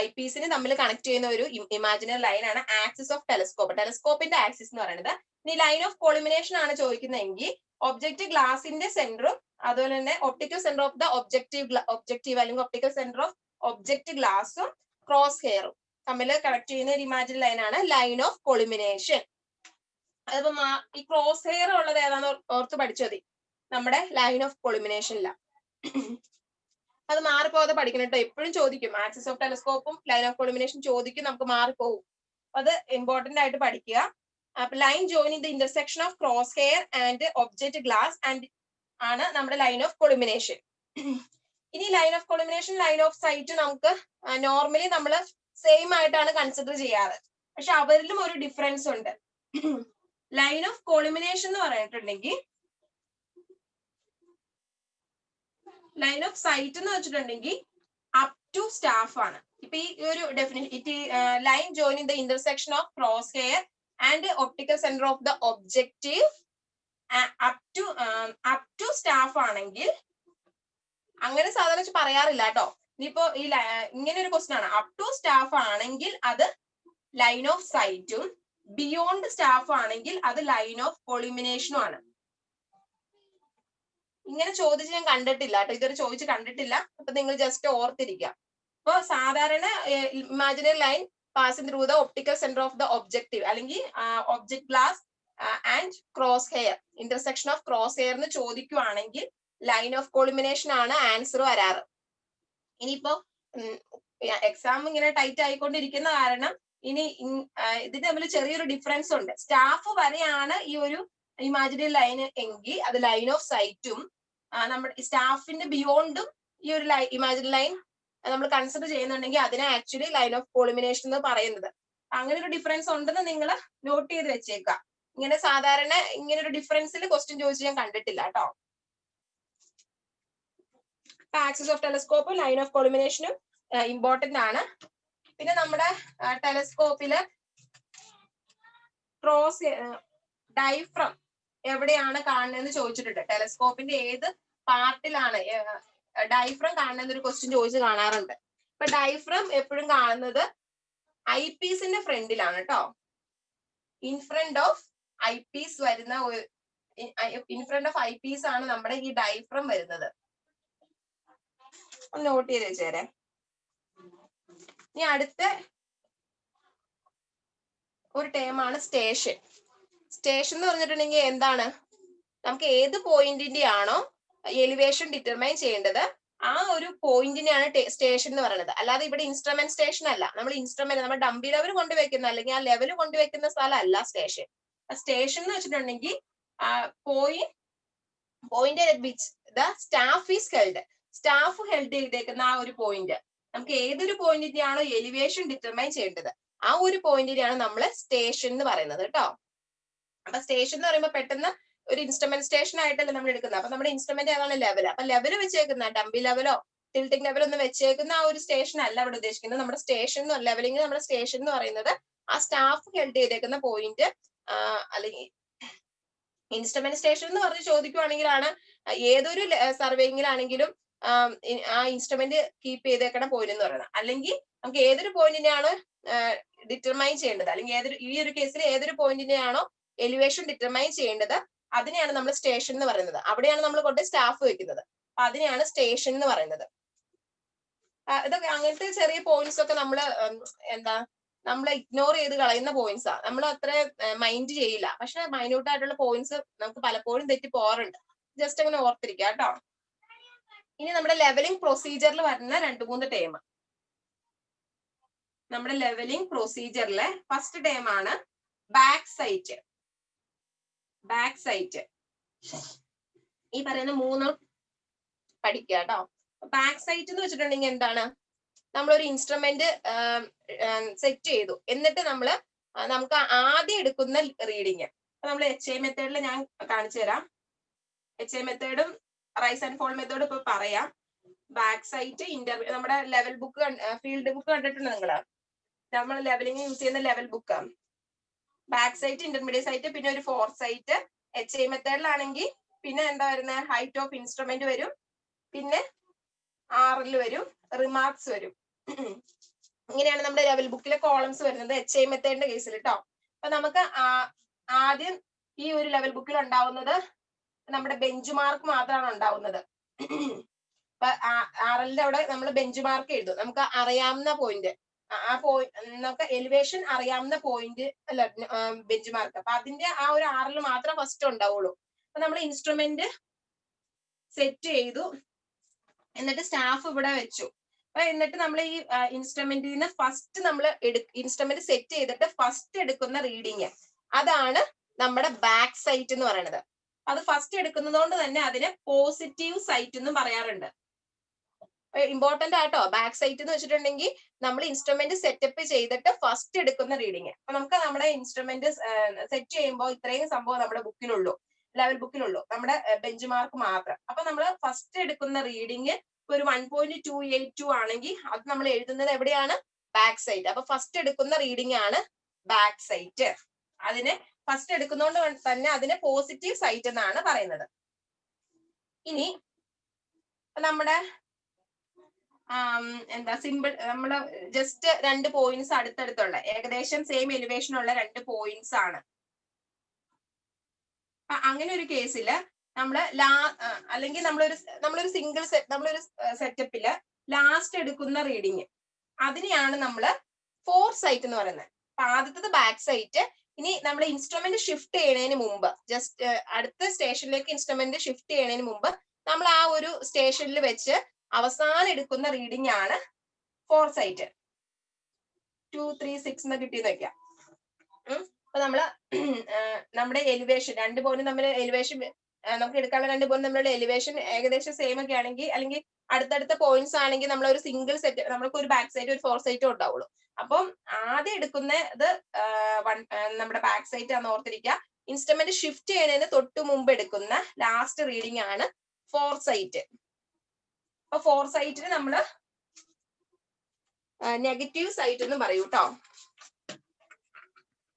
ഐ പീസിനെ തമ്മിൽ കണക്ട് ചെയ്യുന്ന ഒരു ഇമാജിനറി ലൈൻ ആണ് ആക്സിസ് ഓഫ് ടെലസ്കോപ്പ്. ടെലസ്കോപ്പിന്റെ ആക്സിസ് എന്ന് പറയുന്നത്. ഇനി ലൈൻ ഓഫ് കൊളിമിനേഷൻ ആണ് ചോദിക്കുന്നതെങ്കിൽ ഒബ്ജക്റ്റ് ഗ്ലാസിന്റെ സെന്ററും അതുപോലെ തന്നെ optical centre of the objective അല്ലെങ്കിൽ ഒപ്റ്റിക്കൽ സെന്റർ ഓഫ് ഒബ്ജക്റ്റ് ഗ്ലാസും ക്രോസ് ഹെയറും തമ്മിൽ കണക്ട് ചെയ്യുന്ന ഒരു ഇമാജിനറി ലൈൻ ആണ് ലൈൻ ഓഫ് കൊളിമിനേഷൻ. അതിപ്പോ ഈ ക്രോസ് ഹെയർ ഉള്ളത് ഏതാന്ന് ഓർത്ത് പഠിച്ചു മതി നമ്മുടെ ലൈൻ ഓഫ് കൊളിമിനേഷനില്ല. അത് മാറിപ്പോകാതെ പഠിക്കണം കേട്ടോ. എപ്പോഴും ചോദിക്കും ആക്സിസ് ഓഫ് ടെലസ്കോപ്പും ലൈൻ ഓഫ് കൊളിമിനേഷൻ ചോദിക്കും, നമുക്ക് മാറിപ്പോകും. അത് ഇമ്പോർട്ടന്റ് ആയിട്ട് പഠിക്കുക. അപ്പൊ line joining the intersection of cross hair and object glass and ആണ് നമ്മുടെ ലൈൻ ഓഫ് കൊളിമിനേഷൻ. ഇനി line of collimation, line of sight നമുക്ക് നോർമലി നമ്മൾ സെയിം ആയിട്ടാണ് കൺസിഡർ ചെയ്യാറ്. പക്ഷെ അവരിലും ഒരു ഡിഫറൻസ് ഉണ്ട്. ലൈൻ ഓഫ് കോളിമിനേഷൻ എന്ന് പറഞ്ഞിട്ടുണ്ടെങ്കിൽ ലൈൻ ഓഫ് സൈറ്റ് എന്ന് വെച്ചിട്ടുണ്ടെങ്കിൽ അപ് ടു സ്റ്റാഫ് ആണ്. ഇപ്പൊ ഈ ഒരു definition it line joining the intersection of cross hair and optical centre of the objective up to staff ആണെങ്കിൽ അങ്ങനെ സാധാരണ പറയാറില്ല കേട്ടോ. ഇനിയിപ്പോ ഈ ഇങ്ങനെ ഒരു ക്വസ്റ്റൻ ആണ്, അപ് ടു സ്റ്റാഫ് ആണെങ്കിൽ അത് ലൈൻ ഓഫ് സൈറ്റും ബിയോണ്ട് സ്റ്റാഫ് ആണെങ്കിൽ അത് ലൈൻ ഓഫ് കോളിമിനേഷനും ആണ്. ഇങ്ങനെ ചോദിച്ച് ഞാൻ കണ്ടിട്ടില്ല കേട്ടോ, ഇതുവരെ ചോദിച്ച് കണ്ടിട്ടില്ല. അപ്പൊ നിങ്ങൾ ജസ്റ്റ് ഓർത്തിരിക്കുക. അപ്പൊ സാധാരണ imaginary line passing through the optical centre of the objective അല്ലെങ്കിൽ object glass and cross hair, intersection of cross hair എന്ന് ചോദിക്കുവാണെങ്കിൽ ലൈൻ ഓഫ് കോളിമിനേഷൻ ആണ് ആൻസർ വരാറ്. ഇനിയിപ്പോ എക്സാം ഇങ്ങനെ ടൈറ്റ് ആയിക്കൊണ്ടിരിക്കുന്ന കാരണം ഇനി ഇതിന് തമ്മിൽ ചെറിയൊരു ഡിഫറൻസ് ഉണ്ട്. സ്റ്റാഫ് വരെയാണ് ഈ ഒരു ഇമാജിനറി ലൈൻ എങ്കിൽ അത് ലൈൻ ഓഫ് സൈറ്റും, നമ്മുടെ സ്റ്റാഫിന്റെ ബിയോണ്ടും ഈ ഒരു ഇമാജിനറി ലൈൻ നമ്മൾ കൺസിഡർ ചെയ്യുന്നുണ്ടെങ്കിൽ അതിനെ ആക്ച്വലി ലൈൻ ഓഫ് കോളിമിനേഷൻ എന്ന് പറയുന്നത്. അങ്ങനെ ഒരു ഡിഫറൻസ് ഉണ്ടെന്ന് നിങ്ങൾ നോട്ട് ചെയ്ത് വെച്ചേക്കാം. ഇങ്ങനെ സാധാരണ ഇങ്ങനെ ഒരു ഡിഫറൻസിൽ ക്വസ്റ്റ്യൻ ചോദിച്ച് ഞാൻ കണ്ടിട്ടില്ല കേട്ടോ. ആക്സിസ് ഓഫ് ടെലസ്കോപ്പും ലൈൻ ഓഫ് കോളിമിനേഷനും ഇമ്പോർട്ടന്റ് ആണ്. പിന്നെ നമ്മുടെ ടെലസ്കോപ്പില് ക്രോസ് ഡൈഫ്രം എവിടെയാണ് കാണുന്നതെന്ന് ചോദിച്ചിട്ടുണ്ട്. ടെലസ്കോപ്പിന്റെ ഏത് പാർട്ടിലാണ് ഡൈഫ്രം കാണുന്ന ഒരു ക്വസ്റ്റ്യൻ ചോദിച്ച് കാണാറുണ്ട്. ഇപ്പൊ ഡൈഫ്രം എപ്പോഴും കാണുന്നത് ഐ പീസിന്റെ ഫ്രണ്ടിലാണ് കേട്ടോ. ഇൻഫ്രണ്ട് ഓഫ് ഐ പീസ് വരുന്ന ഇൻഫ്രണ്ട് ഓഫ് ഐ പീസ് ആണ് നമ്മുടെ ഈ ഡൈഫ്രം വരുന്നത്. ഒന്ന് നോട്ട് ചെയ്ത് വെച്ചേരെ. ഇനി അടുത്ത ഒരു ടേമാണ് സ്റ്റേഷൻ. സ്റ്റേഷൻ എന്ന് പറഞ്ഞിട്ടുണ്ടെങ്കിൽ എന്താണ്, നമുക്ക് ഏത് പോയിന്റിന്റെ ആണോ എലിവേഷൻ ഡിറ്റർമൈൻ ചെയ്യേണ്ടത് ആ ഒരു പോയിന്റിനെയാണ് സ്റ്റേഷൻ എന്ന് പറയുന്നത്. അല്ലാതെ ഇവിടെ ഇൻസ്ട്രുമെന്റ് സ്റ്റേഷൻ അല്ല. നമ്മൾ ഇൻസ്ട്രുമെന്റ് നമ്മൾ ഡംബി ലെവൽ കൊണ്ടുവെക്കുന്ന അല്ലെങ്കിൽ ആ ലെവൽ കൊണ്ടുവെക്കുന്ന സ്ഥലം അല്ല സ്റ്റേഷൻ. സ്റ്റേഷൻ എന്ന് വെച്ചിട്ടുണ്ടെങ്കിൽ point at which the staff is held, staff held ചെയ്തേക്കുന്ന ആ ഒരു പോയിന്റ്, നമുക്ക് ഏതൊരു പോയിന്റിന്റെ ആണോ എലിവേഷൻ ഡിറ്റർമൈൻ ചെയ്യേണ്ടത് ആ ഒരു പോയിന്റിനെയാണ് നമ്മൾ സ്റ്റേഷൻ എന്ന് പറയുന്നത് കേട്ടോ. അപ്പൊ സ്റ്റേഷൻ എന്ന് പറയുമ്പോൾ പെട്ടെന്ന് ഒരു ഇൻസ്ട്രുമെന്റ് സ്റ്റേഷൻ ആയിട്ടല്ലേ നമ്മൾ എടുക്കുന്നത്. അപ്പൊ നമ്മുടെ ഇൻസ്ട്രുമെന്റ് ഏതാണ് ലെവൽ. അപ്പൊ ലെവൽ വെച്ചേക്കുന്ന ഡംബി ലെവലോ ടിൽറ്റിംഗ് ലെവലോ ഒന്നും വെച്ചേക്കുന്ന ആ ഒരു സ്റ്റേഷൻ അല്ല ഇവിടെ ഉദ്ദേശിക്കുന്നത്. നമ്മുടെ സ്റ്റേഷൻ ലെവലിംഗ് നമ്മുടെ സ്റ്റേഷൻ എന്ന് പറയുന്നത് ആ സ്റ്റാഫ് ഹെൽഡ് ചെയ്തേക്കുന്ന പോയിന്റ് അല്ലെങ്കിൽ ഇൻസ്ട്രുമെന്റ് സ്റ്റേഷൻ എന്ന് പറഞ്ഞ് ചോദിക്കുവാണെങ്കിലാണ് ഏതൊരു സർവേയിങ്ങിലാണെങ്കിലും ആ ഇൻസ്ട്രുമെന്റ് കീപ്പ് ചെയ്തേക്കണ പോയിന്റ് എന്ന് പറയുന്നത്. അല്ലെങ്കിൽ നമുക്ക് ഏതൊരു പോയിന്റിനെയാണ് ഡിറ്റർമൈൻ ചെയ്യേണ്ടത് അല്ലെങ്കിൽ ഈ ഒരു കേസിൽ ഏതൊരു പോയിന്റിനെയാണോ എലിവേഷൻ ഡിറ്റർമൈൻ ചെയ്യേണ്ടത് അതിനെയാണ് നമ്മൾ സ്റ്റേഷൻ എന്ന് പറയുന്നത്. അവിടെയാണ് നമ്മൾ കൊണ്ട് സ്റ്റാഫ് വെക്കുന്നത്. അപ്പൊ അതിനെയാണ് സ്റ്റേഷൻ എന്ന് പറയുന്നത്. ഇതൊക്കെ അങ്ങനത്തെ ചെറിയ പോയിന്റ്സ് ഒക്കെ നമ്മൾ നമ്മൾ ഇഗ്നോർ ചെയ്ത് കളയുന്ന പോയിന്റ്സാ. നമ്മൾ അത്ര മൈൻഡ് ചെയ്യില്ല. പക്ഷെ മൈന്യൂട്ട് ആയിട്ടുള്ള പോയിന്റ്സ് നമുക്ക് പലപ്പോഴും തെറ്റി പോകാറുണ്ട്. ജസ്റ്റ് അങ്ങനെ ഓർത്തിരിക്കുക കേട്ടോ. ഇനി നമ്മുടെ ലെവലിംഗ് പ്രൊസീജിയറിൽ വരുന്ന 2-3 ടേം. നമ്മുടെ ലെവലിംഗ് പ്രൊസീജിയറിലെ ഫസ്റ്റ് ടേം ആണ് ബാക്ക് സൈറ്റ്. ബാക്ക് സൈറ്റ് ഈ പറയുന്ന 3 പഠിക്കുക കേട്ടോ. ബാക്ക് സൈറ്റ് എന്ന് വെച്ചിട്ടുണ്ടെങ്കിൽ എന്താണ്, നമ്മളൊരു ഇൻസ്ട്രുമെന്റ് സെറ്റ് ചെയ്തു, എന്നിട്ട് നമുക്ക് ആദ്യം എടുക്കുന്ന റീഡിങ് നമ്മൾ HI മെത്തേഡിൽ ഞാൻ കാണിച്ചു തരാം. HI മെത്തേഡും റൈസ് ആൻഡ് ഫോൾ മെത്തേഡും ഇപ്പൊ പറയാം. ബാക്ക് സൈറ്റ് നമ്മുടെ ലെവൽ ബുക്ക് ഫീൽഡ് ബുക്ക് കണ്ടിട്ടുണ്ട് നിങ്ങള്. നമ്മൾ ലെവലിംഗ് യൂസ് ചെയ്യുന്ന level book back sight, intermediate sight, പിന്നെ ഒരു ഫോർ സൈറ്റ്. HI മെത്തേഡിലാണെങ്കിൽ പിന്നെ എന്താ വരുന്നത്, ഹൈറ്റ് ഓഫ് ഇൻസ്ട്രുമെന്റ് വരും, പിന്നെ RL വരും, റിമാർക്സ് വരും. ഇങ്ങനെയാണ് നമ്മുടെ ലെവൽ ബുക്കിലെ കോളംസ് വരുന്നത് HI മെത്തേഡിന്റെ കേസിൽ കേട്ടോ. അപ്പൊ നമുക്ക് ആദ്യം ഈ ഒരു ലെവൽ ബുക്കിൽ ഉണ്ടാവുന്നത് നമ്മുടെ ബെഞ്ച് മാർക്ക് മാത്രമാണ് ഉണ്ടാവുന്നത്. അപ്പൊ RLന്റെ അവിടെ നമ്മൾ ബെഞ്ച് മാർക്ക് എഴുതും. നമുക്ക് അറിയാവുന്ന പോയിന്റ്, നമുക്ക് എലിവേഷൻ അറിയാവുന്ന പോയിന്റ് അല്ല ബെഞ്ച് മാർക്ക്. അപ്പൊ അതിന്റെ ആ ഒരു RL മാത്രം ഫസ്റ്റ് ഉണ്ടാവുള്ളൂ. അപ്പൊ നമ്മൾ ഇൻസ്ട്രുമെന്റ് സെറ്റ് ചെയ്തു, എന്നിട്ട് സ്റ്റാഫ് ഇവിടെ വെച്ചു. അപ്പൊ എന്നിട്ട് നമ്മൾ ഈ ഇൻസ്ട്രുമെന്റിൽ നിന്ന് ഫസ്റ്റ് നമ്മൾ ഇൻസ്ട്രുമെന്റ് സെറ്റ് ചെയ്തിട്ട് ഫസ്റ്റ് എടുക്കുന്ന റീഡിങ് അതാണ് നമ്മുടെ ബാക്ക് സൈറ്റ് എന്ന് പറയുന്നത്. അത് ഫസ്റ്റ് എടുക്കുന്നത് കൊണ്ട് തന്നെ അതിനെ പോസിറ്റീവ് സൈറ്റ് എന്നും പറയാറുണ്ട്. ഇമ്പോർട്ടന്റ് ആട്ടോ. ബാക്ക് സൈറ്റ് എന്ന് വെച്ചിട്ടുണ്ടെങ്കിൽ നമ്മൾ ഇൻസ്ട്രുമെന്റ് സെറ്റപ്പ് ചെയ്തിട്ട് ഫസ്റ്റ് എടുക്കുന്ന റീഡിങ്. അപ്പൊ നമുക്ക് നമ്മുടെ ഇൻസ്ട്രുമെന്റ് സെറ്റ് ചെയ്യുമ്പോൾ ഇത്രയും സംഭവം നമ്മുടെ ബുക്കിലുള്ളൂ, ലെവൽ ബുക്കിലുള്ളൂ, നമ്മുടെ ബെഞ്ച് മാർക്ക് മാത്രം. അപ്പൊ നമ്മൾ ഫസ്റ്റ് എടുക്കുന്ന റീഡിങ് ഒരു 1.282 ആണെങ്കിൽ അത് നമ്മൾ എഴുതുന്നത് എവിടെയാണ്? Back site. അപ്പൊ ഫസ്റ്റ് എടുക്കുന്ന റീഡിംഗ് ആണ് ബാക്ക് സൈറ്റ്. അതിന് ഫസ്റ്റ് എടുക്കുന്നതുകൊണ്ട് തന്നെ അതിന് പോസിറ്റീവ് സൈറ്റ് എന്നാണ് പറയുന്നത്. ഇനി നമ്മുടെ എന്താ സിമ്പിൾ, നമ്മള് ജസ്റ്റ് 2 പോയിന്റ്സ് അടുത്തടുത്തുള്ള ഏകദേശം സെയിം എലിവേഷൻ ഉള്ള 2 പോയിന്റ്സ് ആണ്. അങ്ങനെ ഒരു കേസില് നമ്മള് അല്ലെങ്കിൽ നമ്മളൊരു സിംഗിൾ നമ്മളൊരു സെറ്റപ്പില് ലാസ്റ്റ് എടുക്കുന്ന റീഡിങ് അതിനെയാണ് നമ്മള് ഫോർസൈറ്റ് എന്ന് പറയുന്നത്. അപ്പൊ ആദ്യത്തത് ബാക്ക് സൈറ്റ്. ഇനി നമ്മൾ ഇൻസ്ട്രുമെന്റ് ഷിഫ്റ്റ് ചെയ്യുന്നതിന് മുമ്പ്, ജസ്റ്റ് അടുത്ത സ്റ്റേഷനിലേക്ക് ഇൻസ്ട്രുമെന്റ് ഷിഫ്റ്റ് ചെയ്യുന്നതിന് മുമ്പ് നമ്മൾ ആ ഒരു സ്റ്റേഷനിൽ വെച്ച് അവസാനം എടുക്കുന്ന റീഡിംഗ് ആണ് ഫോർസൈറ്റ്. 2, 3, 6 എന്ന് കിട്ടിയെന്ന് വെക്കാം. അപ്പൊ നമ്മള് നമ്മുടെ എലിവേഷൻ 2 പോയിന്റ് തമ്മിൽ എലിവേഷൻ നമുക്ക് എടുക്കാനുള്ള 2 പോയിന്റ് തമ്മിലുള്ള എലിവേഷൻ ഏകദേശം സെയിം ഒക്കെ ആണെങ്കിൽ, അല്ലെങ്കിൽ അടുത്തടുത്ത പോയിന്റ്സ് ആണെങ്കിൽ നമ്മൾ ഒരു സിംഗിൾ സെറ്റ്, നമ്മൾക്ക് ഒരു ബാക്ക് സൈഡ് ഒരു ഫോർ സൈറ്റും ഉണ്ടാവുള്ളൂ. അപ്പം ആദ്യം എടുക്കുന്നത് നമ്മുടെ ബാക്ക് സൈറ്റ് ആണെന്ന് ഓർത്തിരിക്കുക. ഇൻസ്ട്രുമെന്റ് ഷിഫ്റ്റ് ചെയ്യുന്നതിന് തൊട്ട് മുമ്പ് എടുക്കുന്ന ലാസ്റ്റ് റീഡിംഗ് ആണ് ഫോർ സൈറ്റ്. അപ്പൊ ഫോർ സൈറ്റിന് നമ്മള് നെഗറ്റീവ് സൈറ്റ് എന്ന് പറയൂ കേട്ടോ,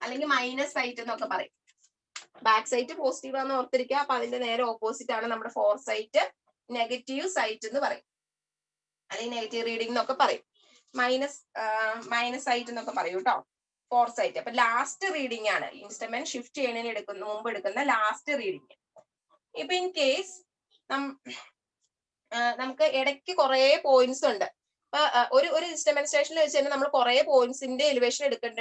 അല്ലെങ്കിൽ മൈനസ് സൈറ്റ് എന്നൊക്കെ പറയും. ബാക്ക് സൈറ്റ് പോസിറ്റീവ് ആണെന്ന് ഓർത്തിരിക്കുക. അപ്പൊ അതിന്റെ നേരെ ഓപ്പോസിറ്റ് ആണ് നമ്മുടെ ഫോർ സൈറ്റ്, നെഗറ്റീവ് സൈറ്റ് എന്ന് പറയും, അല്ലെങ്കിൽ നെഗറ്റീവ് റീഡിംഗ് എന്നൊക്കെ പറയും. മൈനസ് സൈറ്റ് എന്നൊക്കെ പറയൂ കേട്ടോ, ഫോർ സൈറ്റ്. അപ്പൊ ലാസ്റ്റ് റീഡിംഗ് ആണ് ഇൻസ്ട്രുമെന്റ് ഷിഫ്റ്റ് ചെയ്യുന്നതിന് മുമ്പ് എടുക്കുന്ന ലാസ്റ്റ് റീഡിംഗ്. ഇപ്പൊ ഇൻ കേസ് നമുക്ക് ഇടയ്ക്ക് കുറെ പോയിന്റ്സ് ഉണ്ട്. അപ്പൊ ഒരു ഇൻസ്ട്രുമെന്റ് സ്റ്റേഷനിൽ വെച്ച് തന്നെ നമ്മൾ കുറെ പോയിന്റ്സിന്റെ എലിവേഷൻ എടുക്കേണ്ട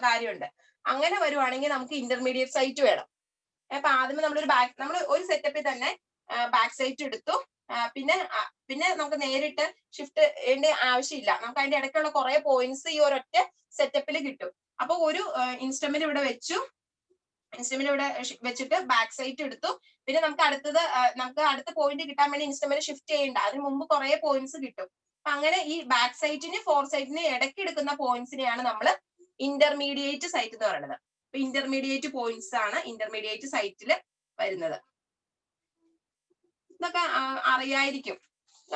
കാര്യമുണ്ട്. അങ്ങനെ വരുവാണെങ്കിൽ നമുക്ക് ഇന്റർമീഡിയറ്റ് സൈറ്റ് വേണം. അപ്പൊ ആദ്യമേ നമ്മൾ ഒരു സെറ്റപ്പിൽ തന്നെ ബാക്ക് സൈറ്റ് എടുത്തു. പിന്നെ നമുക്ക് നേരിട്ട് ഷിഫ്റ്റ് ചെയ്യേണ്ട ആവശ്യമില്ല. നമുക്ക് അതിന്റെ ഇടയ്ക്കുള്ള കുറെ പോയിന്റ്സ് ഈ ഒരൊറ്റ സെറ്റപ്പിൽ കിട്ടും. അപ്പൊ ഒരു ഇൻസ്ട്രുമെന്റ് ഇവിടെ വെച്ചിട്ട് ബാക്ക് സൈറ്റ് എടുത്തു. പിന്നെ നമുക്ക് അടുത്ത പോയിന്റ് കിട്ടാൻ വേണ്ടി ഇൻസ്ട്രുമെന്റ് ഷിഫ്റ്റ് ചെയ്യണ്ട, അതിന് മുമ്പ് കുറെ പോയിന്റ്സ് കിട്ടും. അപ്പൊ അങ്ങനെ ഈ ബാക്ക് സൈറ്റിന് ഫോർ സൈറ്റിന് ഇടയ്ക്ക് എടുക്കുന്ന പോയിന്റ്സിനെയാണ് നമ്മൾ ഇന്റർമീഡിയറ്റ് സൈറ്റ് എന്ന് പറയുന്നത്. അപ്പൊ ഇന്റർമീഡിയറ്റ് പോയിന്റ്സ് ആണ് ഇന്റർമീഡിയറ്റ് സൈറ്റിൽ വരുന്നത്. ഇതൊക്കെ അറിയായിരിക്കും,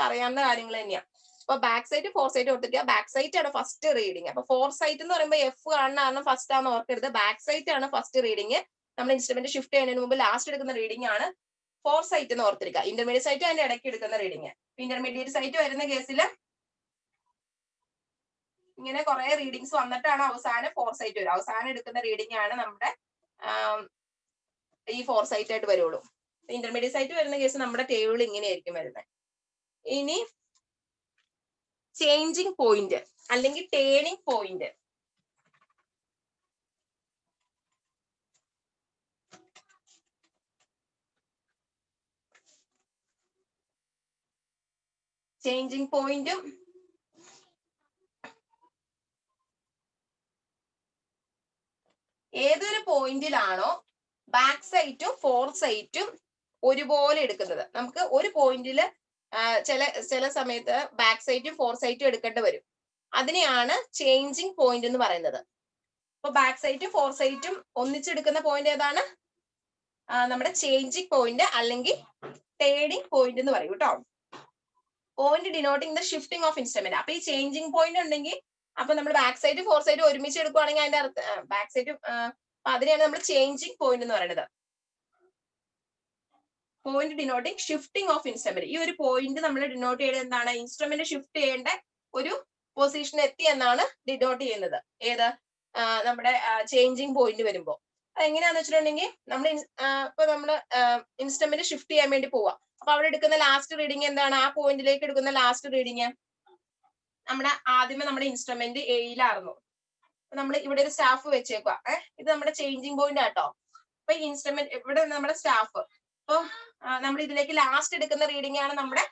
അറിയാവുന്ന കാര്യങ്ങൾ തന്നെയാണ്. അപ്പൊ ബാക്ക് സൈറ്റ് ഫോർ സൈറ്റ് ഓർത്തിരിക്കുക. ബാക്ക് സൈറ്റ് ആണ് ഫസ്റ്റ് റീഡിങ്. അപ്പൊ ഫോർ സൈറ്റ് എന്ന് പറയുമ്പോൾ എഫ് കാണുന്ന ഫസ്റ്റ് ആണ് ഓർക്കരുത്. ബാക്ക് സൈറ്റ് ആണ് ഫസ്റ്റ് റീഡിങ്. നമ്മൾ ഇൻസ്ട്രുമെന്റ് ഷിഫ്റ്റ് ചെയ്യുന്നതിന് മുമ്പ് ലാസ്റ്റ് എടുക്കുന്ന റീഡിംഗ് ആണ് ഫോർ സൈറ്റ് എന്ന് ഓർത്തിരിക്കുക. ഇന്റർമീഡിയറ്റ് സൈറ്റ് അതിന്റെ ഇടയ്ക്ക് എടുക്കുന്ന റീഡിങ്. ഇന്റർമീഡിയറ്റ് സൈറ്റ് വരുന്ന കേസിൽ ഇങ്ങനെ കുറെ റീഡിങ്സ് വന്നിട്ടാണ് അവസാനം ഫോർ സൈറ്റ് വരും. അവസാനം എടുക്കുന്ന റീഡിംഗ് ആണ് നമ്മുടെ ഈ ഫോർ സൈറ്റ് ആയിട്ട് വരുള്ളൂ. ഇന്റർമീഡിയറ്റ് സൈറ്റ് വരുന്ന കേസ് നമ്മുടെ ടേബിൾ ഇങ്ങനെയായിരിക്കും വരുന്നത്. ഇനി ചേഞ്ചിങ് പോയിന്റ് അല്ലെങ്കിൽ ടേണിംഗ് പോയിന്റ്. ചേഞ്ചിങ് പോയിന്റും ഏതൊരു പോയിന്റിലാണോ ബാക്ക് സൈറ്റും ഫോർ സൈറ്റും ഒരുപോലെ എടുക്കുന്നത്. നമുക്ക് ഒരു പോയിന്റില് ചില സമയത്ത് ബാക്ക് സൈറ്റും ഫോർ സൈറ്റും എടുക്കേണ്ടി വരും. അതിനെയാണ് ചേഞ്ചിങ് പോയിന്റ് എന്ന് പറയുന്നത്. അപ്പൊ ബാക്ക് സൈറ്റും ഫോർ സൈറ്റും ഒന്നിച്ചെടുക്കുന്ന പോയിന്റ് ഏതാണ്? നമ്മുടെ ചേഞ്ചിങ് പോയിന്റ് അല്ലെങ്കിൽ ടേണിംഗ് പോയിന്റ് എന്ന് പറയും കേട്ടോ. Point denoting the shifting of instrument. അപ്പൊ ഈ ചേഞ്ചിങ് പോയിന്റ് ഉണ്ടെങ്കിൽ അപ്പൊ നമ്മൾ ബാക്ക് സൈഡ് ഫോർ സൈഡ് ഒരുമിച്ച് എടുക്കുവാണെങ്കിൽ അതിന്റെ അർത്ഥം ബാക്ക് സൈഡ്, അതിനെയാണ് നമ്മൾ ചേഞ്ചിങ് പോയിന്റ് എന്ന് പറയുന്നത്. Point denoting shifting of instrument. ഈ ഒരു പോയിന്റ് നമ്മൾ ഡിനോട്ട് ചെയ്യുന്നത് എന്താണ്? ഇൻസ്ട്രുമെന്റ് ഷിഫ്റ്റ് ചെയ്യേണ്ട ഒരു പൊസിഷൻ എത്തി എന്നാണ് ഡിനോട്ട് ചെയ്യുന്നത്. ഏത്? നമ്മുടെ ചേഞ്ചിങ് പോയിന്റ് വരുമ്പോൾ. അതെങ്ങനെയാന്ന് വെച്ചിട്ടുണ്ടെങ്കിൽ നമ്മള് ഇൻസ്ട്രുമെന്റ് ഷിഫ്റ്റ് ചെയ്യാൻ വേണ്ടി പോവാം. അപ്പൊ അവിടെ എടുക്കുന്ന ലാസ്റ്റ് റീഡിങ് എന്താണ്? ആ പോയിന്റിലേക്ക് എടുക്കുന്ന ലാസ്റ്റ് റീഡിങ് ആദ്യമേ നമ്മുടെ ഇൻസ്ട്രുമെന്റ് എയിലായിരുന്നു. നമ്മൾ ഇവിടെ ഒരു സ്റ്റാഫ് വെച്ചേക്കുക. ഇത് നമ്മുടെ ചേഞ്ചിങ് പോയിന്റ് ആട്ടോ. അപ്പൊ ഈ ഇൻസ്ട്രുമെന്റ് ഇവിടെ നമ്മുടെ സ്റ്റാഫ്. അപ്പൊ നമ്മൾ ഇതിലേക്ക് ലാസ്റ്റ് എടുക്കുന്ന റീഡിംഗ് ആണ് നമ്മുടെ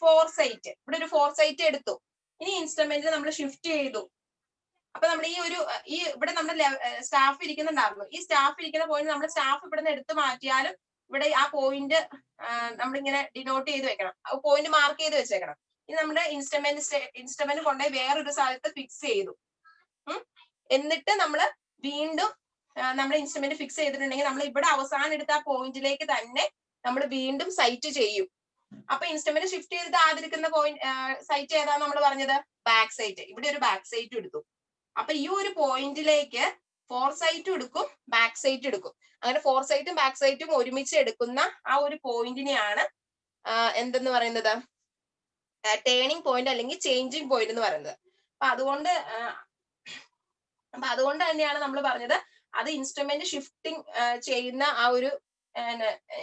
ഫോർ സൈറ്റ്. ഇവിടെ ഒരു ഫോർ സൈറ്റ് എടുത്തു. ഇനി ഇൻസ്ട്രുമെന്റ് നമ്മൾ ഷിഫ്റ്റ് ചെയ്തു. അപ്പൊ നമ്മൾ ഇവിടെ നമ്മുടെ സ്റ്റാഫ് ഇരിക്കുന്നുണ്ടായിരുന്നു. ഈ സ്റ്റാഫ് ഇരിക്കുന്ന പോയിന്റ് നമ്മുടെ സ്റ്റാഫ് ഇവിടെ നിന്ന് എടുത്തു മാറ്റിയാലും ഇവിടെ ആ പോയിന്റ് നമ്മളിങ്ങനെ ഡിനോട്ട് ചെയ്ത് വെക്കണം. പോയിന്റ് മാർക്ക് ചെയ്ത് വെച്ചേക്കണം. ഇനി നമ്മുടെ ഇൻസ്ട്രുമെന്റ് കൊണ്ടുപോയി വേറൊരു സ്ഥലത്ത് ഫിക്സ് ചെയ്തു. എന്നിട്ട് നമ്മൾ വീണ്ടും നമ്മുടെ ഇൻസ്ട്രുമെന്റ് ഫിക്സ് ചെയ്തിട്ടുണ്ടെങ്കിൽ നമ്മൾ ഇവിടെ അവസാനം എടുത്ത ആ പോയിന്റിലേക്ക് തന്നെ നമ്മൾ വീണ്ടും സൈറ്റ് ചെയ്യും. അപ്പൊ ഇൻസ്ട്രുമെന്റ് ഷിഫ്റ്റ് ചെയ്തിട്ട് ആദ്യം പോയിന്റ് സൈറ്റ് ഏതാന്ന് നമ്മൾ പറഞ്ഞത്? Back site. ഇവിടെ ഒരു ബാക്ക് സൈറ്റ് എടുത്തു. അപ്പൊ ഈ ഒരു പോയിന്റിലേക്ക് ഫോർ സൈറ്റും എടുക്കും ബാക്ക് സൈറ്റ് എടുക്കും. അങ്ങനെ ഫോർ സൈറ്റും ബാക്ക് സൈറ്റും ഒരുമിച്ച് എടുക്കുന്ന ആ ഒരു പോയിന്റിനെയാണ് എന്തെന്ന് പറയുന്നത്? ടേണിംഗ് പോയിന്റ് അല്ലെങ്കിൽ ചേഞ്ചിങ് പോയിന്റ് എന്ന് പറയുന്നത്. അപ്പൊ അതുകൊണ്ട് തന്നെയാണ് നമ്മൾ പറഞ്ഞത് അത് ഇൻസ്ട്രുമെന്റ് ഷിഫ്റ്റിംഗ് ചെയ്യുന്ന ആ ഒരു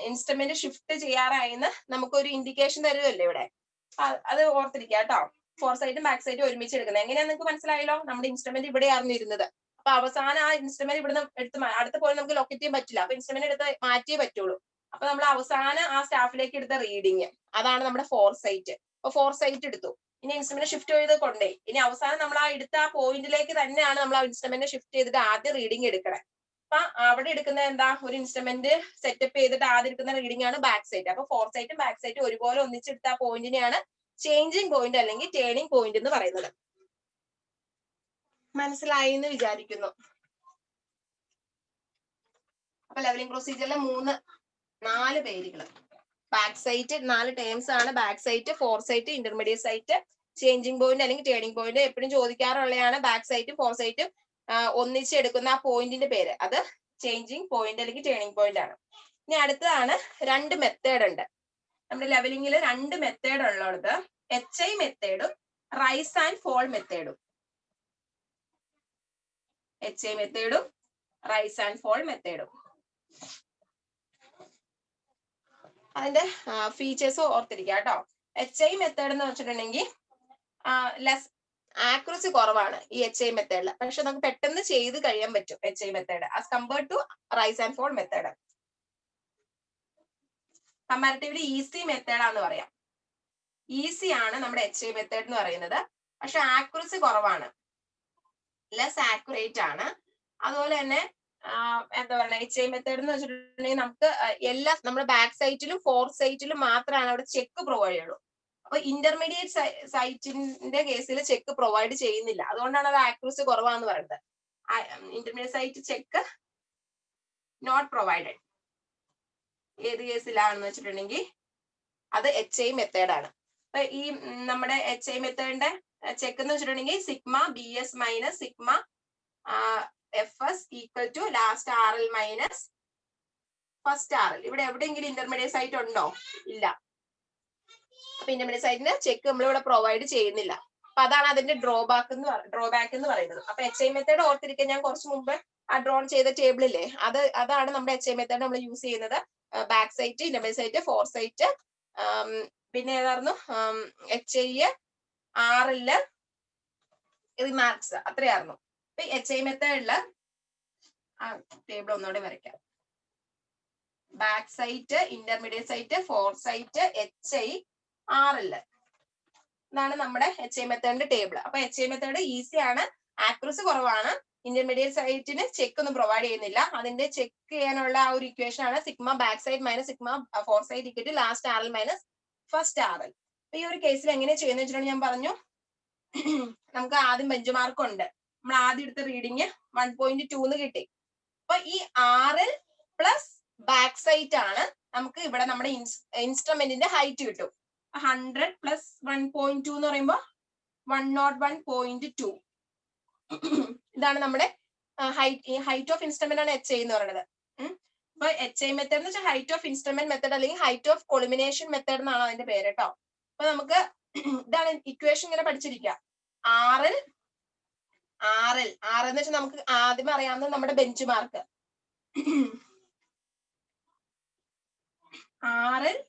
ഇൻസ്ട്രുമെന്റ് ഷിഫ്റ്റ് ചെയ്യാറായിന്ന് നമുക്കൊരു ഇൻഡിക്കേഷൻ തരുമല്ലോ ഇവിടെ. അത് ഓർത്തിരിക്കുക കേട്ടോ. ഫോർ സൈറ്റും ബാക്ക് സൈറ്റും ഒരുമിച്ച് എടുക്കുന്നത് എങ്ങനെയാന്ന് നിങ്ങൾക്ക് മനസ്സിലായല്ലോ. നമ്മുടെ ഇൻസ്ട്രുമെന്റ് ഇവിടെ ആയിരുന്നിരുന്നത്. അപ്പൊ അവസാനം ആ ഇൻസ്ട്രുമെന്റ് ഇവിടുന്ന് അടുത്ത പോയി നമുക്ക് ലൊക്കേറ്റ് ചെയ്യാൻ പറ്റില്ല. അപ്പൊ ഇൻസ്ട്രുമെന്റ് എടുത്ത് മാറ്റിയേ പറ്റുള്ളൂ. അപ്പൊ നമ്മൾ അവസാനം ആ സ്റ്റാഫിലേക്ക് എടുത്ത റീഡിങ് അതാണ് നമ്മുടെ ഫോർ സൈറ്റ്. അപ്പൊ ഫോർ സൈറ്റ് എടുത്തു. ഇനി ഇൻസ്ട്രുമെന്റ് ഷിഫ്റ്റ് ചെയ്ത് കൊണ്ടേ ഇനി അവസാനം നമ്മൾ ആ എടുത്ത ആ പോയിന്റിലേക്ക് തന്നെയാണ് നമ്മൾ ആ ഇൻസ്ട്രുമെന്റ് ഷിഫ്റ്റ് ചെയ്തിട്ട് ആദ്യം റീഡിങ് എടുക്കണേ. അപ്പൊ അവിടെ എടുക്കുന്നത് എന്താ? ഒരു ഇൻസ്ട്രുമെന്റ് സെറ്റപ്പ് ചെയ്തിട്ട് ആദ്യം എടുക്കുന്ന റീഡിംഗ് ആണ് ബാക്ക് സൈറ്റ്. അപ്പൊ ഫോർ സൈറ്റും ബാക്ക് സൈറ്റും ഒരുപോലെ ഒന്നിച്ചെടുത്ത ആ പോയിന്റിനെയാണ് ചേഞ്ചിങ് പോയിന്റ് അല്ലെങ്കിൽ ടേണിംഗ് പോയിന്റ് എന്ന് പറയുന്നത്. മനസ്സിലായി എന്ന് വിചാരിക്കുന്നു. അപ്പൊ ലെവലിംഗ് പ്രൊസീജിയറിലെ 4 പേരുകൾ. ബാക്ക് സൈറ്റ് 4 ടേംസ് ആണ്. Back sight, fore sight, intermediate sight, changing point അല്ലെങ്കിൽ ടേണിംഗ് പോയിന്റ്. എപ്പോഴും ചോദിക്കാറുള്ളതാണ് ബാക്ക് സൈറ്റും ഫോർ സൈറ്റും ഒന്നിച്ചെടുക്കുന്ന ആ പോയിന്റിന്റെ പേര്. അത് ചേഞ്ചിങ് പോയിന്റ് അല്ലെങ്കിൽ ടേണിംഗ് പോയിന്റ് ആണ്. ഇനി അടുത്തതാണ് 2 മെത്തേഡ് ഉണ്ട്. നമ്മുടെ ലെവലിംഗിൽ 2 മെത്തേഡ് ഉള്ളത് HI മെത്തേഡും റൈസ് ആൻഡ് ഫോൾ മെത്തേഡും. HI മെത്തേഡും റൈസ് ആൻഡ് ഫോൾ മെത്തേഡും. അതിന്റെ ഫീച്ചേഴ്സ് ഓർത്തിരിക്കുക കേട്ടോ. HI മെത്തേഡ് എന്ന് വെച്ചിട്ടുണ്ടെങ്കിൽ ലെസ് ആക്യുറസി കുറവാണ് ഈ HI മെത്തേഡിൽ. പക്ഷെ നമുക്ക് പെട്ടെന്ന് ചെയ്ത് കഴിയാൻ പറ്റും HI method as compared to rise and fall method. Comparatively easy മെത്തേഡാന്ന് പറയാം. ഈസി ആണ് നമ്മുടെ HI മെത്തേഡ് എന്ന് പറയുന്നത്. പക്ഷെ ആക്യുറസി കുറവാണ്, ലെസ് ആക്യുറേറ്റ് ആണ്. അതുപോലെ തന്നെ എന്താ പറയുക, HI മെത്തേഡ് എന്ന് വെച്ചിട്ടുണ്ടെങ്കിൽ നമുക്ക് എല്ലാ നമ്മുടെ ബാക്ക് സൈറ്റിലും ഫോർ സൈറ്റിലും മാത്രമാണ് അവിടെ ചെക്ക് പ്രൊവൈഡ് ചെയ്യുള്ളൂ. അപ്പൊ ഇന്റർമീഡിയറ്റ് സൈറ്റിന്റെ കേസിൽ ചെക്ക് പ്രൊവൈഡ് ചെയ്യുന്നില്ല. അതുകൊണ്ടാണ് അത് ആക്യുറസി കുറവാന്ന് പറയുന്നത്. Intermediate sight check not provided. ഏത് കേസിലാണെന്ന് വെച്ചിട്ടുണ്ടെങ്കിൽ അത് HI മെത്തേഡാണ്. അപ്പൊ ഈ നമ്മുടെ HI മെത്തേഡിന്റെ ചെക്ക് എന്ന് വെച്ചിട്ടുണ്ടെങ്കിൽ sigma BS minus sigma FS equal to last RL minus first RL. ഇവിടെ എവിടെയെങ്കിലും ഇന്റർമീഡിയറ്റ് സൈറ്റ് ഉണ്ടോ? ഇല്ല. അപ്പൊ ഇന്റർമീഡിയറ്റ് സൈറ്റിന് ചെക്ക് നമ്മളിവിടെ പ്രൊവൈഡ് ചെയ്യുന്നില്ല. അപ്പൊ അതാണ് അതിന്റെ ഡ്രോബാക്ക് എന്ന് പറയുന്നത്. അപ്പൊ HI മെത്തേഡ് ഓർത്തിരിക്കാൻ ഞാൻ കുറച്ച് മുമ്പ് ആ ഡ്രോൺ ചെയ്ത ടേബിളില്ലേ, അതാണ് നമ്മുടെ HI മെത്തേഡ് നമ്മൾ യൂസ് ചെയ്യുന്നത്. Back sight, intermediate sight, fore sight, പിന്നെ ഏതായിരുന്നു HI, RL, റിമാർക്സ്, അത്രയായിരുന്നു. അപ്പൊ HI മെത്തേഡില് ആ ടേബിൾ ഒന്നുകൂടെ വരയ്ക്കാം. Back sight, intermediate sight, fore sight, HI, RL, ഇതാണ് നമ്മുടെ HI മെത്തേഡിന്റെ ടേബിൾ. അപ്പൊ HI മെത്തേഡ് ഈസി ആണ്, ആക്യുറസി കുറവാണ്. ഇന്റർമീഡിയറ്റ് സൈറ്റിന് ചെക്ക് ഒന്നും പ്രൊവൈഡ് ചെയ്യുന്നില്ല. അതിന്റെ ചെക്ക് ചെയ്യാനുള്ള ആ ഒരു ഇക്വേഷൻ ആണ് sigma back side minus sigma fore side equal to last RL minus first RL. അപ്പൊ ഈ ഒരു കേസിൽ എങ്ങനെ ചെയ്യുന്ന വെച്ചിട്ടുണ്ടെങ്കിൽ ഞാൻ പറഞ്ഞു, നമുക്ക് ആദ്യം ബെഞ്ച് മാർക്ക് ഉണ്ട്. നമ്മൾ ആദ്യം എടുത്ത റീഡിങ് 1.2 കിട്ടി. അപ്പൊ ഈ RL പ്ലസ് ബാക്ക് സൈറ്റ് ആണ് നമുക്ക് ഇവിടെ നമ്മുടെ ഇൻസ്ട്രുമെന്റിന്റെ ഹൈറ്റ് കിട്ടും. 100 പ്ലസ് 1.2 എന്ന് പറയുമ്പോൾ 101.2. ഇതാണ് നമ്മുടെ ഹൈറ്റ് ഓഫ് ഇൻസ്ട്രുമെന്റ് ആണ് HI എന്ന് പറയുന്നത്. അപ്പൊ HI മെത്തേഡ് എന്ന് വെച്ചാൽ ഹൈറ്റ് ഓഫ് ഇൻസ്ട്രുമെന്റ് മെത്തേഡ് അല്ലെങ്കിൽ ഹൈറ്റ് ഓഫ് കൊളിമിനേഷൻ മെത്തേഡ് എന്നാണ് അതിന്റെ പേര് കേട്ടോ. അപ്പൊ നമുക്ക് ഇതാണ് ഇക്വേഷൻ ഇങ്ങനെ പഠിച്ചിരിക്കുക. RL എന്ന് വെച്ചാൽ നമുക്ക് ആദ്യം അറിയാവുന്ന നമ്മുടെ bench mark RL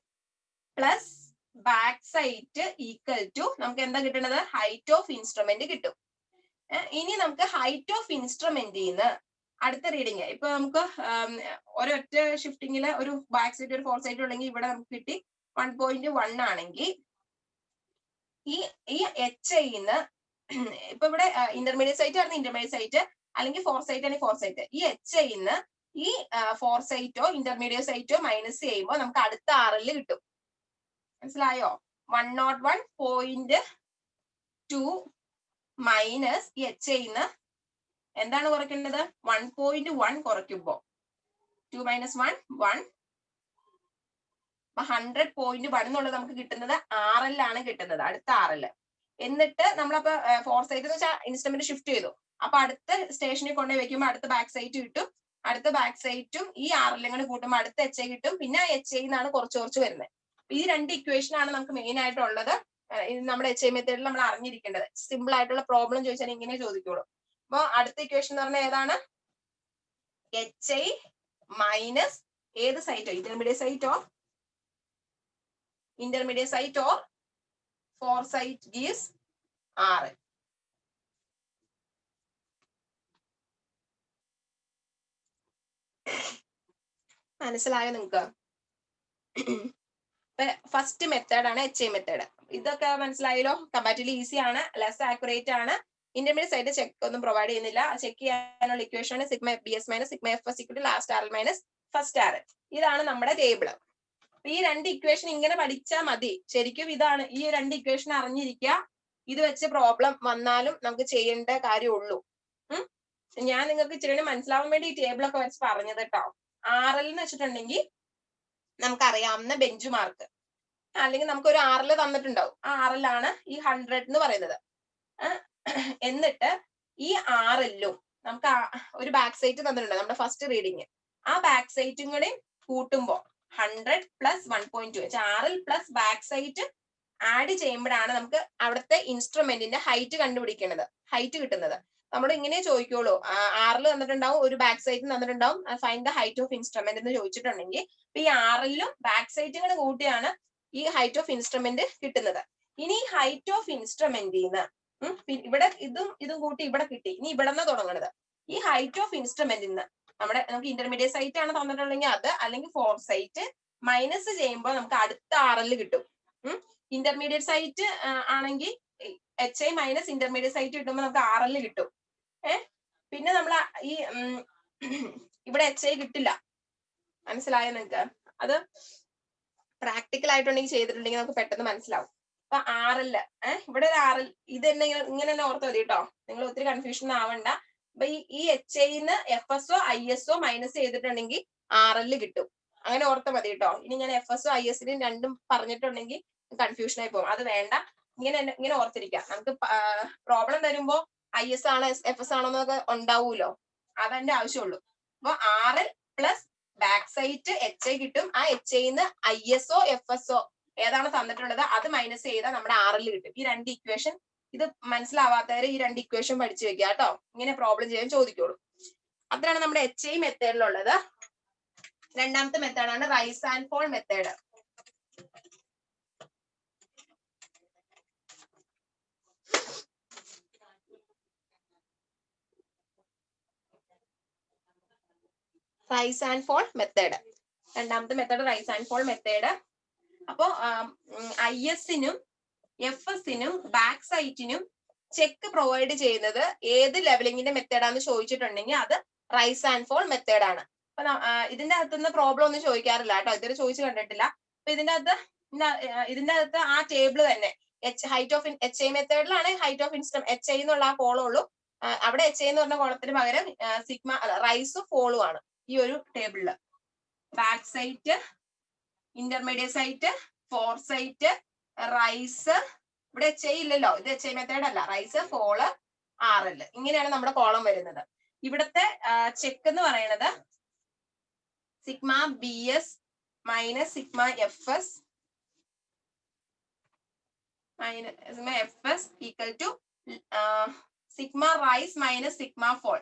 plus back sight equal to നമുക്ക് എന്താ കിട്ടുന്നത്? ഹൈറ്റ് ഓഫ് ഇൻസ്ട്രുമെന്റ് കിട്ടും. ഇനി നമുക്ക് ഹൈറ്റ് ഓഫ് ഇൻസ്ട്രുമെന്റിൽ നിന്ന് അടുത്ത റീഡിങ്, ഇപ്പൊ നമുക്ക് ഒരൊറ്റ ഷിഫ്റ്റിങ്ങില് ഒരു ബാക്ക് സൈറ്റ് ഒരു ഫോർ സൈറ്റ് ഉണ്ടെങ്കിൽ ഇവിടെ നമുക്ക് കിട്ടി 1.1 ആണെങ്കിൽ ഈ HIന്ന് ഇപ്പൊ ഇവിടെ ഇന്റർമീഡിയറ്റ് സൈറ്റ് ആയിരുന്നു ഇന്റർമീഡിയറ്റ് സൈറ്റ്, അല്ലെങ്കിൽ ഫോർ സൈറ്റ് ആണെങ്കിൽ ഫോർ സൈറ്റ്. ഈ HIന്ന് ഈ ഫോർ സൈറ്റോ ഇന്റർമീഡിയറ്റ് സൈറ്റോ മൈനസ് ചെയ്യുമ്പോൾ നമുക്ക് അടുത്ത RL കിട്ടും. മനസ്സിലായോ? 101.2 മൈനസ് ഈ HI എന്താണ് കുറയ്ക്കേണ്ടത്? 1.1 കുറയ്ക്കുമ്പോ 2 - 1 1 100.1 എന്നുള്ളത് നമുക്ക് കിട്ടുന്നത് RL ആണ് കിട്ടുന്നത്, അടുത്ത RL. എന്നിട്ട് നമ്മളപ്പോ ഫോർസൈറ്റ് എന്ന് വെച്ചാൽ ഇൻസ്ട്രുമെന്റ് ഷിഫ്റ്റ് ചെയ്തു. അപ്പൊ അടുത്ത സ്റ്റേഷനിൽ കൊണ്ടുപോയി വെക്കുമ്പോൾ അടുത്ത ബാക്ക് സൈറ്റ് കിട്ടും, അടുത്ത ബാക്ക് സൈറ്റും ഈ RL കൂടെ കൂട്ടുമ്പോൾ അടുത്ത HI കിട്ടും, പിന്നെ ആ HI എന്നാണ് കുറച്ച് വരുന്നത്. ഈ രണ്ട് ഇക്വേഷൻ ആണ് നമുക്ക് മെയിൻ ആയിട്ടുള്ളത്. നമ്മുടെ HI മെത്തേഡിൽ നമ്മൾ അറിഞ്ഞിരിക്കേണ്ടത്. സിമ്പിൾ ആയിട്ടുള്ള പ്രോബ്ലം ചോദിച്ചാൽ ഇങ്ങനെ ചോദിക്കുള്ളൂ. അപ്പൊ അടുത്ത ഇക്വേഷൻ എന്ന് പറഞ്ഞാൽ ഏതാണ്? HI മൈനസ് ഏത് സൈറ്റോ, intermediate site or foresight gives RL. മനസ്സിലായോ നിങ്ങൾക്ക്? ഫസ്റ്റ് മെത്തേഡ് ആണ് HI മെത്തേഡ്. ഇതൊക്കെ മനസ്സിലായല്ലോ. കമ്പാരിറ്റീവ്ലി ഈസി ആണ്, ലെസ് ആക്യുറേറ്റ് ആണ്. ഇന്റർമീഡിയറ്റ് സൈഡ് ചെക്ക് ഒന്നും പ്രൊവൈഡ് ചെയ്യുന്നില്ല. ചെക്ക് ചെയ്യാനുള്ള ഇക്വേഷൻ ആണ് sigma BS minus sigma FS = last RL minus first RL. ഇതാണ് നമ്മുടെ ടേബിൾ. ഈ രണ്ട് ഇക്വേഷൻ ഇങ്ങനെ പഠിച്ചാൽ മതി. ശരിക്കും ഇതാണ്, ഈ രണ്ട് ഇക്വേഷൻ അറിഞ്ഞിരിക്കുക. ഇത് വെച്ച് പ്രോബ്ലം വന്നാലും നമുക്ക് ചെയ്യേണ്ട കാര്യമുള്ളൂ. ഞാൻ നിങ്ങൾക്ക് ഇച്ചിരി മനസ്സിലാവാൻ വേണ്ടി ഈ ടേബിൾ ഒക്കെ വെച്ച് പറഞ്ഞത് കേട്ടോ. RL എന്ന് വെച്ചിട്ടുണ്ടെങ്കിൽ നമുക്കറിയാവുന്ന ബെഞ്ച് മാർക്ക്, അല്ലെങ്കിൽ നമുക്കൊരു RL തന്നിട്ടുണ്ടാവും. ആ RL ആണ് ഈ 100 എന്ന് പറയുന്നത്. എന്നിട്ട് ഈ RL-ഉം നമുക്ക് ഒരു ബാക്ക് സൈറ്റ് തന്നിട്ടുണ്ട്, നമ്മുടെ ഫസ്റ്റ് റീഡിങ്. ആ ബാക്ക് സൈറ്റും കൂടെ കൂട്ടുമ്പോൾ 100 + 1.2 RL plus back site add ചെയ്യുമ്പോഴാണ് നമുക്ക് അവിടുത്തെ ഇൻസ്ട്രുമെന്റിന്റെ ഹൈറ്റ് കണ്ടുപിടിക്കുന്നത്, ഹൈറ്റ് കിട്ടുന്നത്. നമ്മൾ ഇങ്ങനെ ചോദിക്കുള്ളൂ, RL തന്നിട്ടുണ്ടാവും, ഒരു ബാക്ക് സൈറ്റ് തന്നിട്ടുണ്ടാവും, find the height of instrument എന്ന് ചോദിച്ചിട്ടുണ്ടെങ്കിൽ ഈ RL-ഉം ബാക്ക് സൈറ്റും കൂടെ കൂട്ടിയാണ് ഈ ഹൈറ്റ് ഓഫ് ഇൻസ്ട്രുമെന്റ് കിട്ടുന്നത്. ഇനി ഹൈറ്റ് ഓഫ് ഇൻസ്ട്രുമെന്റിന്ന് ഇവിടെ ഇതും കൂട്ടി ഇവിടെ കിട്ടി. ഇനി ഇവിടെ നിന്ന് തുടങ്ങുന്നത്. ഈ ഹൈറ്റ് ഓഫ് ഇൻസ്ട്രുമെന്റിന്ന് നമുക്ക് ഇന്റർമീഡിയറ്റ് സൈറ്റ് ആണ് തന്നിട്ടുണ്ടെങ്കിൽ അത്, അല്ലെങ്കിൽ ഫോർസൈറ്റ് മൈനസ് ചെയ്യുമ്പോൾ നമുക്ക് അടുത്ത RL കിട്ടും. ഇന്റർമീഡിയറ്റ് സൈറ്റ് ആണെങ്കിൽ HI മൈനസ് ഇന്റർമീഡിയറ്റ് സൈറ്റ് കിട്ടുമ്പോൾ നമുക്ക് RL കിട്ടും. പിന്നെ നമ്മൾ ഈ ഇവിടെ HI കിട്ടില്ല. മനസ്സിലായോ നിങ്ങൾക്ക്? അത് പ്രാക്ടിക്കൽ ആയിട്ടുണ്ടെങ്കിൽ ചെയ്തിട്ടുണ്ടെങ്കിൽ നമുക്ക് പെട്ടെന്ന് മനസ്സിലാവും. അപ്പൊ RL ഇവിടെ ഒരു RL ഇത് തന്നെ ഇങ്ങനെ തന്നെ ഓർത്ത് മതി കേട്ടോ. നിങ്ങൾ ഒത്തിരി കൺഫ്യൂഷൻ ആവണ്ട. അപ്പൊ ഈ HIന്ന് FSO ISO മൈനസ് ചെയ്തിട്ടുണ്ടെങ്കിൽ RL കിട്ടും. അങ്ങനെ ഓർത്ത് മതി കേട്ടോ. ഇനി ഞാൻ FSO ISനും രണ്ടും പറഞ്ഞിട്ടുണ്ടെങ്കിൽ കൺഫ്യൂഷൻ ആയി പോകും. അത് വേണ്ട, ഇങ്ങനെ ഓർത്തിരിക്കാം. നമുക്ക് പ്രോബ്ലം വരുമ്പോ IS ആണോ FS ആണോ എന്നൊക്കെ ഉണ്ടാവൂലോ, അതെന്റെ ആവശ്യമുള്ളൂ. അപ്പൊ RL plus back site HI കിട്ടും. ആ HIന്ന് ISO FSO ഏതാണ് തന്നിട്ടുള്ളത് അത് മൈനസ് ചെയ്താൽ നമ്മുടെ RL കിട്ടും. ഈ രണ്ട് ഇക്വേഷൻ, ഇത് മനസ്സിലാവാത്തവരെ ഈ രണ്ട് ഇക്വേഷൻ പഠിച്ചു വെക്കുക കേട്ടോ. ഇങ്ങനെ പ്രോബ്ലം ചെയ്യാൻ ചോദിക്കോളൂ. അത്രയാണ് നമ്മുടെ HI മെത്തേഡിലുള്ളത്. രണ്ടാമത്തെ മെത്തേഡാണ് rise and fall method. Rise and fall method, രണ്ടാമത്തെ method rise and fall method. അപ്പോ ISനും FSനും ബാക്ക് സൈറ്റിനും ചെക്ക് പ്രൊവൈഡ് ചെയ്യുന്നത് ഏത് ലെവലിങ്ങിന്റെ മെത്തേഡാന്ന് ചോദിച്ചിട്ടുണ്ടെങ്കിൽ അത് റൈസ് ആൻഡ് ഫോൾ മെത്തേഡ് ആണ്. അപ്പൊ ഇതിന്റെ അകത്തുനിന്ന് പ്രോബ്ലം ഒന്നും ചോദിക്കാറില്ല കേട്ടോ, ഇതുവരെ ചോദിച്ചു കണ്ടിട്ടില്ല. അപ്പൊ ഇതിന്റെ അകത്ത് ആ ടേബിൾ തന്നെ ഹൈറ്റ് ഓഫ് HI മെത്തേഡിലാണ് ഹൈറ്റ് ഓഫ് HI എന്നുള്ള ആ കോളം ഉള്ളൂ. അവിടെ HI എന്ന് പറഞ്ഞ കോളത്തിന് പകരം സിഗ്മ റൈസും ഫോളും ആണ് ഈ ഒരു ടേബിളില്. Back sight, intermediate sight, foresight, rise. ഇവിടെ HI ഇല്ലല്ലോ, ഇത് HI മെത്തേഡ് അല്ല. റൈസ്, ഫോള്, RL ഇങ്ങനെയാണ് നമ്മുടെ കോളം വരുന്നത്. ഇവിടുത്തെ ചെക്ക് എന്ന് പറയുന്നത് sigma BS minus sigma FS equal to sigma rise minus sigma fall.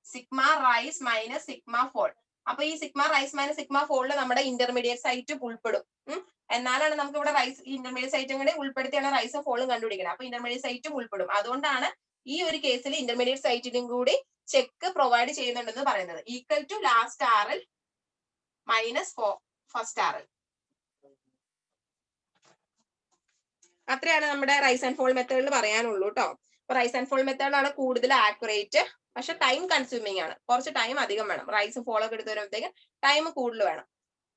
Sigma rise minus sigma fall. അപ്പൊ ഈ സിഗ്മ റൈസ് മൈനസ് സിഗ്മ ഫോളിൽ നമ്മുടെ ഇന്റർമീഡിയറ്റ് സൈറ്റും ഉൾപ്പെടും. എന്നാലാണ് നമുക്ക് ഇവിടെ റൈസ് ഇന്റർമീഡിയറ്റ് സൈറ്റും കൂടെ ഉൾപ്പെടുത്തിയാണ് റൈസും ഫോളും കണ്ടുപിടിക്കുന്നത്. അപ്പൊ ഇന്റർമീഡിയറ്റ് സൈറ്റും ഉൾപ്പെടും. അതുകൊണ്ടാണ് ഈ ഒരു കേസിൽ ഇന്റർമീഡിയറ്റ് സൈറ്റിനും കൂടി ചെക്ക് പ്രൊവൈഡ് ചെയ്യുന്നുണ്ടെന്ന് പറയുന്നത്. Equal to last RL minus first RL. അത്രയാണ് നമ്മുടെ റൈസ് ആൻഡ് ഫോൾ മെത്തേഡിൽ പറയാനുള്ളൂ കേട്ടോ. അപ്പൊ റൈസ് ആൻഡ് ഫോൾ മെത്തേഡാണ് കൂടുതൽ ആക്യുറേറ്റ്, പക്ഷെ ടൈം കൺസ്യൂമിങ് ആണ്. കുറച്ച് ടൈം അധികം വേണം. റൈസും ഫോളൊക്കെ എടുത്ത് വരുമ്പോഴത്തേക്ക് ടൈം കൂടുതൽ വേണം.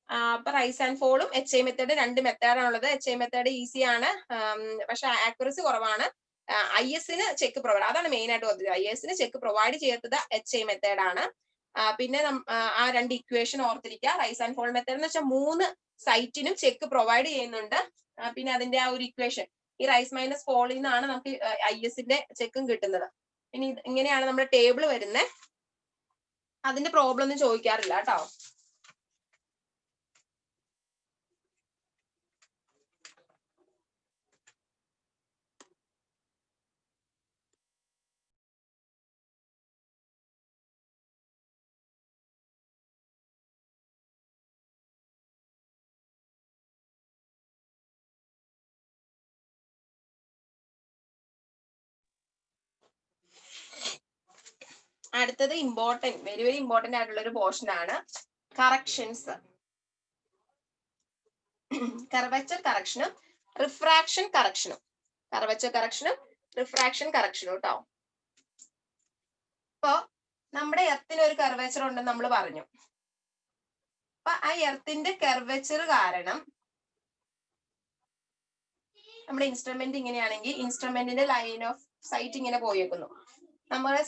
അപ്പൊ റൈസ് ആൻഡ് ഫോളും HI മെത്തേഡ് 2 മെത്തേഡാണുള്ളത്. HI മെത്തേഡ് ഈസി ആണ്, പക്ഷെ ആക്യുറസി കുറവാണ്. IS-ന് ചെക്ക് പ്രൊവൈഡ്, അതാണ് മെയിൻ ആയിട്ട് പറഞ്ഞത്. IS-ന് ചെക്ക് പ്രൊവൈഡ് ചെയ്യാത്തത് HI മെത്തേഡ് ആണ്. പിന്നെ ആ 2 ഇക്വേഷൻ ഓർത്തിരിക്കുക. റൈസ് ആൻഡ് ഫോൾ മെത്തേഡ് എന്ന് വെച്ചാൽ 3 സൈറ്റിനും ചെക്ക് പ്രൊവൈഡ് ചെയ്യുന്നുണ്ട്. പിന്നെ അതിന്റെ ആ ഒരു ഇക്വേഷൻ ഈ റൈസ് മൈനസ് ഫോളിൽ നിന്നാണ് നമുക്ക് IS-ന്റെ ചെക്കും കിട്ടുന്നത്. ഇനി ഇങ്ങനെയാണ് നമ്മുടെ ടേബിൾ വരുന്നത്. അതിന്റെ പ്രോബ്ലം ഒന്നും ചോദിക്കാറില്ല കേട്ടോ. അടുത്തത് ഇമ്പോർട്ടന്റ്, വെരി വെരി ഇമ്പോർട്ടന്റ് ആയിട്ടുള്ള ഒരു പോർഷൻ ആണ് കറക്ഷൻസ്. കർവച്ചർ കറക്ഷനും റിഫ്രാക്ഷൻ കറക്ഷനും, കർവച്ചർ കറക്ഷനും റിഫ്രാക്ഷൻ കറക്ഷനും കേട്ടോ. അപ്പൊ നമ്മുടെ എർത്തിന് ഒരു കർവേച്ചർ ഉണ്ടെന്ന് നമ്മൾ പറഞ്ഞു. അപ്പൊ ആ എർത്തിന്റെ കർവേച്ചർ കാരണം നമ്മുടെ ഇൻസ്ട്രുമെന്റ് ഇങ്ങനെയാണെങ്കിൽ ഇൻസ്ട്രുമെന്റിന്റെ ലൈൻ ഓഫ് സൈറ്റ് ഇങ്ങനെ പോയേക്കുന്നു. നമ്മുടെ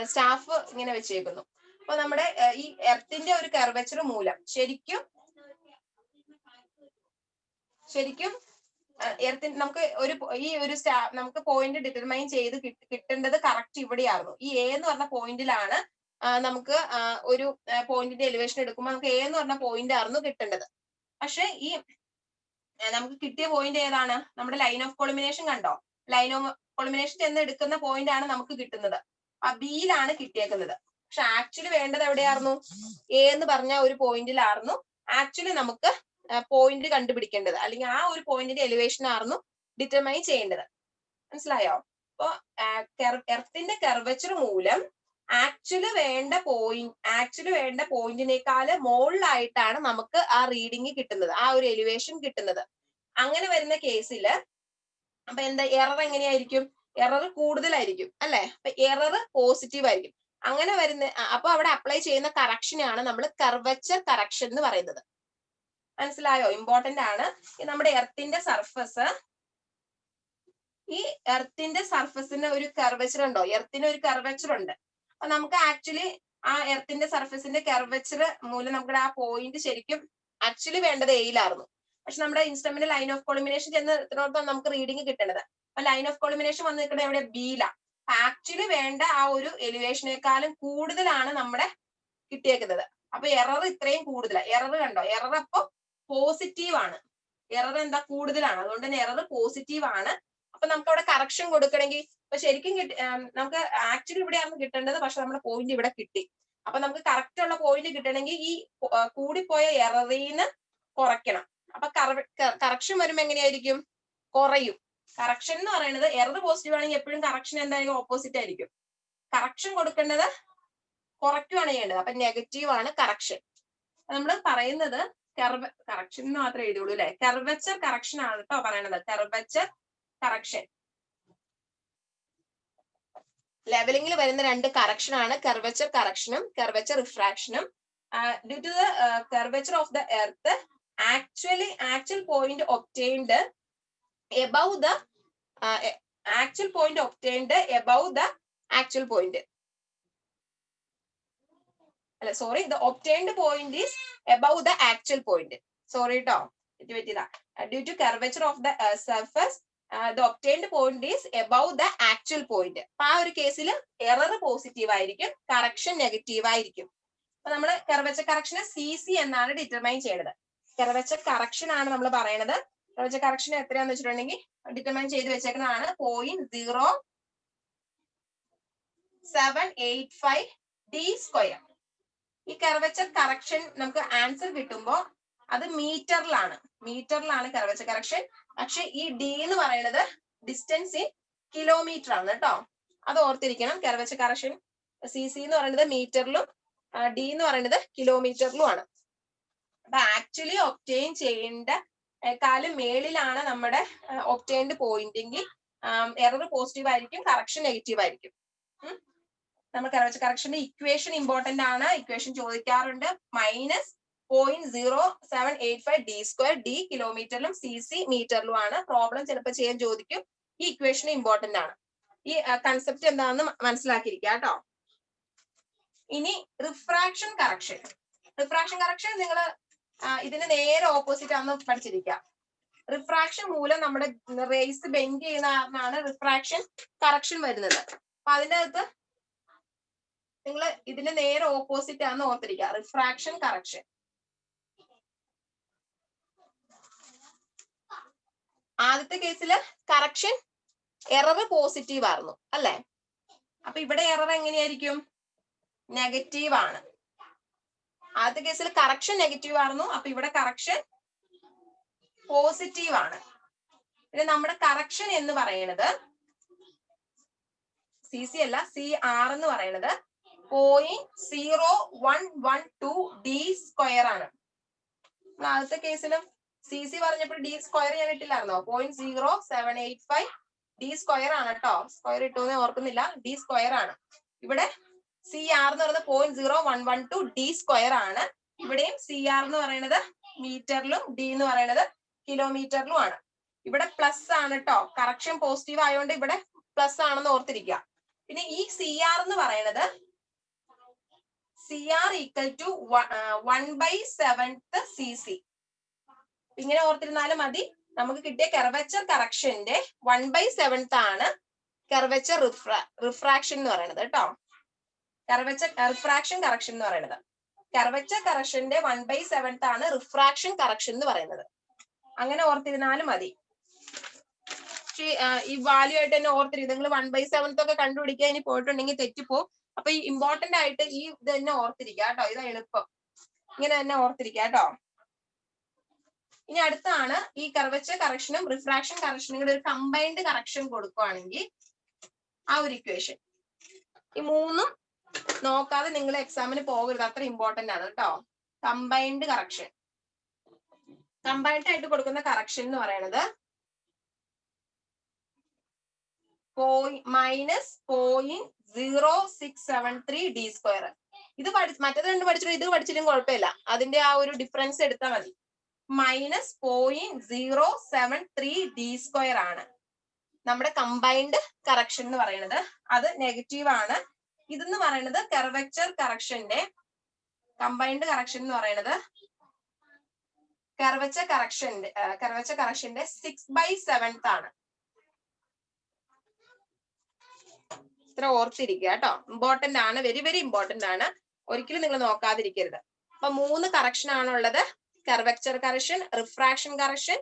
സ്റ്റാഫ് ഇങ്ങനെ വെച്ചേക്കുന്നു. അപ്പൊ നമ്മുടെ ഈ എർത്തിന്റെ ഒരു കർവേച്ചർ മൂലം ശരിക്കും എർത്തിന് നമുക്ക് നമുക്ക് പോയിന്റ് ഡിറ്റർമൈൻ ചെയ്ത് കിട്ടേണ്ടത് കറക്റ്റ് ഇവിടെയായിരുന്നു. ഈ A എന്ന് പറഞ്ഞ പോയിന്റിലാണ് നമുക്ക് ഒരു പോയിന്റിന്റെ എലിവേഷൻ എടുക്കുമ്പോൾ നമുക്ക് A എന്ന് പറഞ്ഞ പോയിന്റ് ആയിരുന്നു കിട്ടേണ്ടത്. പക്ഷെ ഈ നമുക്ക് കിട്ടിയ പോയിന്റ് ഏതാണ്? നമ്മുടെ ലൈൻ ഓഫ് കോളിമിനേഷൻ കണ്ടോ? ലൈൻ ഓഫ് കോളിമിനേഷൻ ചെന്ന് എടുക്കുന്ന പോയിന്റ് ആണ് നമുക്ക് കിട്ടുന്നത്. ആ ബിയിലാണ് കിട്ടിയേക്കുന്നത്. പക്ഷെ ആക്ച്വലി വേണ്ടത് എവിടെയായിരുന്നു? A എന്ന് പറഞ്ഞ ഒരു പോയിന്റിലായിരുന്നു ആക്ച്വലി നമുക്ക് പോയിന്റ് കണ്ടുപിടിക്കേണ്ടത്, അല്ലെങ്കിൽ ആ ഒരു പോയിന്റിന്റെ എലിവേഷൻ ആയിരുന്നു ഡിറ്റർമൈൻ ചെയ്യേണ്ടത്. മനസ്സിലായോ? അപ്പൊ എർത്തിന്റെ കർവച്ചർ മൂലം ആക്ച്വലി വേണ്ട പോയിന്റിനേക്കാള് മുകളിലായിട്ടാണ് നമുക്ക് ആ റീഡിങ് കിട്ടുന്നത്, ആ ഒരു എലിവേഷൻ കിട്ടുന്നത്. അങ്ങനെ വരുന്ന കേസിൽ അപ്പൊ എന്താ എറർ എങ്ങനെയായിരിക്കും? എറർ കൂടുതലായിരിക്കും അല്ലെ? അപ്പൊ എറർ പോസിറ്റീവ് ആയിരിക്കും. അങ്ങനെ വരുന്ന അപ്പൊ അവിടെ അപ്ലൈ ചെയ്യുന്ന കറക്ഷനാണ് നമ്മൾ കർവച്ചർ കറക്ഷൻ എന്ന് പറയുന്നത്. മനസ്സിലായോ? ഇമ്പോർട്ടന്റ് ആണ്. നമ്മുടെ എർത്തിന്റെ സർഫസ്, ഈ എർത്തിന്റെ സർഫസിന് ഒരു കർവച്ചർ ഉണ്ടോ? എർത്തിന് ഒരു കർവച്ചർ ഉണ്ട്. അപ്പൊ നമുക്ക് ആക്ച്വലി ആ എർത്തിന്റെ സർഫസിന്റെ കർവച്ചർ മൂലം നമ്മുടെ ആ പോയിന്റ് ശരിക്കും ആക്ച്വലി വേണ്ടത് എയിലായിരുന്നു. പക്ഷെ നമ്മുടെ ഇൻസ്ട്രുമെന്റ് ലൈൻ ഓഫ് കോളിമിനേഷൻ ചെന്ന് നമുക്ക് റീഡിങ് കിട്ടേണ്ടത്. അപ്പൊ ലൈൻ ഓഫ് കോളിമിനേഷൻ വന്ന് നിൽക്കുന്നത് എവിടെ? ബിയില. ആക്ച്വലി വേണ്ട ആ ഒരു എലിവേഷനേക്കാളും കൂടുതലാണ് നമ്മുടെ കിട്ടിയേക്കുന്നത്. അപ്പൊ എറർ ഇത്രയും കൂടുതലാണ്. എറർ കണ്ടോ? എറർ അപ്പൊ പോസിറ്റീവ് ആണ്. എറർ എന്താ? കൂടുതലാണ്. അതുകൊണ്ട് തന്നെ എറർ പോസിറ്റീവ് ആണ്. അപ്പൊ നമുക്ക് അവിടെ കറക്ഷൻ കൊടുക്കണമെങ്കിൽ ഇപ്പൊ ശരിക്കും നമുക്ക് ആക്ച്വലി ഇവിടെയാണ് കിട്ടേണ്ടത്, പക്ഷെ നമ്മുടെ പോയിന്റ് ഇവിടെ കിട്ടി. അപ്പൊ നമുക്ക് കറക്റ്റ് ഉള്ള പോയിന്റ് കിട്ടണമെങ്കിൽ ഈ കൂടിപ്പോയ എററിന്ന് കുറയ്ക്കണം. അപ്പൊ കറക്ഷൻ വരുമ്പോ എങ്ങനെയായിരിക്കും? കുറയും. കറക്ഷൻ എന്ന് പറയുന്നത് എറർ പോസിറ്റീവ് ആണെങ്കിൽ എപ്പോഴും കറക്ഷൻ എന്തായാലും ഓപ്പോസിറ്റ് ആയിരിക്കും. കറക്ഷൻ കൊടുക്കേണ്ടത് കുറയ്ക്കുകയാണ് ചെയ്യേണ്ടത്. അപ്പൊ നെഗറ്റീവ് ആണ് കറക്ഷൻ. നമ്മൾ പറയുന്നത് കറക്ഷൻ എന്ന് മാത്രമേ എഴുതിയുള്ളൂ അല്ലെ? കർവച്ചർ കറക്ഷൻ ആണ് കേട്ടോ പറയണത്. കർവച്ചർ കറക്ഷൻ ലെവലിംഗിൽ വരുന്ന 2 കറക്ഷൻ ആണ് കർവച്ചർ കറക്ഷനും കർവച്ചർ റിഫ്രാക്ഷനും. Due to the curvature of the earth actual point obtained above the actual point obtained above the actual point. Sorry, the obtained point is above the actual point. Sorry ട്ടോ, ഇത് പറ്റിയതാ. Due to curvature of the surface, the obtained point is above the actual point. അപ്പൊ ആ ഒരു കേസിൽ എറർ പോസിറ്റീവ് ആയിരിക്കും, കറക്ഷൻ നെഗറ്റീവ് ആയിരിക്കും. അപ്പൊ നമ്മൾ കർവച്ചർ കറക്ഷനെ CC എന്നാണ് ഡിറ്റർമൈൻ ചെയ്യുന്നത്. കർവച്ചർ കറക്ഷൻ ആണ് നമ്മൾ പറയുന്നത്. കർവച്ചർ കറക്ഷൻ എത്രയാന്ന് വെച്ചിട്ടുണ്ടെങ്കിൽ ഡിറ്റർമൈൻ ചെയ്ത് വെച്ചേക്കുന്നതാണ് 0.0785 d². ഈ കർവച്ചർ കറക്ഷൻ നമുക്ക് ആൻസർ കിട്ടുമ്പോൾ അത് മീറ്ററിലാണ് കർവച്ചർ കറക്ഷൻ. പക്ഷെ ഈ D എന്ന് പറയുന്നത് ഡിസ്റ്റൻസ് ഇൻ കിലോമീറ്റർ ആണ് കേട്ടോ. അത് ഓർത്തിരിക്കണം. കർവച്ചർ കറക്ഷൻ CC എന്ന് പറയുന്നത് മീറ്ററിലും D എന്ന് പറയുന്നത് കിലോമീറ്ററിലും ആണ്. അപ്പൊ ആക്ച്വലി ഒബ്റ്റെയിൻ ചെയ്യേണ്ട കാലം മേളിലാണ് നമ്മുടെ ഒബ്റ്റെയിൻഡ് പോയിന്റെങ്കിൽ എറർ പോസിറ്റീവ് ആയിരിക്കും, കറക്ഷൻ നെഗറ്റീവ് ആയിരിക്കും. നമ്മൾ കർവേച്ചർ കറക്ഷന്റെ ഇക്വേഷൻ ഇമ്പോർട്ടന്റ് ആണ്, ഇക്വേഷൻ ചോദിക്കാറുണ്ട്. -0.0785 d സ്ക്വയർ, d കിലോമീറ്ററിലും സി സി മീറ്ററിലും ആണ്. പ്രോബ്ലം ചിലപ്പോൾ ചെയ്യാൻ ചോദിക്കും. ഈ ഇക്വേഷൻ ഇമ്പോർട്ടന്റ് ആണ്. ഈ കൺസെപ്റ്റ് എന്താണെന്ന് മനസ്സിലാക്കിയിരിക്കുക കേട്ടോ. ഇനി റിഫ്രാക്ഷൻ കറക്ഷൻ. റിഫ്രാക്ഷൻ കറക്ഷൻ നിങ്ങൾ ഇതിന് നേരെ ഓപ്പോസിറ്റ് ആണെന്ന് പഠിച്ചിരിക്കുക. റിഫ്രാക്ഷൻ മൂലം നമ്മുടെ റേസ് ബെൻഡ് ചെയ്യുന്ന കാരണമാണ് റിഫ്രാക്ഷൻ കറക്ഷൻ വരുന്നത്. അപ്പൊ അതിന്റെ അകത്ത് നിങ്ങൾ ഇതിന് നേരെ ഓപ്പോസിറ്റ് ആണെന്ന് ഓർത്തിരിക്കുക. Refraction correction. ആദ്യത്തെ കേസിൽ കറക്ഷൻ എറർ പോസിറ്റീവ് ആയിരുന്നു അല്ലെ? അപ്പൊ ഇവിടെ എറർ എങ്ങനെയായിരിക്കും? നെഗറ്റീവ് ആണ്. ആദ്യത്തെ കേസിൽ കറക്ഷൻ നെഗറ്റീവ് ആയിരുന്നു, അപ്പൊ ഇവിടെ കറക്ഷൻ പോസിറ്റീവ് ആണ്. പിന്നെ നമ്മുടെ കറക്ഷൻ എന്ന് പറയുന്നത് സി സി അല്ല, CR എന്ന് പറയുന്നത് 0.0112 d സ്ക്വയർ ആണ്. ആദ്യത്തെ കേസിലും CC പറഞ്ഞപ്പോൾ d സ്ക്വയർ ഞാൻ ഇട്ടില്ലായിരുന്നോ? 0.0785 d സ്ക്വയർ ആണ് കേട്ടോ. സ്ക്വയർ ഇട്ടോന്ന് ഓർക്കുന്നില്ല, d സ്ക്വയർ ആണ്. ഇവിടെ CR എന്ന് പറയുന്നത് 0.0112 d സ്ക്വയർ ആണ്. ഇവിടെയും CR എന്ന് പറയുന്നത് മീറ്ററിലും d എന്ന് പറയുന്നത് കിലോമീറ്ററിലും ആണ്. ഇവിടെ പ്ലസ് ആണ് കേട്ടോ. കറക്ഷൻ പോസിറ്റീവ് ആയതുകൊണ്ട് ഇവിടെ പ്ലസ് ആണെന്ന് ഓർത്തിരിക്കുക. പിന്നെ ഈ CR എന്ന് പറയുന്നത് CR ഈക്വൽ ടു 1/7 cc. ഇങ്ങനെ ഓർത്തിരുന്നാലും മതി. നമുക്ക് കിട്ടിയ കർവേച്ചർ കറക്ഷന്റെ 1/7 ആണ് കർവേച്ചർ റിഫ്രാക്ഷൻ എന്ന് പറയുന്നത് കേട്ടോ. കർവേച്ചർ റിഫ്രാക്ഷൻ കറക്ഷൻ എന്ന് പറയുന്നത്. കർവേച്ചർ കറക്ഷന്റെ 1/7 ആണ് റിഫ്രാക്ഷൻ കറക്ഷൻ എന്ന് പറയുന്നത്. അങ്ങനെ ഓർത്തിരുന്നാലും മതി. ഈ വാല്യൂ ആയിട്ട് തന്നെ ഓർത്തിരിക്കും. നിങ്ങൾ 1/7 ഒക്കെ കണ്ടുപിടിക്കുക. ഇനി പോയിട്ടുണ്ടെങ്കിൽ തെറ്റിപ്പോ. അപ്പൊ ഈ ഇമ്പോർട്ടന്റ് ആയിട്ട് ഈ ഇത് തന്നെ ഓർത്തിരിക്കുക കേട്ടോ. ഇത് എളുപ്പം ഇങ്ങനെ തന്നെ ഓർത്തിരിക്കുക കേട്ടോ. ഇനി അടുത്താണ് ഈ കർവേച്ചർ കറക്ഷനും റിഫ്രാക്ഷൻ കറക്ഷനും കൂടെ ഒരു കമ്പൈൻഡ് കറക്ഷൻ കൊടുക്കുകയാണെങ്കിൽ ആ ഒരു ഇക്വേഷൻ. ഈ മൂന്നും നോക്കാതെ നിങ്ങൾ എക്സാമിന് പോകരുത്, അത്ര ഇമ്പോർട്ടന്റ് ആണ് കേട്ടോ. Combined correction. കമ്പൈൻഡ് ആയിട്ട് കൊടുക്കുന്ന കറക്ഷൻ എന്ന് പറയുന്നത് -0.0673 d സ്ക്വയർ. ഇത് മറ്റേത് രണ്ട് പഠിച്ചിട്ടും ഇത് പഠിച്ചിട്ടും കുഴപ്പമില്ല. അതിന്റെ ആ ഒരു ഡിഫറൻസ് എടുത്താൽ മതി. -0.073 d സ്ക്വയർ ആണ് നമ്മുടെ കമ്പൈൻഡ് കറക്ഷൻ എന്ന് പറയുന്നത്. അത് നെഗറ്റീവ് ആണ്. ഇതെന്ന് പറയുന്നത് കർവേച്ചർ കറക്ഷന്റെ കമ്പൈൻഡ് കറക്ഷൻ എന്ന് പറയുന്നത് കർവേച്ചർ കറക്ഷന്റെ 6/7 ആണ്. ഇത്ര ഓർത്തിരിക്കുക കേട്ടോ. ഇമ്പോർട്ടന്റ് ആണ്, വെരി വെരി ഇമ്പോർട്ടന്റ് ആണ്. ഒരിക്കലും നിങ്ങൾ നോക്കാതിരിക്കരുത്. അപ്പൊ 3 കറക്ഷൻ ആണുള്ളത്. Curvature correction, refraction correction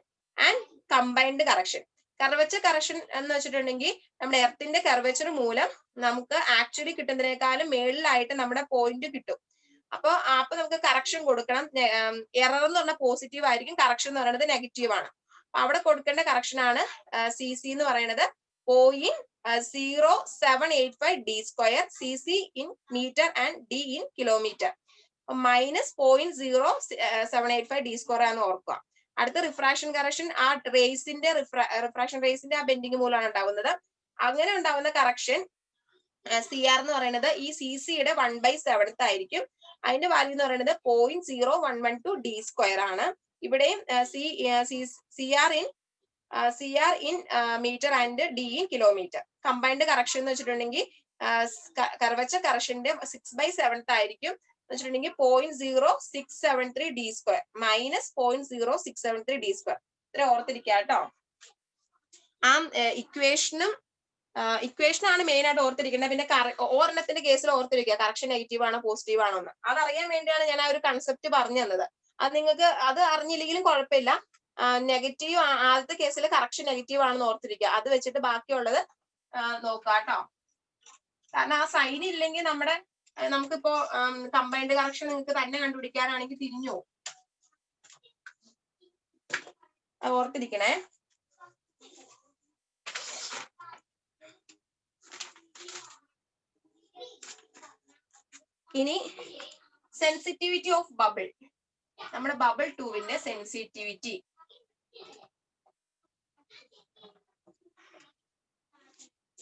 and combined correction. Curvature correction എന്ന് വെച്ചിട്ടുണ്ടെങ്കിൽ നമ്മുടെ എർത്തിന്റെ കർവേച്ചർ മൂലം നമുക്ക് ആക്ച്വലി കിട്ടുന്നതിനേക്കാളും മേളിലായിട്ട് നമ്മുടെ പോയിന്റ് കിട്ടും. അപ്പൊ നമുക്ക് കറക്ഷൻ കൊടുക്കണം. എറർ എന്ന് പറഞ്ഞാൽ പോസിറ്റീവ് ആയിരിക്കും, കറക്ഷൻ എന്ന് പറയുന്നത് നെഗറ്റീവ് ആണ്. അപ്പൊ അവിടെ കൊടുക്കേണ്ട കറക്ഷൻ ആണ് CC എന്ന് പറയുന്നത് 0.0785 d square, CC in metre and d in kilometre. -0.0785 d square ആണെന്ന് ഓർക്കുക. അടുത്ത റിഫ്രാക്ഷൻ കറക്ഷൻ ആ റേസിന്റെ റിഫ്രാക്ഷൻ റേസിന്റെ ആ ബെൻഡിങ് മൂലമാണ് ഉണ്ടാവുന്നത്. അങ്ങനെ ഉണ്ടാവുന്ന കറക്ഷൻ CR എന്ന് പറയുന്നത് ഈ CCയുടെ 1/7 ആയിരിക്കും. അതിന്റെ വാല്യൂ എന്ന് പറയുന്നത് 0.0112 d സ്ക്വയർ ആണ്. ഇവിടെയും CR in metre and d in kilometre. Combined correction എന്ന് വെച്ചിട്ടുണ്ടെങ്കിൽ കർവേച്ചർ കറക്ഷന്റെ 6/7 ആയിരിക്കും എന്ന് വെച്ചിട്ടുണ്ടെങ്കിൽ 0.0673 d സ്ക്വയർ -0.0673 d സ്ക്വയർ. ഇത്ര ഓർത്തിരിക്കുക കേട്ടോ. ആ ഇക്വേഷനാണ് മെയിൻ ആയിട്ട് ഓർത്തിരിക്കുന്നത്. പിന്നെ ഒരെണ്ണത്തിന്റെ കേസിൽ ഓർത്തിരിക്കുക കറക്ഷൻ നെഗറ്റീവ് ആണോ പോസിറ്റീവ് ആണോ എന്ന്. അതറിയാൻ വേണ്ടിയാണ് ഞാൻ ആ ഒരു കൺസെപ്റ്റ് പറഞ്ഞു തന്നത്. അത് നിങ്ങൾക്ക് അത് അറിഞ്ഞില്ലെങ്കിലും കുഴപ്പമില്ല. നെഗറ്റീവ് ആദ്യത്തെ കേസിൽ കറക്ഷൻ നെഗറ്റീവ് ആണെന്ന് ഓർത്തിരിക്കുക. അത് വെച്ചിട്ട് ബാക്കിയുള്ളത് നോക്കാം കേട്ടോ. കാരണം ആ സൈൻ ഇല്ലെങ്കിൽ നമുക്കിപ്പോ കമ്പൈൻഡ് കറക്ഷൻ നിങ്ങൾക്ക് തന്നെ കണ്ടുപിടിക്കാനാണെങ്കിൽ തിരിഞ്ഞു പോകും. ഓർത്തിരിക്കണേ. ഇനി സെൻസിറ്റിവിറ്റി ഓഫ് ബബിൾ. നമ്മുടെ ബബിൾ ട്യൂബിന്റെ സെൻസിറ്റിവിറ്റി.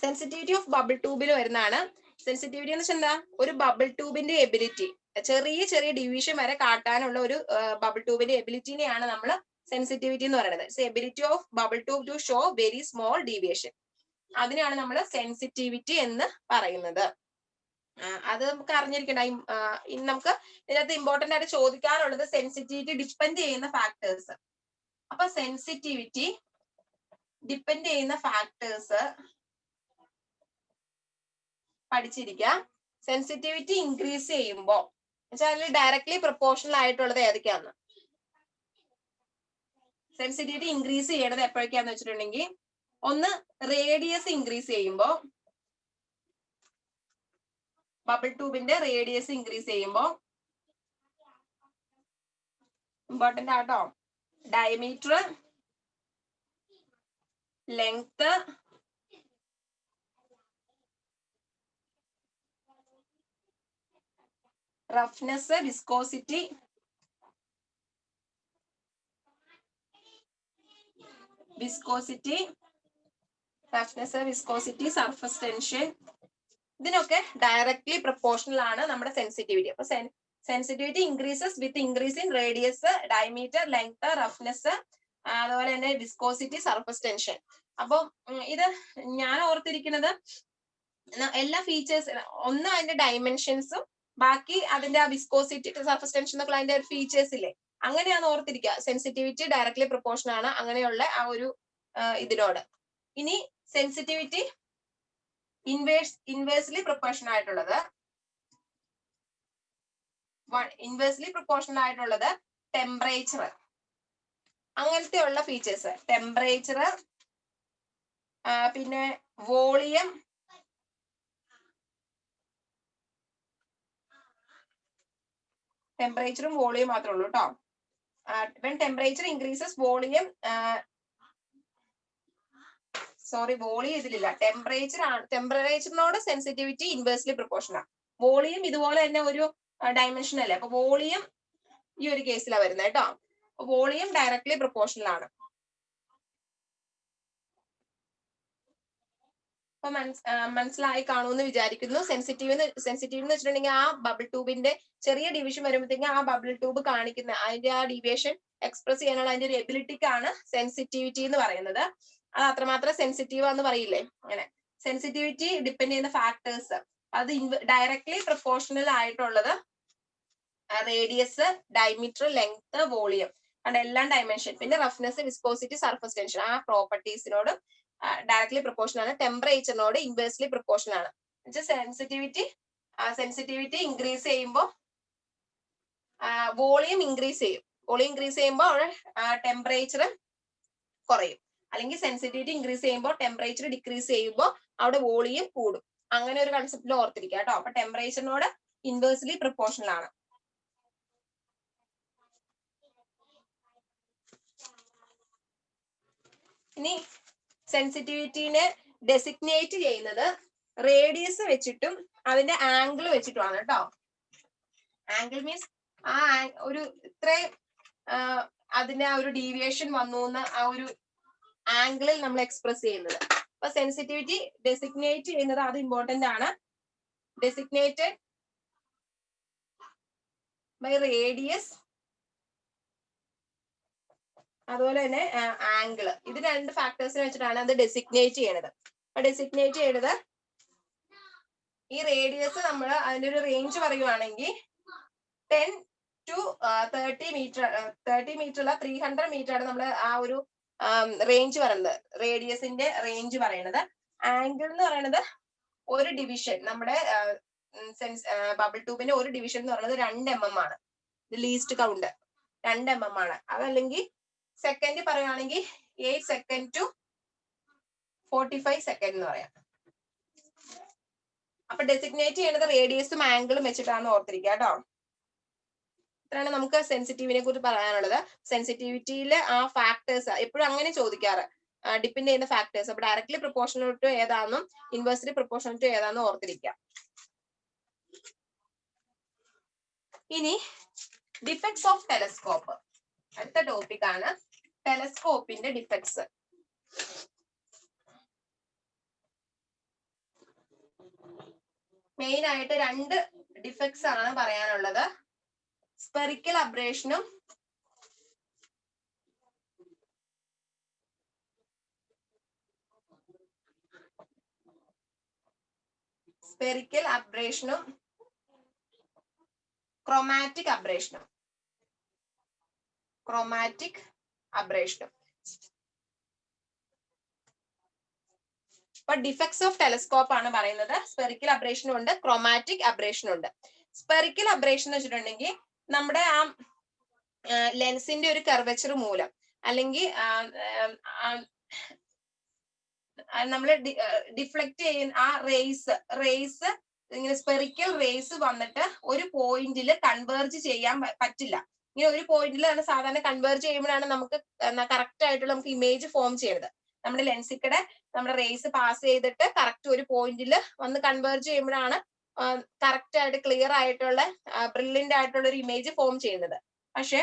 സെൻസിറ്റിവിറ്റി ഓഫ് ബബിൾ ട്യൂബിൽ വരുന്നതാണ് സെൻസിറ്റിവിറ്റി എന്ന് വെച്ചാൽ എന്താ, ഒരു ബബിൾ ട്യൂബിന്റെ എബിലിറ്റി, ചെറിയ ചെറിയ ഡിവിഷൻ വരെ കാട്ടാനുള്ള ഒരു ബബിൾ ട്യൂബിന്റെ എബിലിറ്റിനെയാണ് നമ്മൾ സെൻസിറ്റിവിറ്റി എന്ന് പറയുന്നത്. Ability of bubble tube to show very small deviation, അതിനെയാണ് നമ്മൾ സെൻസിറ്റിവിറ്റി എന്ന് പറയുന്നത്. അത് നമുക്ക് അറിഞ്ഞിരിക്കണ്ട. നമുക്ക് ഇതിനകത്ത് ഇമ്പോർട്ടന്റ് ആയിട്ട് ചോദിക്കാറുള്ളത് സെൻസിറ്റിവിറ്റി ഡിപ്പെൻഡ് ചെയ്യുന്ന ഫാക്ടേഴ്സ്. അപ്പൊ സെൻസിറ്റിവിറ്റി ഡിപ്പെൻഡ് ചെയ്യുന്ന ഫാക്ടേഴ്സ് പഠിച്ചിരിക്കാം. സെൻസിറ്റിവിറ്റി ഇൻക്രീസ് ചെയ്യുമ്പോൾ വെച്ചാൽ ഡയറക്ട്ലി പ്രൊപ്പോർഷണൽ ആയിട്ടുള്ളത് ഏതൊക്കെയാന്ന്, സെൻസിറ്റിവിറ്റി ഇൻക്രീസ് ചെയ്യണത് എപ്പോഴൊക്കെയാന്ന് വെച്ചിട്ടുണ്ടെങ്കിൽ, ഒന്ന് റേഡിയസ് ഇൻക്രീസ് ചെയ്യുമ്പോൾ, ബബിൾ ട്യൂബിന്റെ റേഡിയസ് ഇൻക്രീസ് ചെയ്യുമ്പോൾ, ഇമ്പോർട്ടന്റ് ആട്ടോ, diameter, length, roughness, viscosity, roughness, viscosity, surface tension, ഇതിനൊക്കെ ഡയറക്ട്ലി പ്രൊപ്പോർഷണൽ ആണ് നമ്മുടെ സെൻസിറ്റിവിറ്റി. അപ്പൊ sensitivity increases with increase in radius, diameter, length, roughness, അതുപോലെ തന്നെ വിസ്കോസിറ്റി, സർഫസ് ടെൻഷൻ. അപ്പൊ ഇത് ഞാൻ ഓർത്തിരിക്കുന്നത് എല്ലാ ഫീച്ചേഴ്സ്, ഒന്ന് അതിന്റെ ഡയമെൻഷൻസും ബാക്കി അതിന്റെ ആ വിസ്കോസിറ്റി, സർഫസ് ടെൻഷൻ എന്നൊക്കെ അതിന്റെ ഒരു ഫീച്ചേഴ്സ് ഇല്ലേ, അങ്ങനെയാണ് ഓർത്തിരിക്കുക. സെൻസിറ്റിവിറ്റി ഡയറക്ട്ലി പ്രൊപ്പോർഷണൽ ആണ് അങ്ങനെയുള്ള ആ ഒരു ഇതിനോട്. ഇനി സെൻസിറ്റിവിറ്റി ഇൻവേഴ്സ്ലി പ്രൊപ്പോർഷണൽ ആയിട്ടുള്ളത്, ഇൻവേഴ്സ്ലി പ്രൊപ്പോർഷണൽ ആയിട്ടുള്ളത് ടെമ്പറേച്ചർ, അങ്ങനത്തെ ഉള്ള ഫീച്ചേഴ്സ്. ടെമ്പറേച്ചർ, പിന്നെ വോളിയം, ടെമ്പറേച്ചറും വോളിയം മാത്രമേ ഉള്ളൂ കേട്ടോ. when temperature increases volume, volume ഇതിലില്ല, ടെമ്പറേച്ചറിനോട് സെൻസിറ്റിവിറ്റി ഇൻവേഴ്സ്ലി പ്രൊപ്പോർഷണൽ ആണ്. വോളിയം ഇതുപോലെ തന്നെ ഒരു ഡയമെൻഷൻ അല്ലേ, അപ്പൊ വോളിയം ഈ ഒരു കേസിലാണ് വരുന്നത് കേട്ടോ. വോളിയം ഡയറക്ട്ലി പ്രൊപ്പോർഷണൽ ആണ്. അപ്പൊ മനസ്സിലായി കാണുമെന്ന് വിചാരിക്കുന്നു. സെൻസിറ്റീവ് എന്ന് വെച്ചിട്ടുണ്ടെങ്കിൽ ആ ബബിൾ ട്യൂബിന്റെ ചെറിയ ഡിവിഷൻ വരുമ്പോഴത്തേക്കും ആ ബബിൾ ട്യൂബ് കാണിക്കുന്ന അതിന്റെ ആ ഡീവിയേഷൻ എക്സ്പ്രസ് ചെയ്യാനുള്ള അതിന്റെ ഒരു എബിലിറ്റിക്കാണ് സെൻസിറ്റിവിറ്റി എന്ന് പറയുന്നത്. അത് അത്രമാത്രം സെൻസിറ്റീവ് എന്ന് പറയില്ലേ, അങ്ങനെ. സെൻസിറ്റിവിറ്റി ഡിപ്പെൻഡ് ചെയ്യുന്ന ഫാക്ടേഴ്സ്, അത് ഡയറക്ട്ലി പ്രൊപ്പോർഷണൽ ആയിട്ടുള്ളത് റേഡിയസ്, ഡയമീറ്റർ, ലെങ്ത്, വോളിയം, അവിടെ എല്ലാം ഡയമെൻഷൻ. പിന്നെ റഫ്നെസ്, വിസ്കോസിറ്റി, സർഫസ് ടെൻഷൻ, ആ പ്രോപ്പർട്ടീസിനോട് ഡയറക്ട്ലി പ്രൊപ്പോർഷണൽ ആണ്. ടെമ്പറേച്ചറിനോട് ഇൻവേഴ്സ്ലി പ്രൊപ്പോർഷണൽ ആണ്. സെൻസിറ്റിവിറ്റി ഇൻക്രീസ് ചെയ്യുമ്പോൾ വോളിയം ഇൻക്രീസ് ചെയ്യും. വോളിയം ഇൻക്രീസ് ചെയ്യുമ്പോൾ അവിടെ ടെമ്പറേച്ചർ കുറയും. അല്ലെങ്കിൽ സെൻസിറ്റിവിറ്റി ഇൻക്രീസ് ചെയ്യുമ്പോൾ ടെമ്പറേച്ചർ ഡിക്രീസ് ചെയ്യുമ്പോൾ അവിടെ വോളിയം കൂടും. അങ്ങനെ ഒരു കൺസെപ്റ്റിൽ ഓർത്തിരിക്കുക കേട്ടോ. അപ്പൊ ടെമ്പറേച്ചറിനോട് ഇൻവേഴ്സ്ലി പ്രൊപ്പോർഷണൽ ആണ്. ഇനി സെൻസിറ്റിവിറ്റിനെ ഡെസിഗ്നേറ്റ് ചെയ്യുന്നത് റേഡിയസ് വെച്ചിട്ടും അതിന്റെ ആംഗിൾ വെച്ചിട്ടുമാണ് കേട്ടോ. ആംഗിൾ മീൻസ് ആ ഒരു ഇത്രയും അതിന്റെ ആ ഒരു ഡീവിയേഷൻ വന്നു എന്ന് ആ ഒരു ആംഗിളിൽ നമ്മൾ എക്സ്പ്രസ് ചെയ്യുന്നത്. അപ്പൊ സെൻസിറ്റിവിറ്റി ഡെസിഗ്നേറ്റ് ചെയ്യുന്നത് അത് ഇമ്പോർട്ടന്റ് ആണ്. ഡെസിഗ്നേറ്റഡ് ബൈ റേഡിയസ്, അതുപോലെ തന്നെ ആംഗിൾ, ഇത് രണ്ട് ഫാക്ടേഴ്സിനെ വെച്ചിട്ടാണ് അത് ഡെസിഗ്നേറ്റ് ചെയ്യണത്. അപ്പൊ ഡെസിഗ്നേറ്റ് ചെയ്യണത് ഈ റേഡിയസ് നമ്മൾ അതിന്റെ ഒരു റേഞ്ച് പറയുവാണെങ്കിൽ 10 to 30 മീറ്റർ, 30 മീറ്റർ അല്ല 300 മീറ്റർ ആണ് നമ്മൾ ആ ഒരു റേഞ്ച് പറയുന്നത്, റേഡിയസിന്റെ റേഞ്ച് പറയുന്നത്. ആംഗിൾ എന്ന് പറയുന്നത് ഒരു ഡിവിഷൻ, നമ്മുടെ ബബിൾ ട്യൂബിന്റെ ഒരു ഡിവിഷൻ എന്ന് പറയുന്നത് 2 mm ആണ്. ലീസ്റ്റ് കൗണ്ട് 2 mm ആണ്. അതല്ലെങ്കിൽ സെക്കൻഡ് പറയുകയാണെങ്കിൽ 8 സെക്കൻഡ് ടു 45 സെക്കൻഡ് എന്ന് പറയാം. അപ്പൊ ഡെസിഗ്നേറ്റ് ചെയ്യുന്നത് റേഡിയസും ആംഗിളും വെച്ചിട്ടാണ് ഓർത്തിരിക്കുക കേട്ടോ. ഇത്രയാണ് നമുക്ക് സെൻസിറ്റീവിനെ കുറിച്ച് പറയാനുള്ളത്. സെൻസിറ്റിവിറ്റിയിലെ ആ ഫാക്ടേഴ്സ് എപ്പോഴും അങ്ങനെ ചോദിക്കാറ്, ഡിപ്പെൻഡ് ചെയ്യുന്ന ഫാക്ടേഴ്സ്. അപ്പൊ ഡയറക്ട്ലി പ്രൊപ്പോർഷണൽ ടു ഏതാണെന്നും ഇൻവേഴ്സ്ലി പ്രൊപ്പോർഷണൽ ടു ഏതാണെന്നും ഓർത്തിരിക്കുക. ഇനി ഡിഫക്ട്സ് ഓഫ് ടെലസ്കോപ്പ്, അടുത്ത ടോപ്പിക് ആണ് ടെലസ്കോപ്പിന്റെ ഡിഫക്ട്സ്. മെയിൻ ആയിട്ട് രണ്ട് ഡിഫക്ട്സ് ആണ് പറയാനുള്ളത്. സ്പെറിക്കൽ അബ്രേഷനും ക്രോമാറ്റിക് അബ്രേഷനും. അപ്പൊ ഡിഫക്ട്സ് ഓഫ് ടെലസ്കോപ്പ് ആണ് പറയുന്നത്. സ്പെറിക്കൽ അബ്രേഷനും ഉണ്ട്, ക്രോമാറ്റിക് അബ്രേഷനും ഉണ്ട്. സ്പെറിക്കൽ അബ്രേഷൻ എന്ന് വെച്ചിട്ടുണ്ടെങ്കിൽ നമ്മുടെ ആ ലെൻസിന്റെ ഒരു കർവച്ചർ മൂലം അല്ലെങ്കിൽ നമ്മൾ ഡിഫ്ലക്ട് ചെയ്യുന്ന ആ റേസ് ഇങ്ങനെ സ്പെറിക്കൽ റേസ് വന്നിട്ട് ഒരു പോയിന്റിൽ കൺവേർജ് ചെയ്യാൻ പറ്റില്ല. ഇങ്ങനെ ഒരു പോയിന്റിൽ സാധാരണ കൺവേർജ് ചെയ്യുമ്പോഴാണ് നമുക്ക് കറക്റ്റ് ആയിട്ടുള്ള നമുക്ക് ഇമേജ് ഫോം ചെയ്യുന്നത്. നമ്മുടെ ലെൻസിക്കടെ നമ്മുടെ റേസ് പാസ് ചെയ്തിട്ട് കറക്റ്റ് ഒരു പോയിന്റിൽ വന്ന് കൺവേർജ് ചെയ്യുമ്പോഴാണ് കറക്റ്റ് ആയിട്ട് ക്ലിയർ ആയിട്ടുള്ള ബ്രില്യന്റ് ആയിട്ടുള്ള ഒരു ഇമേജ് ഫോം ചെയ്യുന്നത്. പക്ഷെ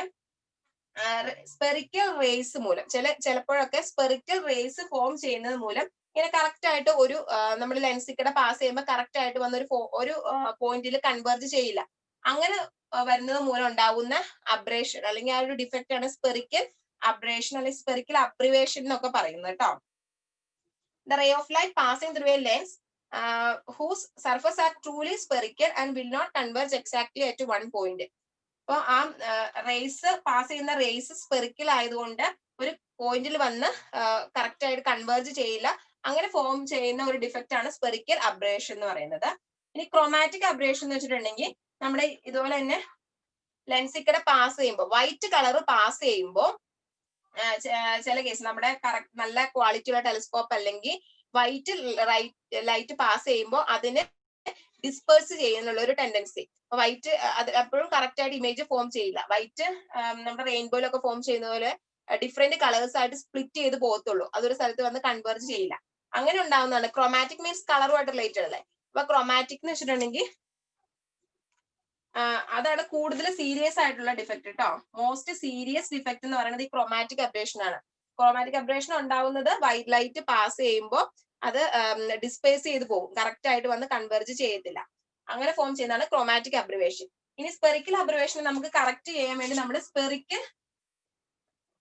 സ്പെറിക്കൽ റേസ് മൂലം ചിലപ്പോഴൊക്കെ സ്പെറിക്കൽ റേസ് ഫോം ചെയ്യുന്നത് മൂലം ഇങ്ങനെ കറക്റ്റ് ആയിട്ട് ഒരു നമ്മൾ ലെൻസിക്കടെ പാസ് ചെയ്യുമ്പോൾ കറക്റ്റ് ആയിട്ട് വന്ന ഒരു പോയിന്റിൽ കൺവേർജ് ചെയ്യില്ല. അങ്ങനെ വരുന്നത് മൂലം ഉണ്ടാകുന്ന അബ്രേഷൻ അല്ലെങ്കിൽ ആ ഒരു ഡിഫക്റ്റ് ആണ് സ്പെറിക്കൽ അബ്രേഷൻ അല്ലെങ്കിൽ സ്പെറിക്കൽ അബ്രിവേഷൻ എന്നൊക്കെ പറയുന്നത് കേട്ടോ. The ray of light passing through a lens whose surface are truly spherical and will not converge exactly at one point. അപ്പൊ ആ റേസ് പാസ് ചെയ്യുന്ന റേസ് സ്പെറിക്കൽ ആയതുകൊണ്ട് ഒരു പോയിന്റിൽ വന്ന് കറക്റ്റ് ആയിട്ട് കൺവേർജ് ചെയ്യില്ല. അങ്ങനെ ഫോം ചെയ്യുന്ന ഒരു ഡിഫക്റ്റ് ആണ് സ്പെറിക്കൽ അബ്രേഷൻ എന്ന് പറയുന്നത്. ഇനി ക്രോമാറ്റിക് അബ്രേഷൻ എന്ന് വെച്ചിട്ടുണ്ടെങ്കിൽ നമ്മുടെ ഇതുപോലെ തന്നെ ലെൻസിക്കടെ പാസ് ചെയ്യുമ്പോൾ വൈറ്റ് കളർ പാസ് ചെയ്യുമ്പോൾ ചില കേസ് നമ്മുടെ കറക്റ്റ് നല്ല ക്വാളിറ്റി ഉള്ള ടെലിസ്കോപ്പ് അല്ലെങ്കിൽ വൈറ്റ് ലൈറ്റ് പാസ് ചെയ്യുമ്പോൾ അതിന് ഡിസ്പേഴ്സ് ചെയ്യുന്നുള്ള ഒരു ടെൻഡൻസി. വൈറ്റ് അത് എപ്പോഴും കറക്റ്റ് ആയിട്ട് ഇമേജ് ഫോം ചെയ്യില്ല. വൈറ്റ് നമ്മുടെ റെയിൻബോയിലൊക്കെ ഫോം ചെയ്യുന്ന പോലെ ഡിഫറെന്റ് കളേഴ്സ് ആയിട്ട് സ്പ്ലിറ്റ് ചെയ്ത് പോകത്തുള്ളൂ. അതൊരു സ്ഥലത്ത് വന്ന് കൺവേർജ് ചെയ്യില്ല. അങ്ങനെ ഉണ്ടാവുന്നതാണ്. ക്രോമാറ്റിക് മീൻസ് കളറുമായിട്ട് റിലേറ്റഡ് അല്ലേ. അപ്പൊ ക്രോമാറ്റിക് എന്ന് വെച്ചിട്ടുണ്ടെങ്കിൽ അതാണ് കൂടുതൽ സീരിയസ് ആയിട്ടുള്ള ഡിഫക്റ്റ് കേട്ടോ. മോസ്റ്റ് സീരിയസ് ഡിഫക്റ്റ് എന്ന് പറയുന്നത് ഈ ക്രോമാറ്റിക് അബ്രേഷൻ ആണ്. ക്രോമാറ്റിക് അബ്രേഷൻ ഉണ്ടാവുന്നത് വൈറ്റ് ലൈറ്റ് പാസ് ചെയ്യുമ്പോൾ അത് ഡിസ്പേസ് ചെയ്ത് പോകും, കറക്റ്റ് ആയിട്ട് വന്ന് കൺവേർജ് ചെയ്യത്തില്ല. അങ്ങനെ ഫോം ചെയ്യുന്നതാണ് ക്രോമാറ്റിക് അബ്രിവേഷൻ. ഇനി സ്പെറിക്കൽ അബ്രിവേഷൻ നമുക്ക് കറക്റ്റ് ചെയ്യാൻ വേണ്ടി നമ്മൾ സ്പെറിക്കൽ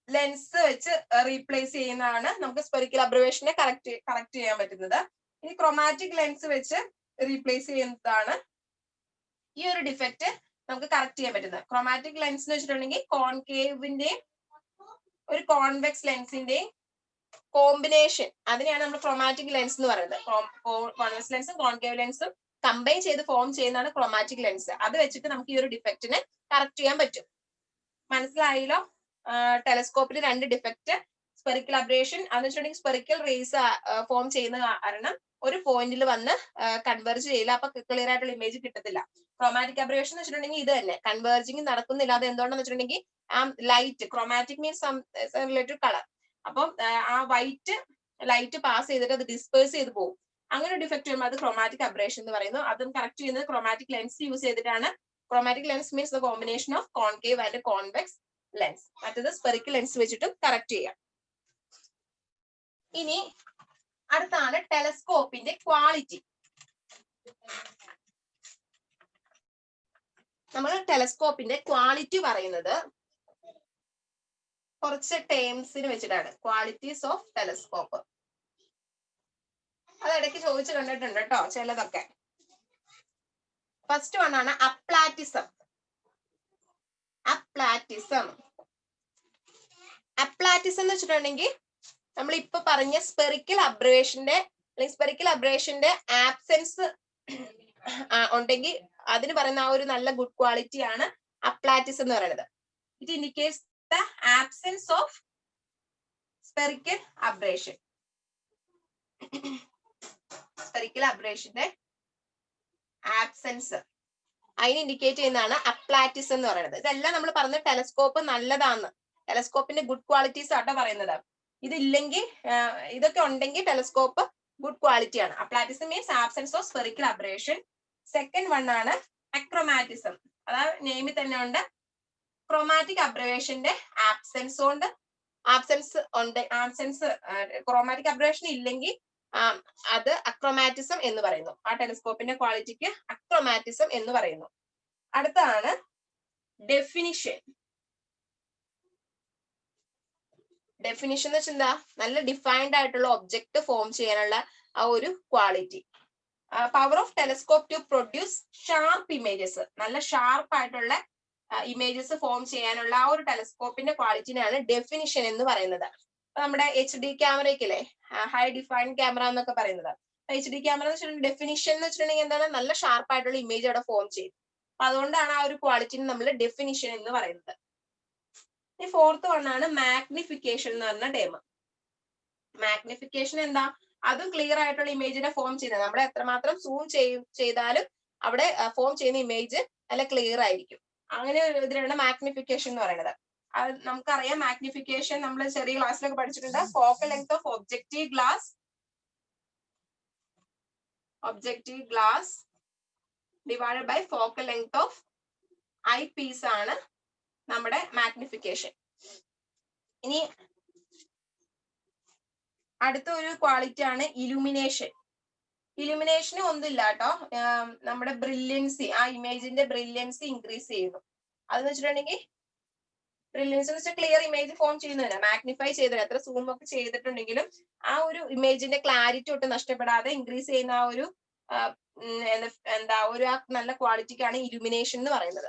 ലെൻസ് വെച്ച് റീപ്ലേസ് ചെയ്യുന്നതാണ് നമുക്ക് സ്പെറിക്കൽ അബ്രിവേഷനെ കറക്റ്റ് ചെയ്യാൻ പറ്റുന്നത്. ഇനി ക്രോമാറ്റിക് ലെൻസ് വെച്ച് റീപ്ലേസ് ചെയ്യുന്നതാണ് ഈ ഒരു ഡിഫക്റ്റ് നമുക്ക് കറക്റ്റ് ചെയ്യാൻ പറ്റുന്നത്. ക്രോമാറ്റിക് ലെൻസ് എന്ന് വെച്ചിട്ടുണ്ടെങ്കിൽ കോൺകേവിന്റെയും ഒരു കോൺവെക്സ് ലെൻസിന്റെയും കോമ്പിനേഷൻ, അതിനെയാണ് നമ്മൾ ക്രോമാറ്റിക് ലെൻസ് എന്ന് പറയുന്നത്. കോൺവെക്സ് ലെൻസും കോൺകേവ് ലെൻസും കമ്പൈൻ ചെയ്ത് ഫോം ചെയ്യുന്നതാണ് ക്രോമാറ്റിക് ലെൻസ്. അത് വെച്ചിട്ട് നമുക്ക് ഈ ഒരു ഡിഫക്റ്റിനെ കറക്റ്റ് ചെയ്യാൻ പറ്റും. മനസ്സിലായല്ലോ? ടെലസ്കോപ്പിൽ രണ്ട് ഡിഫക്റ്റ്, സ്പെറിക്കൽ അബ്രേഷൻ എന്ന് വെച്ചിട്ടുണ്ടെങ്കിൽ സ്പെറിക്കൽ റേസ് ഫോം ചെയ്യുന്ന കാരണം ഒരു പോയിന്റിൽ വന്ന് കൺവേർജ് ചെയ്യില്ല, അപ്പൊ ക്ലിയർ ആയിട്ടുള്ള ഇമേജ് കിട്ടത്തില്ല. ക്രോമാറ്റിക് അബ്രേഷൻ എന്ന് വെച്ചിട്ടുണ്ടെങ്കിൽ ഇത് തന്നെ, കൺവേർജിങ് നടക്കുന്നില്ല. അത് എന്തുകൊണ്ടെന്ന് വെച്ചിട്ടുണ്ടെങ്കിൽ ആ light, chromatic means related colour, അപ്പം ആ വൈറ്റ് ലൈറ്റ് പാസ് ചെയ്തിട്ട് അത് ഡിസ്പേഴ്സ് ചെയ്ത് പോകും. അങ്ങനെ ഡിഫക്റ്റ് വരുമ്പോൾ അത് ക്രോമാറ്റിക് അബ്രേഷൻ എന്ന് പറയുന്നു. അതും കറക്റ്റ് ചെയ്യുന്നത് ക്രോമാറ്റിക് ലെൻസ് യൂസ് ചെയ്തിട്ടാണ്. Chromatic lens means the combination of concave and convex lens. മറ്റത് സ്പെറിക്കൽ ലെൻസ് വെച്ചിട്ടും കറക്റ്റ് ചെയ്യാം. ഇനി അടുത്താണ് ടെലസ്കോപ്പിന്റെ ക്വാളിറ്റി. നമ്മൾ ടെലസ്കോപ്പിന്റെ ക്വാളിറ്റി പറയുന്നത് കുറച്ച് ടേംസിന് വെച്ചിട്ടാണ്. ക്വാളിറ്റീസ് ഓഫ് ടെലസ്കോപ്പ് അത് ഇടയ്ക്ക് ചോദിച്ചു കണ്ടിട്ടുണ്ട് കേട്ടോ ചിലതൊക്കെ. ഫസ്റ്റ് വൺ ആണ് അപ്ലാറ്റിസം. അപ്ലാറ്റിസം എന്ന് വെച്ചിട്ടുണ്ടെങ്കിൽ നമ്മൾ ഇപ്പൊ പറഞ്ഞ സ്പെറിക്കൽ അബ്രേഷന്റെ അല്ലെങ്കിൽ സ്പെറിക്കൽ അബ്രേഷന്റെ ആബ്സെൻസ് ഉണ്ടെങ്കിൽ അതിന് പറയുന്ന ആ ഒരു നല്ല ഗുഡ് ക്വാളിറ്റി ആണ് അപ്ലാറ്റിസം എന്ന് പറയുന്നത്. It indicates the absence of spherical aberration. Spherical അബ്രേഷന്റെ ആബ്സെൻസ് അതിന് ഇൻഡിക്കേറ്റ് ചെയ്യുന്നതാണ് അപ്ലാറ്റിസം എന്ന് പറയുന്നത്. ഇതെല്ലാം നമ്മൾ പറഞ്ഞ ടെലസ്കോപ്പ് നല്ലതാണ്, ടെലസ്കോപ്പിന്റെ ഗുഡ് ക്വാളിറ്റീസ് ആട്ടോ പറയുന്നത്. ഇതില്ലെങ്കിൽ ഇതൊക്കെ ഉണ്ടെങ്കിൽ ടെലസ്കോപ്പ് ഗുഡ് ക്വാളിറ്റി ആണ്. Aplanatism means absence of spherical aberration. Second one ആണ് അക്രോമാറ്റിസം. അതായത് നെയിമിൽ തന്നെ ഉണ്ട്, ക്രോമാറ്റിക് അബ്രവേഷന്റെ ആബ്സെൻസ് ക്രോമാറ്റിക് അബ്രവേഷൻ ഇല്ലെങ്കിൽ അത് അക്രോമാറ്റിസം എന്ന് പറയുന്നു. ആ ടെലിസ്കോപ്പിന്റെ ക്വാളിറ്റിക്ക് അക്രോമാറ്റിസം എന്ന് പറയുന്നു. അടുത്താണ് ഡെഫിനിഷൻ. ഡെഫിനിഷൻ എന്ന് വെച്ചാൽ എന്താ? നല്ല ഡിഫൈൻഡ് ആയിട്ടുള്ള ഒബ്ജക്റ്റ് ഫോം ചെയ്യാനുള്ള ആ ഒരു quality. Power of telescope to produce sharp images, നല്ല ഷാർപ്പ് ആയിട്ടുള്ള ഇമേജസ് ഫോം ചെയ്യാനുള്ള ആ ഒരു ടെലിസ്കോപ്പിന്റെ ക്വാളിറ്റിനാണ് ഡെഫിനിഷൻ എന്ന് പറയുന്നത്. നമ്മുടെ HD ക്യാമറയ്ക്കില്ലേ ഹൈ ഡിഫൈൻ ക്യാമറ എന്നൊക്കെ പറയുന്നത്. HD ക്യാമറ എന്ന് വെച്ചിട്ടുണ്ടെങ്കിൽ ഡെഫിനിഷൻ എന്ന് വെച്ചിട്ടുണ്ടെങ്കിൽ എന്താണ്? നല്ല ഷാർപ്പ് ആയിട്ടുള്ള ഇമേജ് അവിടെ ഫോം ചെയ്യും. അപ്പൊ അതുകൊണ്ടാണ് ആ ഒരു ക്വാളിറ്റിന് നമ്മൾ ഡെഫിനിഷൻ എന്ന് പറയുന്നത്. ഈ ഫോർത്ത് വണ്ണാണ് മാഗ്നിഫിക്കേഷൻ എന്ന് പറഞ്ഞ ടേം. മാഗ്നിഫിക്കേഷൻ എന്താ? അതും ക്ലിയർ ആയിട്ടുള്ള ഇമേജിനെ ഫോം ചെയ്യുന്നത്. നമ്മൾ എത്രമാത്രം സൂം ചെയ്താലും അവിടെ ഫോം ചെയ്യുന്ന ഇമേജ് നല്ല ക്ലിയർ ആയിരിക്കും. അങ്ങനെ ഇതിനാണ് മാഗ്നിഫിക്കേഷൻ എന്ന് പറയുന്നത്. അത് നമുക്കറിയാം, മാഗ്നിഫിക്കേഷൻ നമ്മൾ ചെറിയ ക്ലാസ്സിലൊക്കെ പഠിച്ചിട്ടുണ്ട്. Focal length of objective glass divided by focal length of eye piece ആണ് നമ്മുടെ മാഗ്നിഫിക്കേഷൻ. ഇനി അടുത്ത ഒരു ക്വാളിറ്റി ആണ് ഇലുമിനേഷൻ. ഇലുമിനേഷന് ഒന്നുമില്ല കേട്ടോ, നമ്മുടെ ബ്രില്യൻസി, ആ ഇമേജിന്റെ ബ്രില്യൻസി ഇൻക്രീസ് ചെയ്യുന്നു. അതെന്ന് വെച്ചിട്ടുണ്ടെങ്കിൽ ബ്രില്യൻസ് എന്ന് വെച്ചാൽ ക്ലിയർ ഇമേജ് ഫോം ചെയ്യുന്നില്ല. മാഗ്നിഫൈ ചെയ്തില്ല, എത്ര സൂം ഒക്കെ ചെയ്തിട്ടുണ്ടെങ്കിലും ആ ഒരു ഇമേജിന്റെ ക്ലാരിറ്റി ഒട്ടും നഷ്ടപ്പെടാതെ ഇൻക്രീസ് ചെയ്യുന്ന ആ ഒരു ഒരു നല്ല ക്വാളിറ്റിക്കാണ് ഇലുമിനേഷൻ എന്ന് പറയുന്നത്.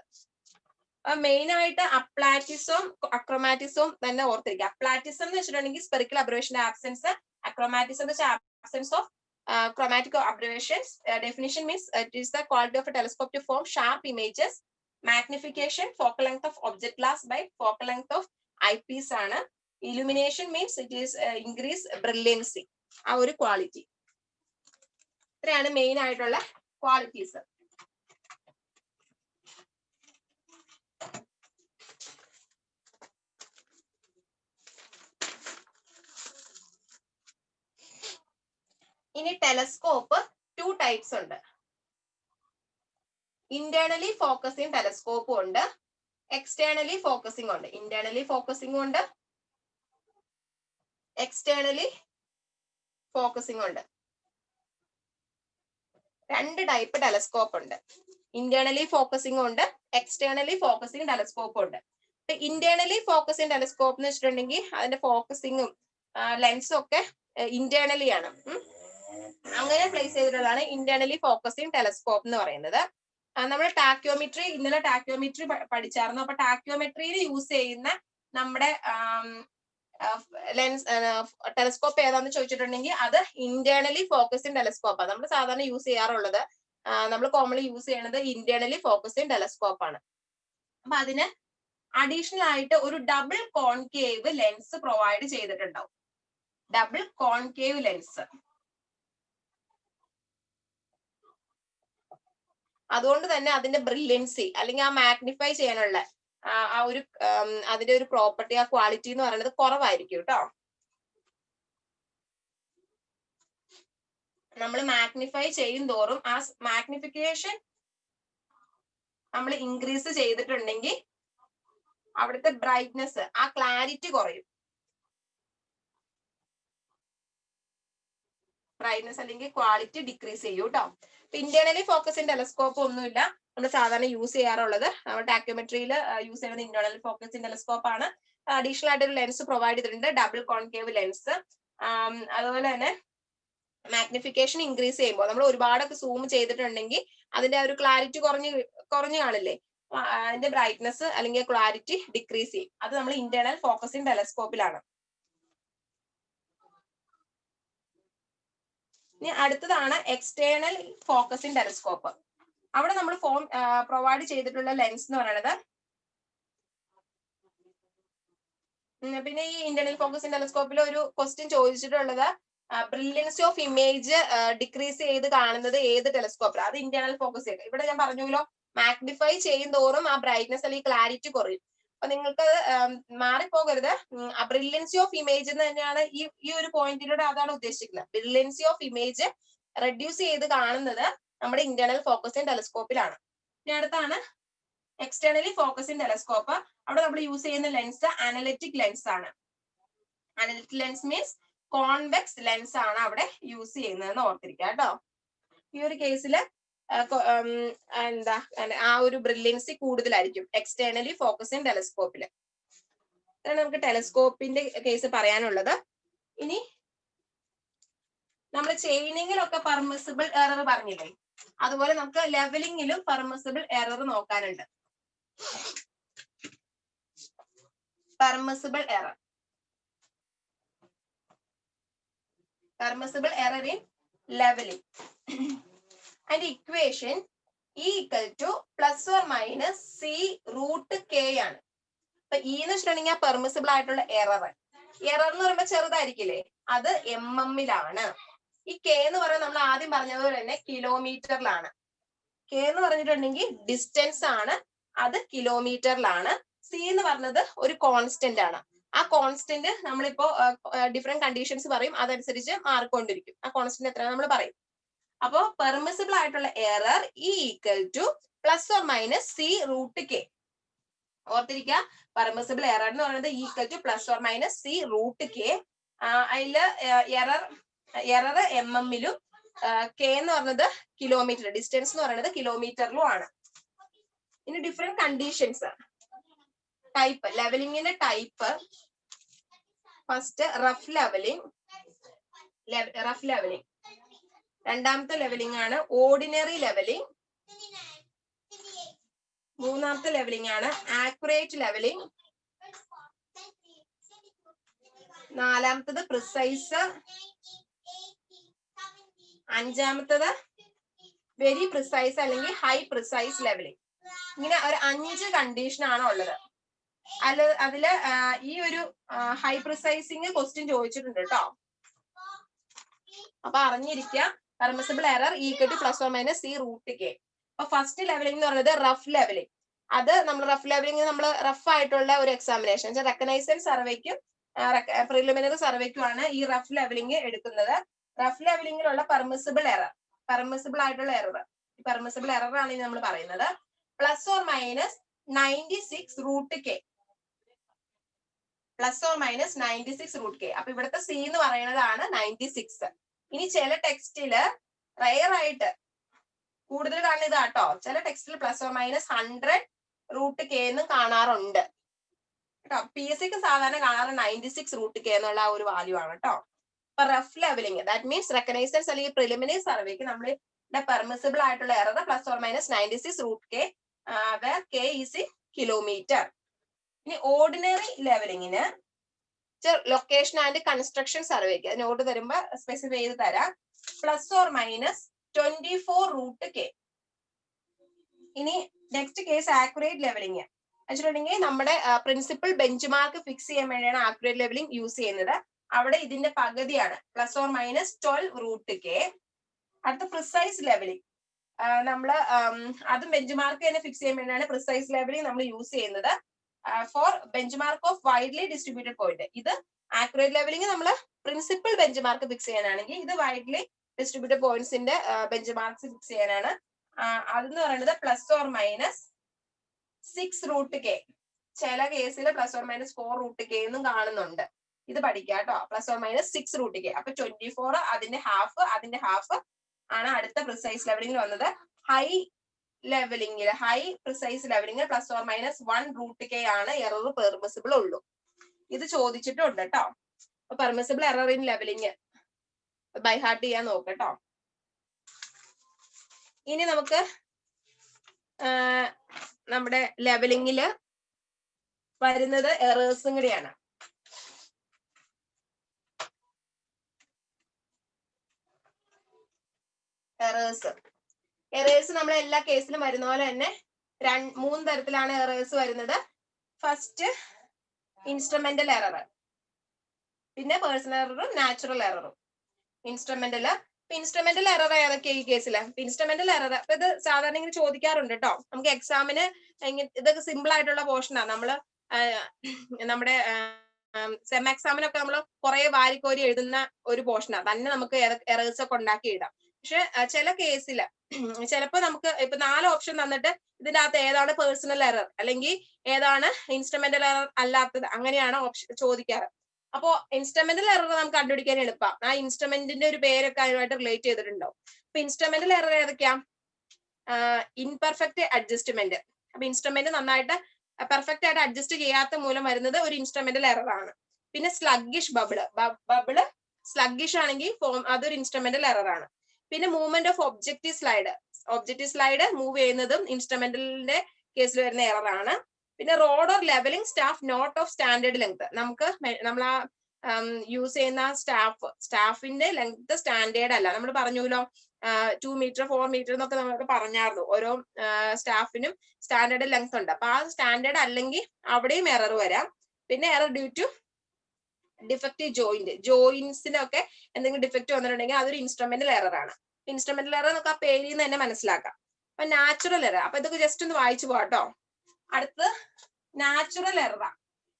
മെയിൻ ആയിട്ട് അപ്ലാറ്റിസവും അക്രോമാറ്റിസവും തന്നെ ഓർത്തിരിക്കുക. അപ്ലാറ്റിസം എന്ന് വെച്ചിട്ടുണ്ടെങ്കിൽ സ്പെറിക്കൽ അബ്രവേഷന്റെ ആബ്സെൻസ്, അക്രോമാറ്റിസം എന്ന് വെച്ചാൽ absence of chromatic observations. Definition means it is the quality of a telescope to form sharp images. Magnification, focal length of object glass by focal length of eyepiece ആണ്. Illumination means it is increase brilliancy, ആ ഒരു ക്വാളിറ്റി. ഇത്രയാണ് മെയിൻ ആയിട്ടുള്ള ക്വാളിറ്റീസ്. ഇനി ടെലസ്കോപ്പ് 2 ടൈപ്സ് ഉണ്ട്. ഇന്റേണലി ഫോക്കസിങ് ടെലസ്കോപ്പും ഉണ്ട്, എക്സ്റ്റേണലി ഫോക്കസിങ് ഉണ്ട്. ഇന്റേണലി ഫോക്കസിങ് ഉണ്ട്, എക്സ്റ്റേണലി ഫോക്കസിങ് ഉണ്ട്. 2 ടൈപ്പ് ടെലസ്കോപ്പ് ഉണ്ട്. ഇന്റേണലി ഫോക്കസിങ് ഉണ്ട്, എക്സ്റ്റേണലി ഫോക്കസിങ് ടെലസ്കോപ്പ് ഉണ്ട്. ഇന്റേണലി ഫോക്കസിങ് ടെലസ്കോപ്പ് എന്ന് വെച്ചിട്ടുണ്ടെങ്കിൽ അതിന്റെ ഫോക്കസിങ്ങും ലെൻസും ഒക്കെ ഇന്റേണലി ആണ്. അങ്ങനെ പ്ലേസ് ചെയ്തിട്ടുള്ളതാണ് ഇന്റേണലി ഫോക്കസിങ് ടെലസ്കോപ്പ് എന്ന് പറയുന്നത്. നമ്മൾ ടാക്യോമെട്രി, ഇന്നലെ ടാക്യോമെട്രി പഠിച്ചായിരുന്നു. അപ്പൊ ടാക്യോമെട്രിയിൽ യൂസ് ചെയ്യുന്ന നമ്മുടെ ലെൻസ് ടെലസ്കോപ്പ് ഏതാന്ന് ചോദിച്ചിട്ടുണ്ടെങ്കിൽ അത് ഇന്റേണലി ഫോക്കസിങ് ടെലസ്കോപ്പാണ്. നമ്മൾ സാധാരണ യൂസ് ചെയ്യാറുള്ളത്, നമ്മൾ കോമൺലി യൂസ് ചെയ്യുന്നത് ഇന്റേണലി ഫോക്കസിങ് ടെലസ്കോപ്പ് ആണ്. അപ്പൊ അതിന് അഡീഷണൽ ആയിട്ട് ഒരു ഡബിൾ കോൺകേവ് ലെൻസ് പ്രൊവൈഡ് ചെയ്തിട്ടുണ്ടാവും. Double concave lens. അതുകൊണ്ട് തന്നെ അതിന്റെ ബ്രില്യൻസി അല്ലെങ്കിൽ ആ മാഗ്നിഫൈ ചെയ്യാനുള്ള ആ ഒരു അതിന്റെ ഒരു പ്രോപ്പർട്ടി, ആ ക്വാളിറ്റി എന്ന് പറയുന്നത് കുറവായിരിക്കും കേട്ടോ. നമ്മൾ മാഗ്നിഫൈ ചെയ്യും തോറും ആ മാഗ്നിഫിക്കേഷൻ നമ്മൾ ഇൻക്രീസ് ചെയ്തിട്ടുണ്ടെങ്കിൽ അവിടുത്തെ ബ്രൈറ്റ്നെസ്, ആ ക്ലാരിറ്റി കുറയും. ബ്രൈറ്റ്നെസ് അല്ലെങ്കിൽ ക്വാളിറ്റി ഡിക്രീസ് ചെയ്യും കേട്ടോ. ഇന്റേണലി ഫോക്കസിങ് ടെലസ്കോപ്പ് ഒന്നുമില്ല, നമ്മൾ സാധാരണ യൂസ് ചെയ്യാറുള്ളത് ടാക്യോമെട്രിയിൽ യൂസ് ചെയ്യുന്നത് ഇന്റേണൽ ഫോക്കസിങ് ടെലസ്കോപ്പ് ആണ്. അഡീഷണൽ ആയിട്ട് ഒരു ലെൻസ് പ്രൊവൈഡ് ചെയ്തിട്ടുണ്ട്, ഡബിൾ കോൺകേവ് ലെൻസ്. അതുപോലെ തന്നെ മാഗ്നിഫിക്കേഷൻ ഇൻക്രീസ് ചെയ്യുമ്പോൾ നമ്മൾ ഒരുപാടൊക്കെ സൂം ചെയ്തിട്ടുണ്ടെങ്കിൽ അതിന്റെ ഒരു ക്ലാരിറ്റി കുറഞ്ഞു കാണില്ലേ, അതിന്റെ ബ്രൈറ്റ്നെസ് അല്ലെങ്കിൽ ക്ലാരിറ്റി ഡിക്രീസ് ചെയ്യും. അത് നമ്മൾ ഇന്റേണൽ ഫോക്കസിങ് ടെലസ്കോപ്പിലാണ്. ഇനി അടുത്തതാണ് എക്സ്റ്റേണൽ ഫോക്കസിങ് ടെലസ്കോപ്പ്. അവിടെ നമ്മൾ പ്രൊവൈഡ് ചെയ്തിട്ടുള്ള ലെൻസ് എന്ന് പറയുന്നത്, പിന്നെ ഈ ഇന്റേണൽ ഫോക്കസിങ് ടെലസ്കോപ്പിൽ ഒരു ക്വസ്റ്റ്യൻ ചോദിച്ചിട്ടുള്ളത് ബ്രില്യൻസി ഓഫ് ഇമേജ് ഡിക്രീസ് ചെയ്ത് കാണുന്നത് ഏത് ടെലസ്കോപ്പിലാണ്? അത് ഇന്റേണൽ ഫോക്കസ്. ഇവിടെ ഞാൻ പറഞ്ഞല്ലോ, മാഗ്നിഫൈ ചെയ്യും തോറും ആ ബ്രൈറ്റ്നെസ് അല്ലെങ്കിൽ ക്ലാരിറ്റി കുറയും. അപ്പൊ നിങ്ങൾക്ക് മാറിപ്പോകരുത്. ബ്രില്യൻസി ഓഫ് ഇമേജ് എന്ന് തന്നെയാണ് ഈ ഒരു പോയിന്റിലൂടെ അതാണ് ഉദ്ദേശിക്കുന്നത്. ബ്രില്യൻസി ഓഫ് ഇമേജ് റെഡ്യൂസ് ചെയ്ത് കാണുന്നത് നമ്മുടെ ഇന്റേണൽ ഫോക്കസിങ് ടെലസ്കോപ്പിലാണ്. ഇനി അടുത്താണ് എക്സ്റ്റേണലി ഫോക്കസിങ് ടെലസ്കോപ്പ്. അവിടെ നമ്മൾ യൂസ് ചെയ്യുന്ന ലെൻസ് അനലിറ്റിക് ലെൻസ് ആണ്. Analytic lens means convex lens ആണ് അവിടെ യൂസ് ചെയ്യുന്നതെന്ന് ഓർത്തിരിക്കുക കേട്ടോ. ഈ ഒരു കേസിൽ എന്താ ആ ഒരു ബ്രില്യൻസി കൂടുതലായിരിക്കും എക്സ്റ്റേണലി ഫോക്കസിങ് ടെലസ്കോപ്പിൽ. അതാണ് നമുക്ക് ടെലസ്കോപ്പിന്റെ കേസ് പറയാനുള്ളത്. ഇനി നമ്മൾ ചെയിനിങ്ങിലൊക്കെ പെർമിസിബിൾ എറർ പറഞ്ഞില്ലേ, അതുപോലെ നമുക്ക് ലെവലിംഗിലും പെർമിസിബിൾ എറർ നോക്കാനുണ്ട്. Permissible error in leveling and equation E equal to plus or minus C root K ആണ്. അപ്പൊ E എന്ന് വെച്ചിട്ടുണ്ടെങ്കിൽ പെർമിസിബിൾ ആയിട്ടുള്ള എറർ എന്ന് പറയുമ്പോൾ ചെറുതായിരിക്കില്ലേ, അത് mm-ലാണ്. ഈ K എന്ന് പറയുന്നത് നമ്മൾ ആദ്യം പറഞ്ഞതുപോലെ തന്നെ കിലോമീറ്ററിലാണ്. K എന്ന് പറഞ്ഞിട്ടുണ്ടെങ്കിൽ ഡിസ്റ്റൻസ് ആണ്, അത് കിലോമീറ്ററിലാണ്. C എന്ന് പറഞ്ഞത് ഒരു കോൺസ്റ്റന്റ് ആണ്. ആ കോൺസ്റ്റന്റ് നമ്മളിപ്പോ ഡിഫറെന്റ് കണ്ടീഷൻസ് പറയും, അതനുസരിച്ച് മാറിക്കൊണ്ടിരിക്കും. ആ കോൺസ്റ്റന്റ് എത്ര നമ്മൾ പറയും. അപ്പോ പെർമിസിബിൾ ആയിട്ടുള്ള error E equal to plus or minus C root K. ഓർത്തിരിക്കുക, പെർമിസിബിൾ എറർ എന്ന് പറയുന്നത് equal to plus or minus C root K. അതില് എറർ mm-ലും K എന്ന് പറഞ്ഞത് കിലോമീറ്റർ, ഡിസ്റ്റൻസ് എന്ന് പറയുന്നത് കിലോമീറ്ററിലും ആണ്. ഇനി ഡിഫറെന്റ് കണ്ടീഷൻസ്, ടൈപ്പ്, ലെവലിംഗിന്റെ ടൈപ്പ്. First rough levelling. രണ്ടാമത്തെ ലെവലിംഗ് ആണ് ഓർഡിനറി ലെവലിംഗ്. മൂന്നാമത്തെ ലെവലിംഗ് ആണ് ആക്യുറേറ്റ് ലെവലിംഗ്. നാലാമത്തത് പ്രിസൈസ്. അഞ്ചാമത്തത് വെരി പ്രിസൈസ് അല്ലെങ്കിൽ ഹൈ പ്രിസൈസ് ലെവലിംഗ്. ഇങ്ങനെ ഒരു 5 കണ്ടീഷൻ ആണ് ഉള്ളത്. അതില് ഈ ഒരു ഹൈ പ്രിസൈസിങ് ക്വസ്റ്റ്യൻ ചോദിച്ചിട്ടുണ്ട് കേട്ടോ. അപ്പൊ അറിഞ്ഞിരിക്കുക, permissible error equal to plus or minus C root K. അപ്പൊ ഫസ്റ്റ് ലെവലിംഗ് എന്ന് പറയുന്നത് റഫ് ലെവലിംഗ്. അത് നമ്മൾ റഫ് ലെവലിംഗ് നമ്മൾ റഫ് ആയിട്ടുള്ള ഒരു എക്സാമിനേഷൻ റെക്കഗ്നൈസ്ഡ് സർവേക്കും പ്രിലിമിനറി സർവേക്കുമാണ് ഈ റഫ് ലെവലിംഗ് എടുക്കുന്നത്. റഫ് ലെവലിംഗിലുള്ള പെർമിസിബിൾ ആയിട്ടുള്ള എറർ, പെർമിസിബിൾ എറർ ആണ് നമ്മൾ പറയുന്നത്. Plus or minus 96 root K. Plus or minus 96 root K. അപ്പൊ ഇവിടുത്തെ C എന്ന് പറയുന്നതാണ് 96. ഇനി ചില ടെക്സ്റ്റില് റയർ ആയിട്ട് കൂടുതൽ കാണുന്ന ഇതാട്ടോ, ചില ടെക്സ്റ്റിൽ plus or minus 100 root K എന്നും കാണാറുണ്ട് കേട്ടോ. PSCക്ക് സാധാരണ കാണാറ് 96 റൂട്ട് K എന്നുള്ള ആ ഒരു വാല്യൂ ആണ് കേട്ടോ. അപ്പൊ rough levelling, that means recognised അല്ലെങ്കിൽ പ്രിലിമിനറി സർവേക്ക് നമ്മൾ പെർമിസിബിൾ ആയിട്ടുള്ള error plus or minus 96 root K, where K is kilometre. ഇനി ഓർഡിനറി ലെവലിംഗിന് ലൊക്കേഷൻ ആൻഡ് കൺസ്ട്രക്ഷൻ സർവേക്ക് നോട്ട് തരുമ്പോ സ്പെസിഫൈ ചെയ്ത് തരാം, plus or minus 24 root K. ഇനി നെക്സ്റ്റ് കേസ് ആക്യുറേറ്റ് ലെവലിംഗ് വെച്ചിട്ടുണ്ടെങ്കിൽ നമ്മുടെ പ്രിൻസിപ്പൽ ബെഞ്ച് മാർക്ക് ഫിക്സ് ചെയ്യാൻ വേണ്ടിയാണ് ആക്യുറേറ്റ് ലെവലിംഗ് യൂസ് ചെയ്യുന്നത്. അവിടെ ഇതിന്റെ പകുതിയാണ്, plus or minus 12 root K. അടുത്ത പ്രിസൈസ് ലെവലിംഗ്, നമ്മള് അതും ബെഞ്ച് മാർക്ക് തന്നെ ഫിക്സ് ചെയ്യാൻ വേണ്ടിയാണ് പ്രിസൈസ് ലെവലിംഗ് നമ്മൾ യൂസ് ചെയ്യുന്നത്. For bench mark of widely distributed point. ഇത് ആക്യുറേറ്റ് ലെവലിംഗ് നമ്മൾ പ്രിൻസിപ്പൽ ബെഞ്ച് മാർക്ക് ഫിക്സ് ചെയ്യാനാണെങ്കിൽ, ഇത് വൈഡ്ലി ഡിസ്ട്രിബ്യൂട്ടഡ് പോയിന്റ്സിന്റെ ബെഞ്ച് മാർക്സ് ഫിക്സ് ചെയ്യാനാണ്. അതെന്ന് പറയുന്നത് plus or minus 6 root K. ചില കേസിൽ plus or minus 4 root K എന്നും കാണുന്നുണ്ട്. ഇത് പഠിക്കുക കേട്ടോ, plus or minus 6 root K. അപ്പൊ 24 അതിന്റെ ഹാഫ് ആണ് അടുത്ത പ്രിസൈസ് ലെവലിംഗിൽ വന്നത്. High precise levelling plus or minus 1 root K ആണ് എറർ പെർമിസിബിൾ ഉള്ളൂ. ഇത് ചോദിച്ചിട്ടുണ്ട് കേട്ടോ. അപ്പൊ permissible error in levelling by heart ചെയ്യാൻ നോക്കട്ടോ. ഇനി നമുക്ക് നമ്മുടെ ലെവലിംഗില് വരുന്നത് എറേഴ്സും കൂടിയാണ്. എറേഴ്സ് നമ്മൾ എല്ലാ കേസിലും വരുന്ന പോലെ തന്നെ 3 തരത്തിലാണ് എറേഴ്സ് വരുന്നത്. ഫസ്റ്റ് ഇൻസ്ട്രുമെന്റൽ എറർ, പിന്നെ പേഴ്സണൽ എററും നാച്ചുറൽ എററും. ഇൻസ്ട്രുമെന്റൽ എറർ ഏതൊക്കെയാ ഈ കേസിൽ? ഇൻസ്ട്രുമെന്റൽ എറർ അപ്പൊ ഇത് സാധാരണ ഇങ്ങനെ ചോദിക്കാറുണ്ട് കേട്ടോ. നമുക്ക് എക്സാമിന് ഇതൊക്കെ സിമ്പിൾ ആയിട്ടുള്ള പോർഷനാണ്. നമ്മള് നമ്മുടെ സെം എക്സാമിനൊക്കെ നമ്മൾ കുറെ വാരിക്കോരി എഴുതുന്ന ഒരു പോർഷനാണ് തന്നെ. നമുക്ക് എറേഴ്സ് ഒക്കെ ഉണ്ടാക്കി ഇടാം. പക്ഷെ ചില കേസില് ചിലപ്പോ നമുക്ക് ഇപ്പൊ 4 ഓപ്ഷൻ തന്നിട്ട് ഇതിന്റെ അകത്ത് ഏതാണ് പേഴ്സണൽ എറർ അല്ലെങ്കിൽ ഏതാണ് ഇൻസ്ട്രുമെന്റൽ എറർ അല്ലാത്തത്, അങ്ങനെയാണ് ഓപ്ഷൻ ചോദിക്കാറ്. അപ്പോ ഇൻസ്ട്രുമെന്റൽ എറർ നമുക്ക് കണ്ടുപിടിക്കാൻ എളുപ്പം. ആ ഇൻസ്ട്രുമെന്റിന്റെ ഒരു പേരൊക്കെ അതുമായിട്ട് റിലേറ്റ് ചെയ്തിട്ടുണ്ടാവും. അപ്പൊ ഇൻസ്ട്രുമെന്റൽ എറർ ഏതൊക്കെയാ? Imperfect adjustment. അപ്പൊ ഇൻസ്ട്രുമെന്റ് നന്നായിട്ട് പെർഫെക്റ്റ് ആയിട്ട് അഡ്ജസ്റ്റ് ചെയ്യാത്ത മൂലം വരുന്നത് ഒരു ഇൻസ്ട്രുമെന്റൽ എറർ ആണ്. പിന്നെ സ്ലഗ്ഗിഷ് ബബിള് സ്ലഗ്ഗിഷ് ആണെങ്കിൽ അതൊരു ഇൻസ്ട്രുമെന്റൽ എറർ ആണ്. പിന്നെ movement of objective slide move ചെയ്യുന്നതും ഇൻസ്ട്രുമെന്റലിന്റെ കേസിൽ വരുന്ന എറർ ആണ്. പിന്നെ rod or levelling staff not of standard length. നമ്മൾ ആ യൂസ് ചെയ്യുന്ന സ്റ്റാഫിന്റെ ലെങ്ത് സ്റ്റാൻഡേർഡ് അല്ല. നമ്മൾ പറഞ്ഞല്ലോ 2 മീറ്റർ 4 മീറ്റർ എന്നൊക്കെ നമുക്ക് പറഞ്ഞായിരുന്നു. ഓരോ സ്റ്റാഫിനും സ്റ്റാൻഡേർഡ് ലെങ്ത് ഉണ്ട്. അപ്പൊ ആ സ്റ്റാൻഡേർഡ് അല്ലെങ്കിൽ അവിടെയും എറർ വരാം. പിന്നെ എറർ ഡ്യൂ ടു ഡിഫക്റ്റീവ് ജോയിന്റ്സിനൊക്കെ എന്തെങ്കിലും ഡിഫക്റ്റ് വന്നിട്ടുണ്ടെങ്കിൽ അതൊരു ഇൻസ്ട്രുമെന്റൽ എറർ ആണ്. ഇൻസ്ട്രുമെന്റൽ എറർ നമുക്ക് ആ പേരിൽ നിന്ന് തന്നെ മനസ്സിലാക്കാം. അപ്പൊ നാച്ചുറൽ എറർ, അപ്പൊ ഇതൊക്കെ ജസ്റ്റ് ഒന്ന് വായിച്ചു പോട്ടോ. അടുത്ത് natural error.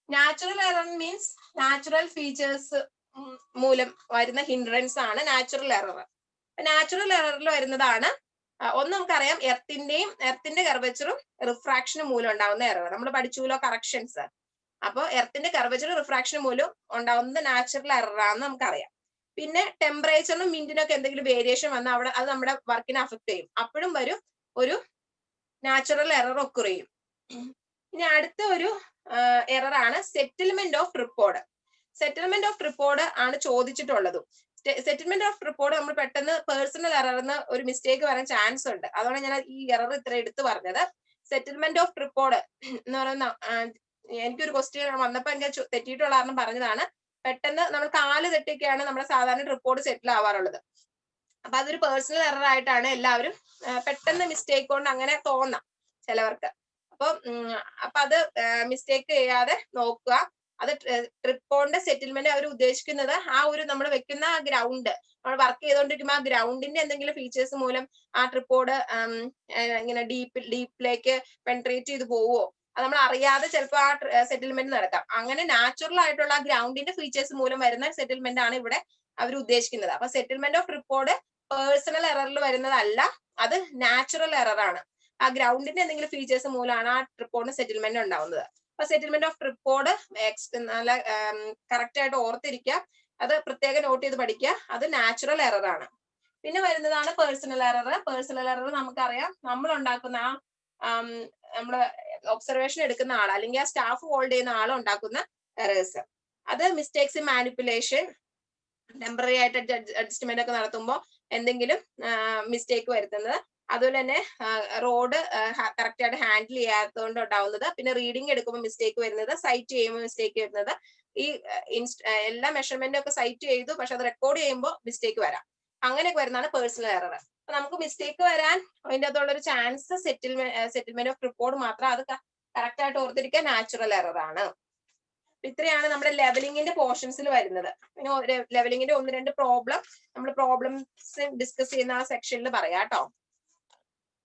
Natural error means natural features മൂലം വരുന്ന ഹിൻഡ്രൻസ് ആണ് നാച്ചുറൽ എറർ. നാച്ചുറൽ എററിൽ വരുന്നതാണ് ഒന്ന് നമുക്കറിയാം, എർത്തിന്റെ കർവച്ചറും റിഫ്രാക്ഷനും മൂലം ഉണ്ടാവുന്ന എറർ. നമ്മൾ പഠിച്ചുല്ലോ കറക്ഷൻസ്. അപ്പൊ എർത്തിന്റെ കർവച്ചറും റിഫ്രാക്ഷനും മൂലം ഉണ്ടാവുന്നത് നാച്ചുറൽ എറർ ആണെന്ന് നമുക്കറിയാം. പിന്നെ ടെമ്പറേച്ചറിനും വിൻഡിനൊക്കെ എന്തെങ്കിലും വേരിയേഷൻ വന്നാൽ അവിടെ അത് നമ്മുടെ വർക്കിനെ അഫക്ട് ചെയ്യും. അപ്പോഴും വരും ഒരു നാച്ചുറൽ എറർ ഒക്കർ ചെയ്യും. ഇനി അടുത്ത ഒരു എറർ ആണ് settlement of tripod. Settlement of tripod ആണ് ചോദിച്ചിട്ടുള്ളത്. സെറ്റിൽമെന്റ് ഓഫ് ട്രിപ്പോഡ് നമ്മൾ പെട്ടെന്ന് പേഴ്സണൽ എററിന് ഒരു മിസ്റ്റേക്ക് വരാൻ ചാൻസ് ഉണ്ട്. അതാണ് ഞാൻ ഈ എറർ ഇത്ര എടുത്തു പറഞ്ഞത്. സെറ്റിൽമെന്റ് ഓഫ് ട്രിപ്പോഡ് എന്ന് പറയുന്ന എനിക്കൊരു ക്വസ്റ്റ്യൻ വന്നപ്പോ എനിക്ക് തെറ്റിയിട്ടുള്ള കാരണം പറഞ്ഞതാണ്. പെട്ടെന്ന് നമ്മൾ കാല് തെറ്റിയൊക്കെയാണ് നമ്മുടെ സാധാരണ ട്രിപ്പോഡ് സെറ്റിൽ ആവാറുള്ളത്. അപ്പൊ അതൊരു പേഴ്സണൽ എറർ ആയിട്ടാണ് എല്ലാവരും പെട്ടെന്ന് മിസ്റ്റേക്ക് കൊണ്ട് അങ്ങനെ തോന്നാം ചിലവർക്ക്. അപ്പൊ അത് മിസ്റ്റേക്ക് ചെയ്യാതെ നോക്കുക. അത് ട്രിപ്പോണിന്റെ സെറ്റിൽമെന്റ് അവർ ഉദ്ദേശിക്കുന്നത് ആ ഒരു നമ്മൾ വെക്കുന്ന ഗ്രൗണ്ട്, നമ്മൾ വർക്ക് ചെയ്തുകൊണ്ടിരിക്കുമ്പോൾ ആ ഗ്രൗണ്ടിന്റെ എന്തെങ്കിലും ഫീച്ചേഴ്സ് മൂലം ആ ട്രിപ്പോഡ് ഇങ്ങനെ ഡീപ്പിലേക്ക് പെൻട്രേറ്റ് ചെയ്ത് പോവോ, അത് നമ്മൾ അറിയാതെ ചിലപ്പോൾ ആ സെറ്റിൽമെന്റ് നടക്കാം. അങ്ങനെ നാച്ചുറൽ ആയിട്ടുള്ള ആ ഗ്രൗണ്ടിന്റെ ഫീച്ചേഴ്സ് മൂലം വരുന്ന സെറ്റിൽമെന്റ് ആണ് ഇവിടെ അവർ ഉദ്ദേശിക്കുന്നത്. അപ്പൊ സെറ്റിൽമെന്റ് ഓഫ് ട്രിപ്പോഡ് പേഴ്സണൽ എററിൽ വരുന്നതല്ല, അത് നാച്ചുറൽ എറർ ആണ്. ആ ഗ്രൗണ്ടിന്റെ എന്തെങ്കിലും ഫീച്ചേഴ്സ് മൂലമാണ് ആ ട്രിപ്പോഡിന് സെറ്റിൽമെന്റ് ഉണ്ടാവുന്നത്. അപ്പൊ സെറ്റിൽമെന്റ് ഓഫ് ട്രിപ്പോഡ് നല്ല കറക്റ്റ് ആയിട്ട് ഓർത്തിരിക്കുക, അത് പ്രത്യേകം നോട്ട് ചെയ്ത് പഠിക്കുക. അത് നാച്ചുറൽ എറർ ആണ്. പിന്നെ വരുന്നതാണ് പേഴ്സണൽ എറർ. പേഴ്സണൽ എറർ നമുക്കറിയാം, നമ്മൾ ഉണ്ടാക്കുന്ന നമ്മള് ഒബ്സർവേഷൻ എടുക്കുന്ന ആൾ അല്ലെങ്കിൽ ആ സ്റ്റാഫ് ഹോൾഡ് ചെയ്യുന്ന ആൾ ഉണ്ടാക്കുന്ന എറേഴ്സ്. അത് മിസ്റ്റേക്സ് ഇൻ മാനിപ്പുലേഷൻ, ടെമ്പററി ആയിട്ട് അഡ്ജസ്റ്റ്മെന്റ് ഒക്കെ നടത്തുമ്പോൾ എന്തെങ്കിലും മിസ്റ്റേക്ക് വരുത്തുന്നത്. അതുപോലെ തന്നെ റോഡ് കറക്റ്റ് ആയിട്ട് ഹാൻഡിൽ ചെയ്യാത്തതുകൊണ്ട് ഉണ്ടാവുന്നത്. പിന്നെ റീഡിങ് എടുക്കുമ്പോൾ മിസ്റ്റേക്ക് വരുന്നത്, സൈറ്റ് ചെയ്യുമ്പോൾ മിസ്റ്റേക്ക് വരുന്നത്. ഈ എല്ലാ മെഷർമെന്റും ഒക്കെ സൈറ്റ് ചെയ്തു, പക്ഷെ അത് റെക്കോർഡ് ചെയ്യുമ്പോൾ മിസ്റ്റേക്ക് വരാം. അങ്ങനെയൊക്കെ വരുന്നതാണ് പേഴ്സണൽ എറർ. അപ്പൊ നമുക്ക് മിസ്റ്റേക്ക് വരാൻ അതിൻ്റെ അകത്തുള്ള ഒരു ചാൻസ് സെറ്റിൽമെന്റ് ഓഫ് റിപ്പോർട്ട് മാത്രം. അത് കറക്റ്റ് ആയിട്ട് ഓർത്തിരിക്കാൻ നാച്ചുറൽ എറർ ആണ്. ഇത്രയാണ് നമ്മുടെ ലെവലിംഗിന്റെ പോർഷൻസിൽ വരുന്നത്. പിന്നെ ലെവലിംഗിന്റെ 1-2 പ്രോബ്ലം നമ്മൾ പ്രോബ്ലംസ് ഡിസ്കസ് ചെയ്യുന്ന ആ സെക്ഷനിൽ പറയാം കേട്ടോ.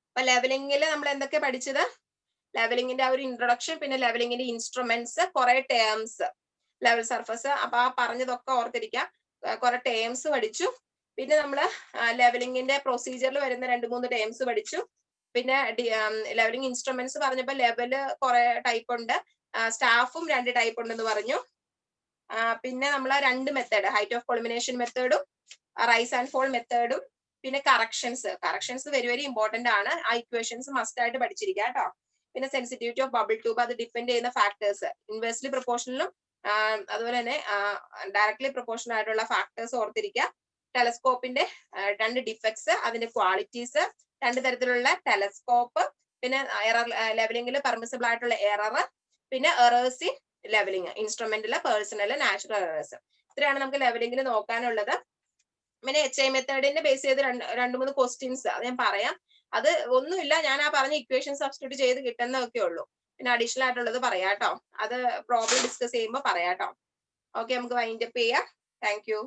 അപ്പൊ ലെവലിംഗിൽ നമ്മൾ എന്തൊക്കെ പഠിച്ചത്? ലെവലിംഗിന്റെ ആ ഒരു ഇൻട്രൊഡക്ഷൻ, പിന്നെ ലെവലിംഗിന്റെ ഇൻസ്ട്രുമെന്റ്സ്, കുറെ ടേംസ്, ലെവൽ സർഫസ്. അപ്പൊ ആ പറഞ്ഞതൊക്കെ ഓർത്തിരിക്കാം. കുറെ ടേംസ് പഠിച്ചു. പിന്നെ നമ്മൾ ലെവലിംഗിന്റെ പ്രൊസീജിയറിൽ വരുന്ന 2-3 ടേംസ് പഠിച്ചു. പിന്നെ ലെവലിംഗ് ഇൻസ്ട്രുമെന്റ്സ് പറഞ്ഞപ്പോൾ ലെവല് കുറെ ടൈപ്പ് ഉണ്ട്, സ്റ്റാഫും 2 ടൈപ്പ് ഉണ്ടെന്ന് പറഞ്ഞു. പിന്നെ നമ്മൾ 2 മെത്തേഡ്, ഹൈറ്റ് ഓഫ് കൊളിമിനേഷൻ മെത്തേഡും റൈസ് ആൻഡ് ഫോൾ മെത്തേഡും. പിന്നെ കറക്ഷൻസ് വെരി ഇമ്പോർട്ടന്റ് ആണ്. ആ ഇക്വേഷൻസ് മസ്റ്റ് ആയിട്ട് പഠിച്ചിരിക്കുക കേട്ടോ. പിന്നെ സെൻസിറ്റിവിറ്റി ഓഫ് ബബിൾ ട്യൂബ്, അത് ഡിപ്പെൻഡ് ചെയ്യുന്ന ഫാക്ടേഴ്സ്, ഇൻവേഴ്സ്ലി പ്രൊപ്പോർഷണലും അതുപോലെ തന്നെ ഡയറക്ട്ലി പ്രൊപ്പോർഷണൽ ആയിട്ടുള്ള ഫാക്ടേഴ്സ് ഓർത്തിരിക്കുക. ടെലസ്കോപ്പിന്റെ 2 ഡിഫക്ട്സ്, അതിന്റെ ക്വാളിറ്റീസ്, 2 തരത്തിലുള്ള ടെലസ്കോപ്പ്, പിന്നെ ലെവലിംഗിൽ പെർമിസിബിൾ ആയിട്ടുള്ള എറർ, പിന്നെ എറേഴ്സ് ഇൻ ലെവലിംഗ്, ഇൻസ്ട്രുമെന്റിലെ പേഴ്സണൽ നാച്ചുറൽ എറേഴ്സ്. ഇത്രയാണ് നമുക്ക് ലെവലിംഗിൽ നോക്കാനുള്ളത്. പിന്നെ HI മെത്തേഡിന്റെ ബേസ് ചെയ്ത് 2-3 ക്വസ്റ്റ്യൻസ് അത് ഞാൻ പറയാം. അത് ഒന്നുമില്ല, ഞാൻ ആ പറഞ്ഞ ഇക്വേഷൻ സബ്സ്റ്റിറ്റ്യൂട്ട് ചെയ്ത് കിട്ടുന്നതൊക്കെ ഉള്ളൂ. പിന്നെ അഡീഷണൽ ആയിട്ടുള്ളത് പറയാട്ടോ, അത് പ്രോബ്ലം ഡിസ്കസ് ചെയ്യുമ്പോൾ പറയാട്ടോ. ഓക്കെ, നമുക്ക് വൈൻഡ് അപ്പ് ചെയ്യാം. Thank you.